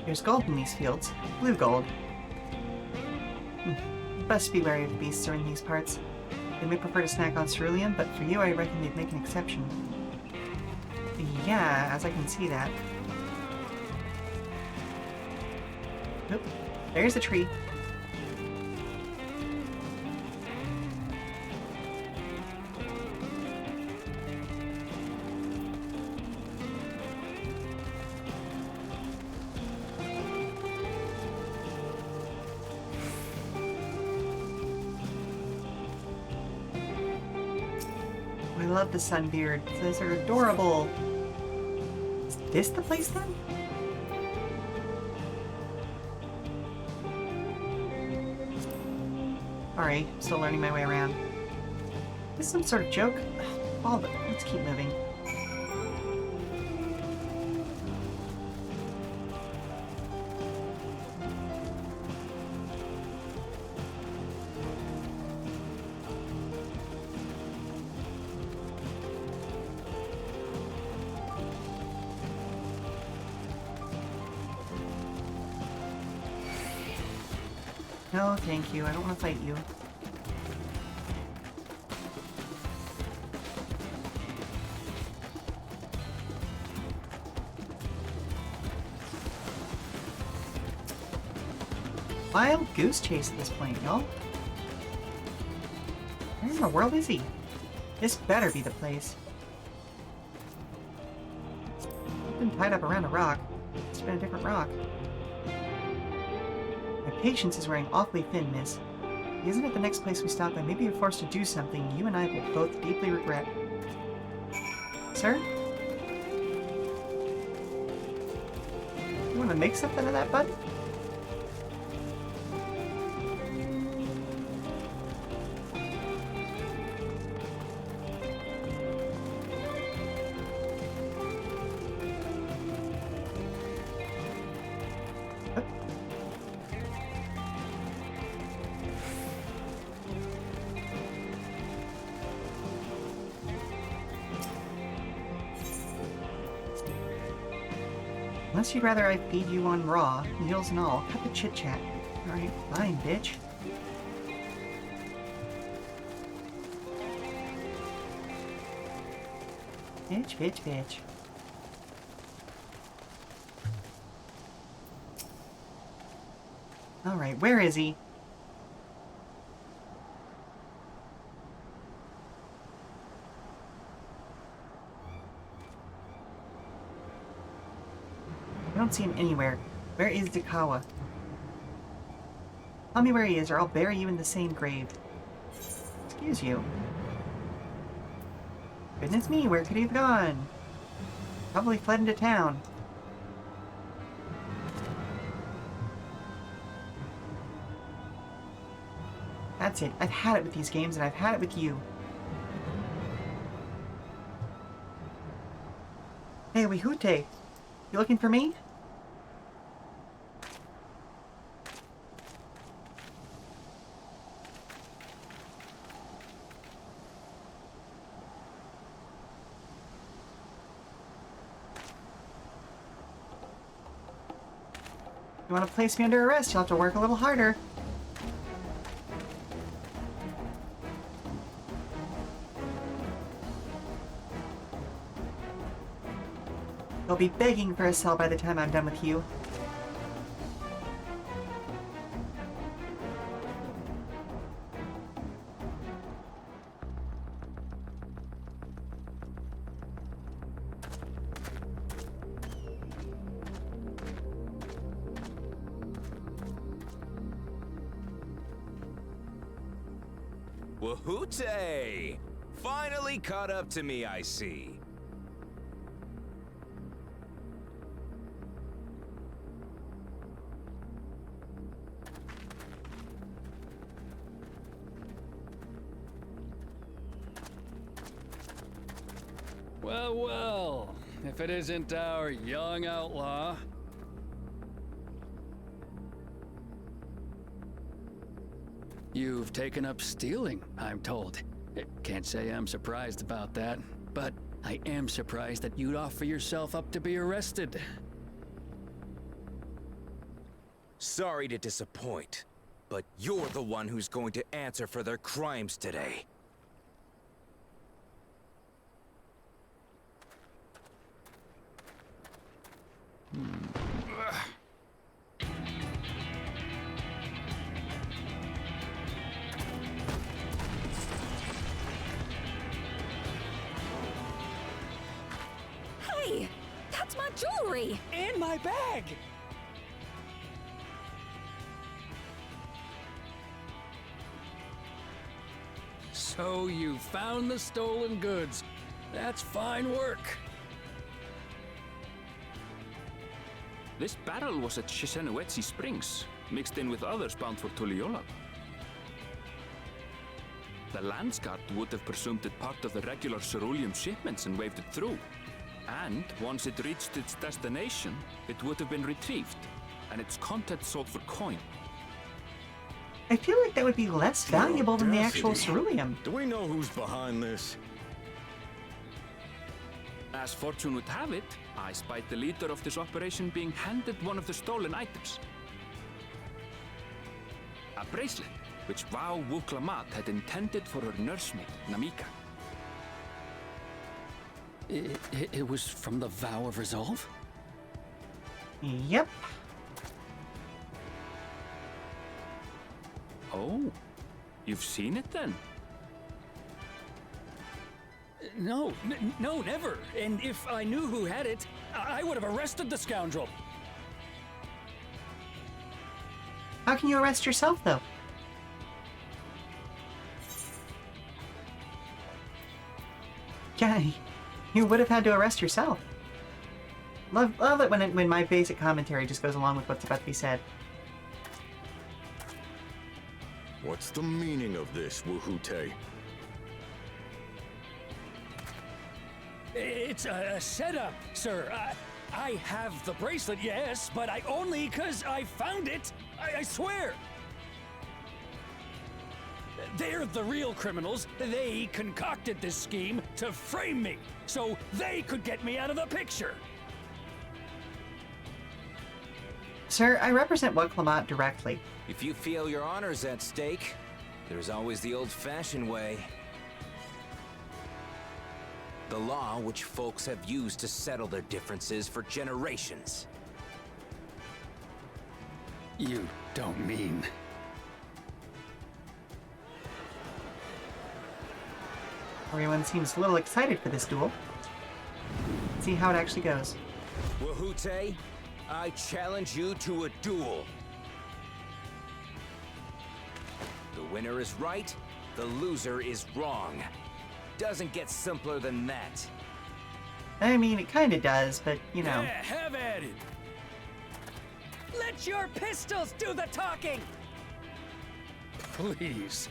There's gold in these fields. Blue gold. Best be wary of the beasts are in these parts. They may prefer to snack on ceruleum, but for you I reckon they'd make an exception. Yeah, as I can see that. Oop. There's the tree. I love the sunbeard. Those are adorable. Is this the place then? Sorry, still learning my way around. Is this some sort of joke? Ugh, let's keep moving. No, thank you. I don't want to fight you. Wild goose chase at this point, y'all. Where in the world is he? This better be the place. He's been tied up around a rock. It's been a different rock. Patience is wearing awfully thin, miss. Isn't it the next place we stop by? Maybe you're forced to do something you and I will both deeply regret. Sir? You want to make something of that, bud? Unless you'd rather I feed you on raw, meals and all, cut the chit-chat. Alright, fine, bitch. Bitch, bitch, bitch. Alright, where is he? I don't see him anywhere. Where is Dakawa? Tell me where he is, or I'll bury you in the same grave. Excuse you. Goodness me, where could he have gone? Probably fled into town. That's it. I've had it with these games, and I've had it with you. Hey, Wihute. You looking for me? You want to place me under arrest, you'll have to work a little harder. You'll be begging for a cell by the time I'm done with you. Wahoote! Finally caught up to me, I see. Well, well, if it isn't our young outlaw. You've taken up stealing, I'm told. Can't say I'm surprised about that, but I am surprised that you'd offer yourself up to be arrested. Sorry to disappoint, but you're the one who's going to answer for their crimes today. Hey, that's my jewelry! And my bag! So you found the stolen goods. That's fine work. This barrel was at Shishanuetsi Springs, mixed in with others bound for Tuliyola. The Landsguard would have presumed it part of the regular ceruleum shipments and waved it through. And once it reached its destination, it would have been retrieved, and its contents sold for coin. I feel like that would be less valuable than the actual ceruleum. Do we know who's behind this? As fortune would have it, I spied the leader of this operation being handed one of the stolen items. A bracelet, which Wuk Lamat had intended for her nursemaid, Namika. It was from the Vow of Resolve? Yep. Oh, you've seen it then? No, no, never. And if I knew who had it, I would have arrested the scoundrel. How can you arrest yourself, though? Yeah, you would have had to arrest yourself. Love it when my basic commentary just goes along with what's about to be said. What's the meaning of this, Wahoote? It's a setup, sir. I have the bracelet, yes, but I only because I found it. I swear. They're the real criminals. They concocted this scheme to frame me, so they could get me out of the picture. Sir, I represent Wuk Lamat directly. If you feel your honor's at stake, there's always the old-fashioned way. The law which folks have used to settle their differences for generations. You don't mean... Everyone seems a little excited for this duel. Let's see how it actually goes. Wahoote, I challenge you to a duel. The winner is right, the loser is wrong. Doesn't get simpler than that. I mean, it kind of does, but, you know. Yeah, have at it. Let your pistols do the talking! Please,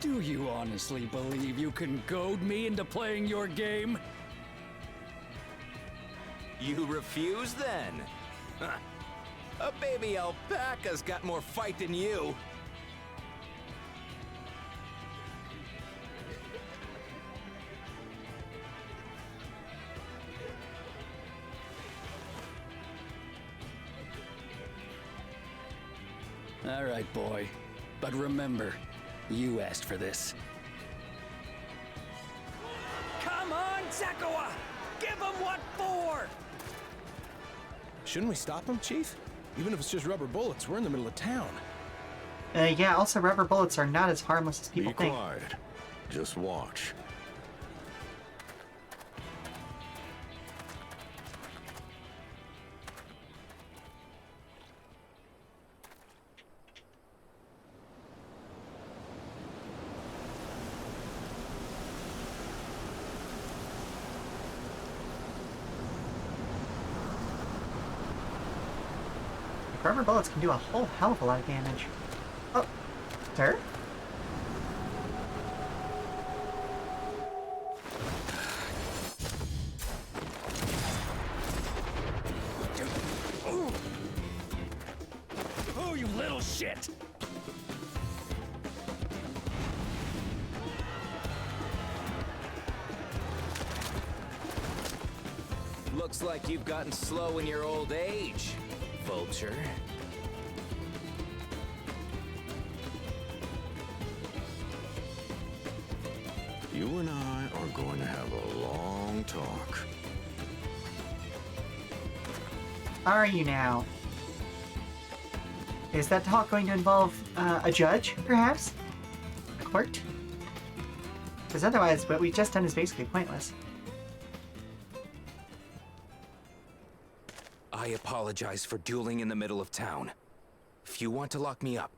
do you honestly believe you can goad me into playing your game? You refuse then? Huh. A baby alpaca's got more fight than you. All right, boy. But remember, you asked for this. Come on, Zakawa! Give him what for! Shouldn't we stop him, Chief? Even if it's just rubber bullets, we're in the middle of town. Yeah, also rubber bullets are not as harmless as people think. Be quiet. Just watch. Rubber bullets can do a whole hell of a lot of damage. Oh, sir? Oh, you little shit! Looks like you've gotten slow in your old age, Vulture. You and I are going to have a long talk. Are you now? Is that talk going to involve a judge, perhaps? A court? Because otherwise, what we've just done is basically pointless. I apologize for dueling in the middle of town. If you want to lock me up,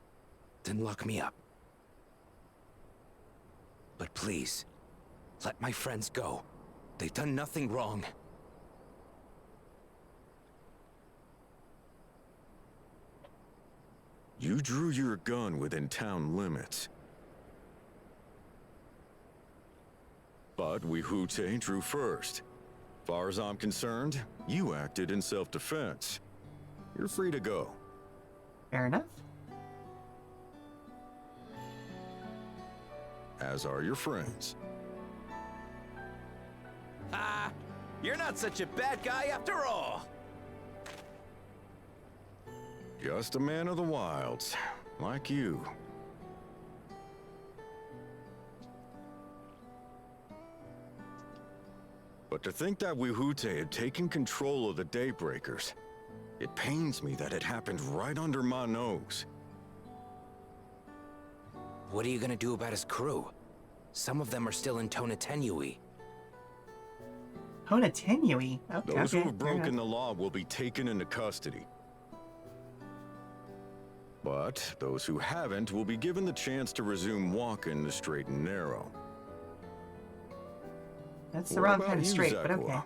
then lock me up. But please, let my friends go. They've done nothing wrong. You drew your gun within town limits. But Wihute drew first. Far as I'm concerned, you acted in self-defense. You're free to go. Fair enough. As are your friends. Ha! You're not such a bad guy after all! Just a man of the wilds, like you. But to think that Wihute had taken control of the Daybreakers, it pains me that it happened right under my nose. What are you gonna do about his crew? Some of them are still in Tonatenui. Tonatenui? Okay, Those who have broken the law will be taken into custody. But those who haven't will be given the chance to resume walking the straight and narrow. That's the wrong kind of straight, but Zakawa? okay.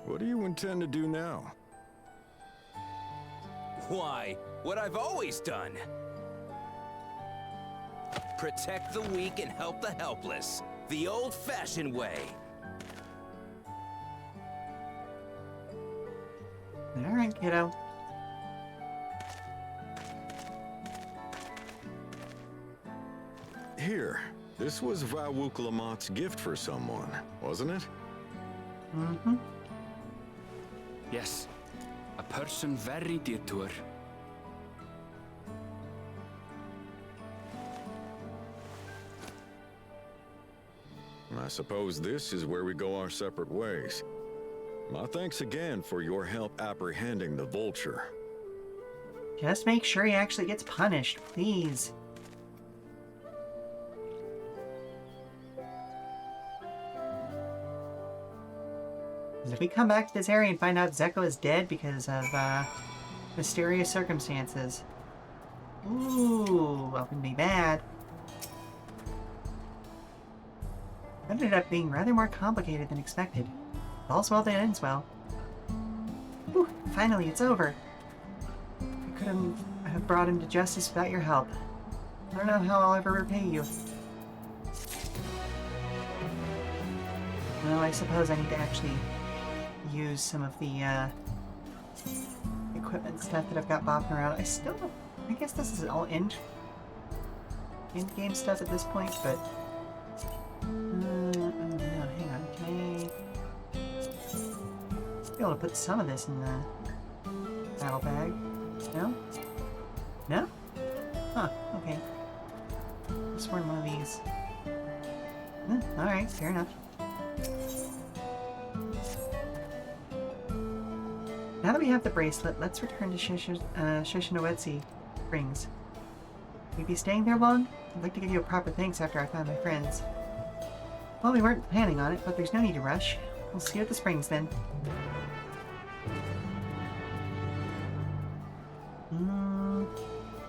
What do you intend to do now? Why, what I've always done. Protect the weak and help the helpless. The old-fashioned way. Alright, kiddo. Here, this was Wuk Lamat's gift for someone, wasn't it? Mm-hmm. Yes, a person very dear to her. I suppose this is where we go our separate ways. My thanks again for your help apprehending the Vulture. Just make sure he actually gets punished, please. If we come back to this area and find out Zeko is dead because of mysterious circumstances, ooh, well, it can be bad. Ended up being rather more complicated than expected. All's well that ends well. Whew, finally, it's over. I couldn't have brought him to justice without your help. I don't know how I'll ever repay you. Well, I suppose I need to actually use some of the equipment stuff that I've got bopping around. I guess this is all in-game stuff at this point, but no, hang on. Can I be able to put some of this in the battle bag? No? No? Huh, okay. I sworn one of these. Alright, fair enough. Now that we have the bracelet, let's return to Shishinowetsi Springs. Will you be staying there long? I'd like to give you a proper thanks after I found my friends. Well, we weren't planning on it, but there's no need to rush. We'll see you at the springs then.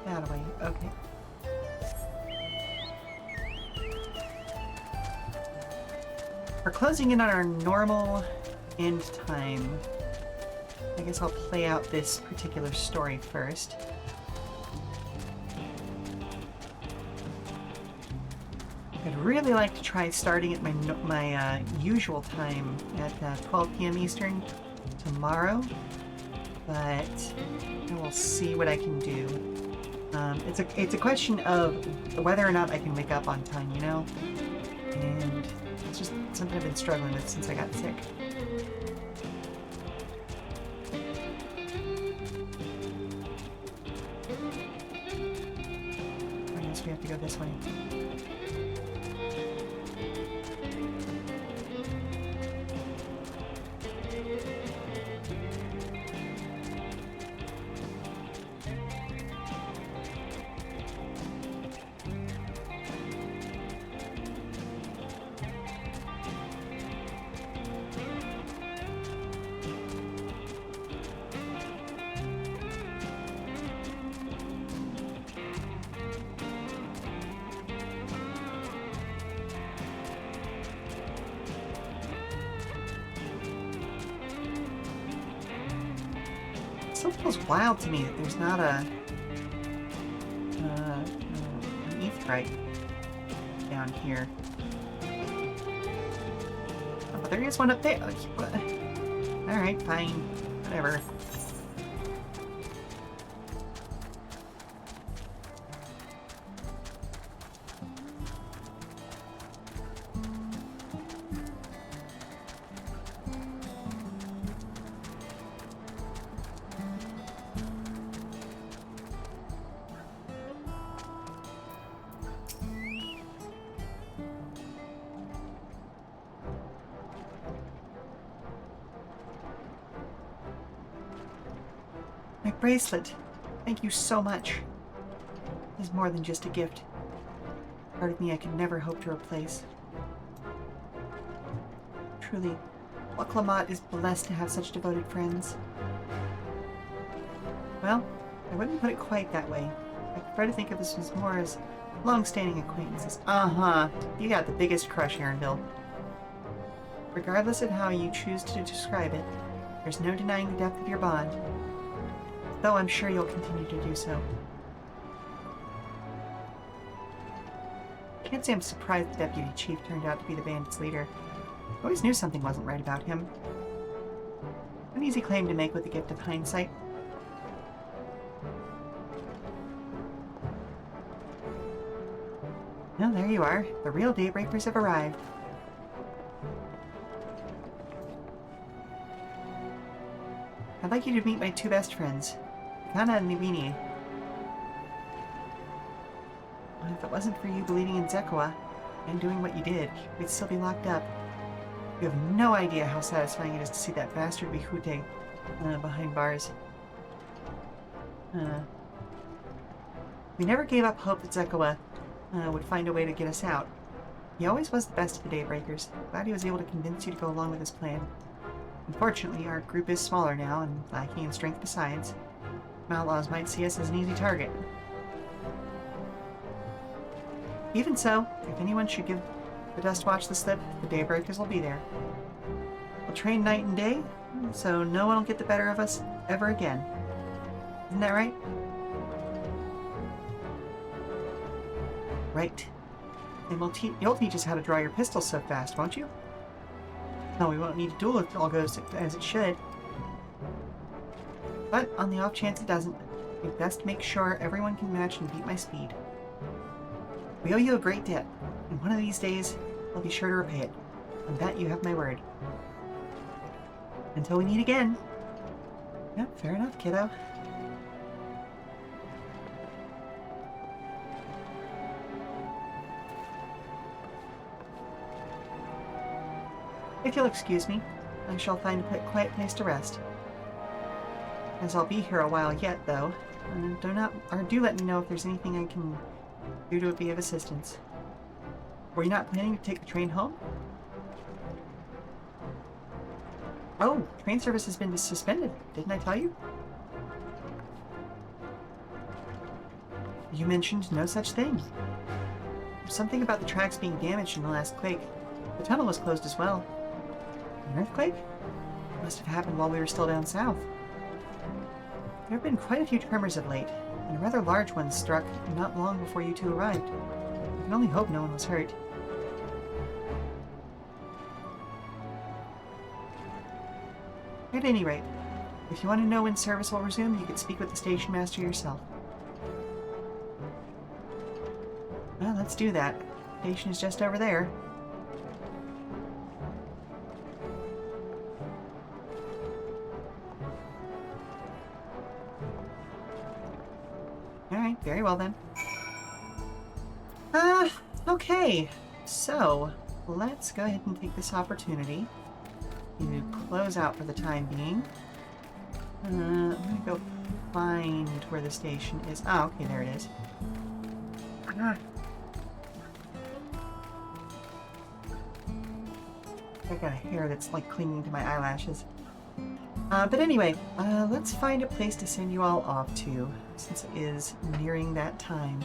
That way. Okay. We're closing in on our normal end time. I guess I'll play out this particular story first. I'd really like to try starting at my usual time at 12 p.m. Eastern tomorrow, but we'll see what I can do. It's a question of whether or not I can wake up on time, you know? And it's just something I've been struggling with since I got sick. I guess we have to go this way. It still feels wild to me that there's not an Aetherite down here. Oh, but there is one up there. Alright, fine. Whatever. My bracelet. Thank you so much. It is more than just a gift. Part of me I could never hope to replace. Truly, Wuk Lamat is blessed to have such devoted friends. Well, I wouldn't put it quite that way. I prefer to think of this as more as long-standing acquaintances. Uh-huh. You got the biggest crush, Aaronville. Regardless of how you choose to describe it, there's no denying the depth of your bond. Though I'm sure you'll continue to do so. Can't say I'm surprised the Deputy Chief turned out to be the bandits' leader. I always knew something wasn't right about him. An easy claim to make with the gift of hindsight. Well, there you are. The real Daybreakers have arrived. I'd like you to meet my two best friends, Kana and Nibini. If it wasn't for you believing in Zekoa and doing what you did, we'd still be locked up. You have no idea how satisfying it is to see that bastard Bihute behind bars. We never gave up hope that Zekoa would find a way to get us out. He always was the best of the Daybreakers. Glad he was able to convince you to go along with his plan. Unfortunately, our group is smaller now and lacking in strength besides. Outlaws might see us as an easy target. Even so, if anyone should give the Dust Watch the slip, the Daybreakers will be there. We'll train night and day, so no one will get the better of us ever again. Isn't that right? Right. And you'll teach us how to draw your pistols so fast, won't you? No, we won't need to duel if it all goes as it should. But on the off chance it doesn't, we best make sure everyone can match and beat my speed. We owe you a great debt, and one of these days, I'll be sure to repay it. On that you have my word. Until we meet again. Yep, fair enough, kiddo. If you'll excuse me, I shall find a quiet place to rest. As I'll be here a while yet, though, do let me know if there's anything I can do to be of assistance. Were you not planning to take the train home? Oh, train service has been suspended. Didn't I tell you? You mentioned no such thing. There's something about the tracks being damaged in the last quake. The tunnel was closed as well. An earthquake? Must have happened while we were still down south. There have been quite a few tremors of late, and a rather large one struck not long before you two arrived. I can only hope no one was hurt. At any rate, if you want to know when service will resume, you can speak with the station master yourself. Well, let's do that. The station is just over there. Alright, very well then. Okay. So, let's go ahead and take this opportunity to close out for the time being. I'm gonna go find where the station is. Oh, okay, there it is. I got a hair that's like clinging to my eyelashes. But anyway, let's find a place to send you all off to, since it is nearing that time.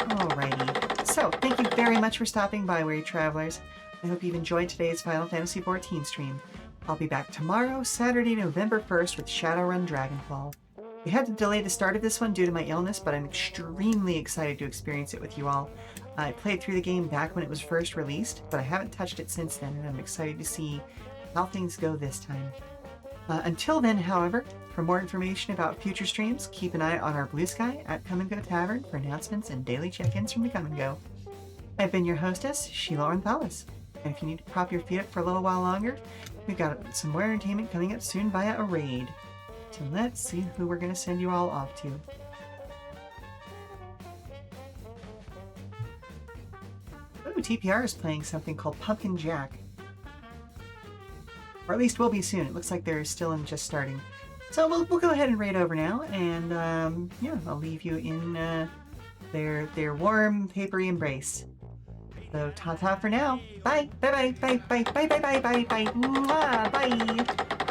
Alrighty. So, thank you very much for stopping by, weary travelers. I hope you've enjoyed today's Final Fantasy XIV stream. I'll be back tomorrow, Saturday, November 1st, with Shadowrun Dragonfall. We had to delay the start of this one due to my illness, but I'm extremely excited to experience it with you all. I played through the game back when it was first released, but I haven't touched it since then, and I'm excited to see how things go this time. Until then, however, for more information about future streams, keep an eye on our Blue Sky at Come and Go Tavern for announcements and daily check-ins from the Come and Go. I've been your hostess, Sheela Ornthalis, and if you need to prop your feet up for a little while longer, we've got some more entertainment coming up soon via a raid. So let's see who we're going to send you all off to. Ooh, TPR is playing something called Pumpkin Jack. Or at least will be soon. It looks like they're still in just starting. So we'll go ahead and raid over now, and yeah, I'll leave you in their warm, papery embrace. So ta-ta for now. Bye. Bye-bye. Bye-bye. Bye-bye. Bye-bye. Bye. Bye. Bye.